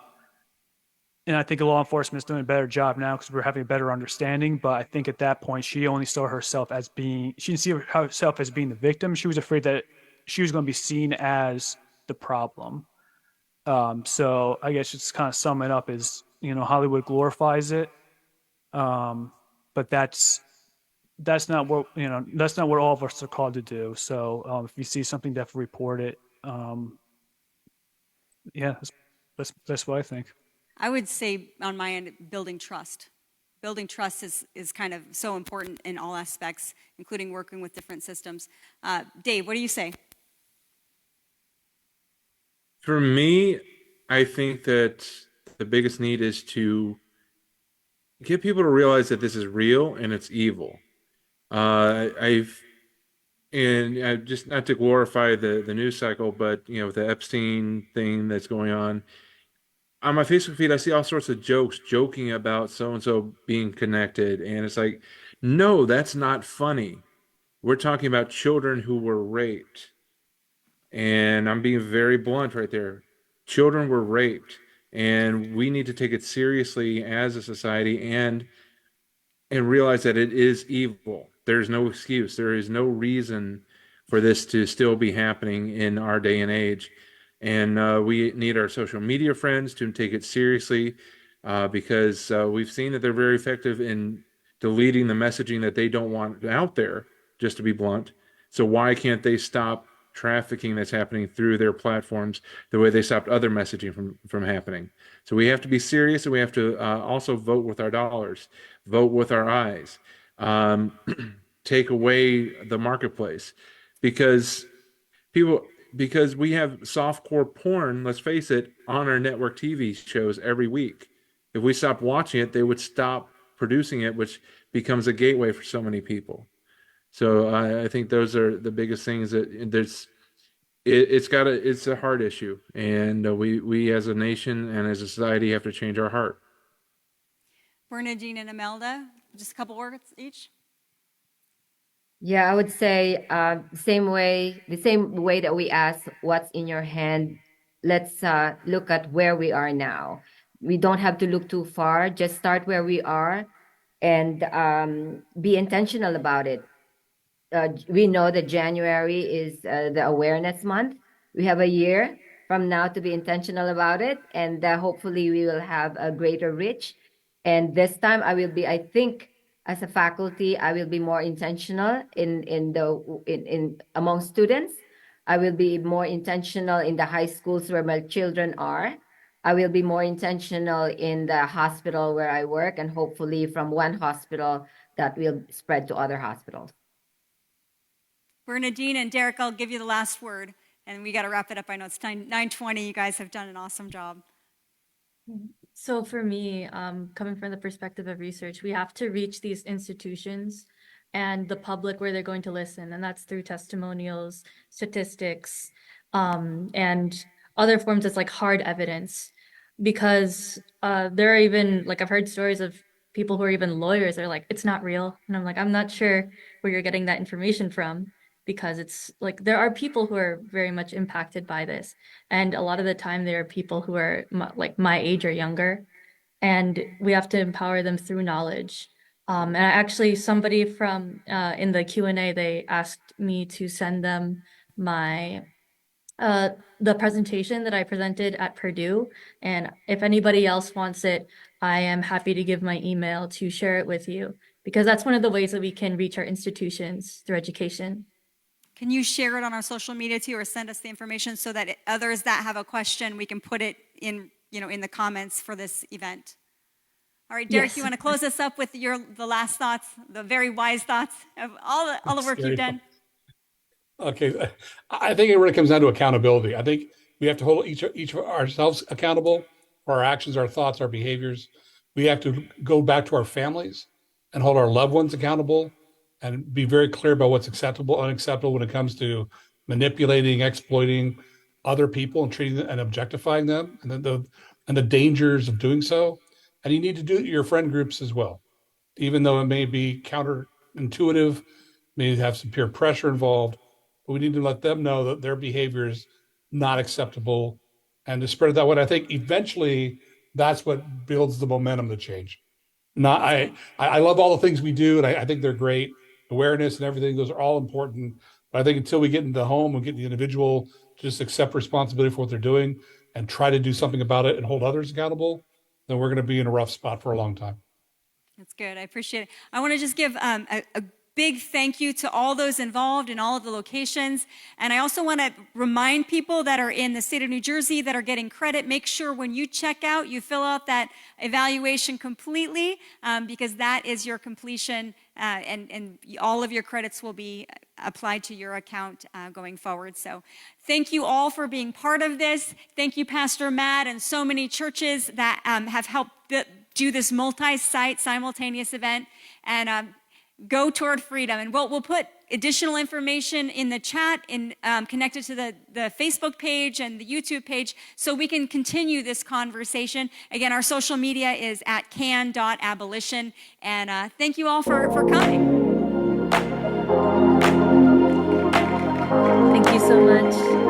I think law enforcement is doing a better job now because we're having a better understanding. But I think at that point, she only saw herself as she didn't see herself as being the victim. She was afraid that she was going to be seen as the problem. So I guess just kind of sum it up is, Hollywood glorifies it, but that's not what all of us are called to do. So if you see something, definitely report it. Yeah, that's what I think. I would say on my end, building trust. Building trust is kind of so important in all aspects, including working with different systems. Dave, what do you say? For me, I think that the biggest need is to get people to realize that this is real and it's evil. Just not to glorify the news cycle, but the Epstein thing that's going on my Facebook feed, I see all sorts of joking about so and so being connected, and it's like, no, that's not funny. We're talking about children who were raped, and I'm being very blunt right there. Children were raped, and we need to take it seriously as a society and realize that it is evil. There's no excuse. There is no reason for this to still be happening in our day and age. And we need our social media friends to take it seriously, because we've seen that they're very effective in deleting the messaging that they don't want out there, just to be blunt. So why can't they stop trafficking that's happening through their platforms the way they stopped other messaging from happening? So we have to be serious, and we have to also vote with our dollars, vote with our eyes, take away the marketplace, because because we have softcore porn, let's face it, on our network TV shows every week. If we stopped watching it, they would stop producing it, which becomes a gateway for so many people. So I think those are the biggest things that it's a hard issue, and we as a nation and as a society have to change our heart. Bernadine and Imelda, just a couple words each. Yeah, I would say the same way that we ask what's in your hand, let's look at where we are now. We don't have to look too far, just start where we are and be intentional about it. We know that January is the awareness month. We have a year from now to be intentional about it, and hopefully we will have a greater reach. And this time I think as a faculty, I will be more intentional in among students. I will be more intentional in the high schools where my children are. I will be more intentional in the hospital where I work, and hopefully from one hospital that will spread to other hospitals. Bernadine and Derek, I'll give you the last word, and we got to wrap it up. I know it's 9:20. You guys have done an awesome job. So for me, coming from the perspective of research, we have to reach these institutions and the public where they're going to listen, and that's through testimonials, statistics, and other forms that's like hard evidence. Because there are even, like, I've heard stories of people who are even lawyers are like, it's not real. And I'm like, I'm not sure where you're getting that information from, because it's like there are people who are very much impacted by this. And a lot of the time there are people who are like my age or younger, and we have to empower them through knowledge. And actually somebody from in the Q&A, they asked me to send them my the presentation that I presented at Purdue. And if anybody else wants it, I am happy to give my email to share it with you, because that's one of the ways that we can reach our institutions through education. Can you share it on our social media too, or send us the information so that others that have a question, we can put it in, in the comments for this event? All right, Derek, Yes. You want to close us up with the last thoughts, the very wise thoughts of all the work you've done? Okay, I think it really comes down to accountability. I think we have to hold each of ourselves accountable for our actions, our thoughts, our behaviors. We have to go back to our families and hold our loved ones accountable, and be very clear about what's acceptable, unacceptable when it comes to manipulating, exploiting other people and treating them and objectifying them, and the dangers of doing so. And you need to do it to your friend groups as well, even though it may be counterintuitive, may have some peer pressure involved. But we need to let them know that their behavior is not acceptable, and to spread it that way. I think eventually that's what builds the momentum to change. I love all the things we do, and I think they're great. Awareness and everything, those are all important. But I think until we get into the home and get the individual to just accept responsibility for what they're doing and try to do something about it and hold others accountable, then we're going to be in a rough spot for a long time. That's good. I appreciate it. I want to just give a big thank you to all those involved in all of the locations. And I also want to remind people that are in the state of New Jersey that are getting credit, make sure when you check out, you fill out that evaluation completely, because that is your completion, and all of your credits will be applied to your account going forward. So thank you all for being part of this. Thank you, Pastor Matt, and so many churches that have helped do this multi-site simultaneous event. And go toward freedom. And we'll put additional information in the chat connected to the Facebook page and the YouTube page, so we can continue this conversation. Again, our social media is at can.abolition. And thank you all for coming. Thank you so much.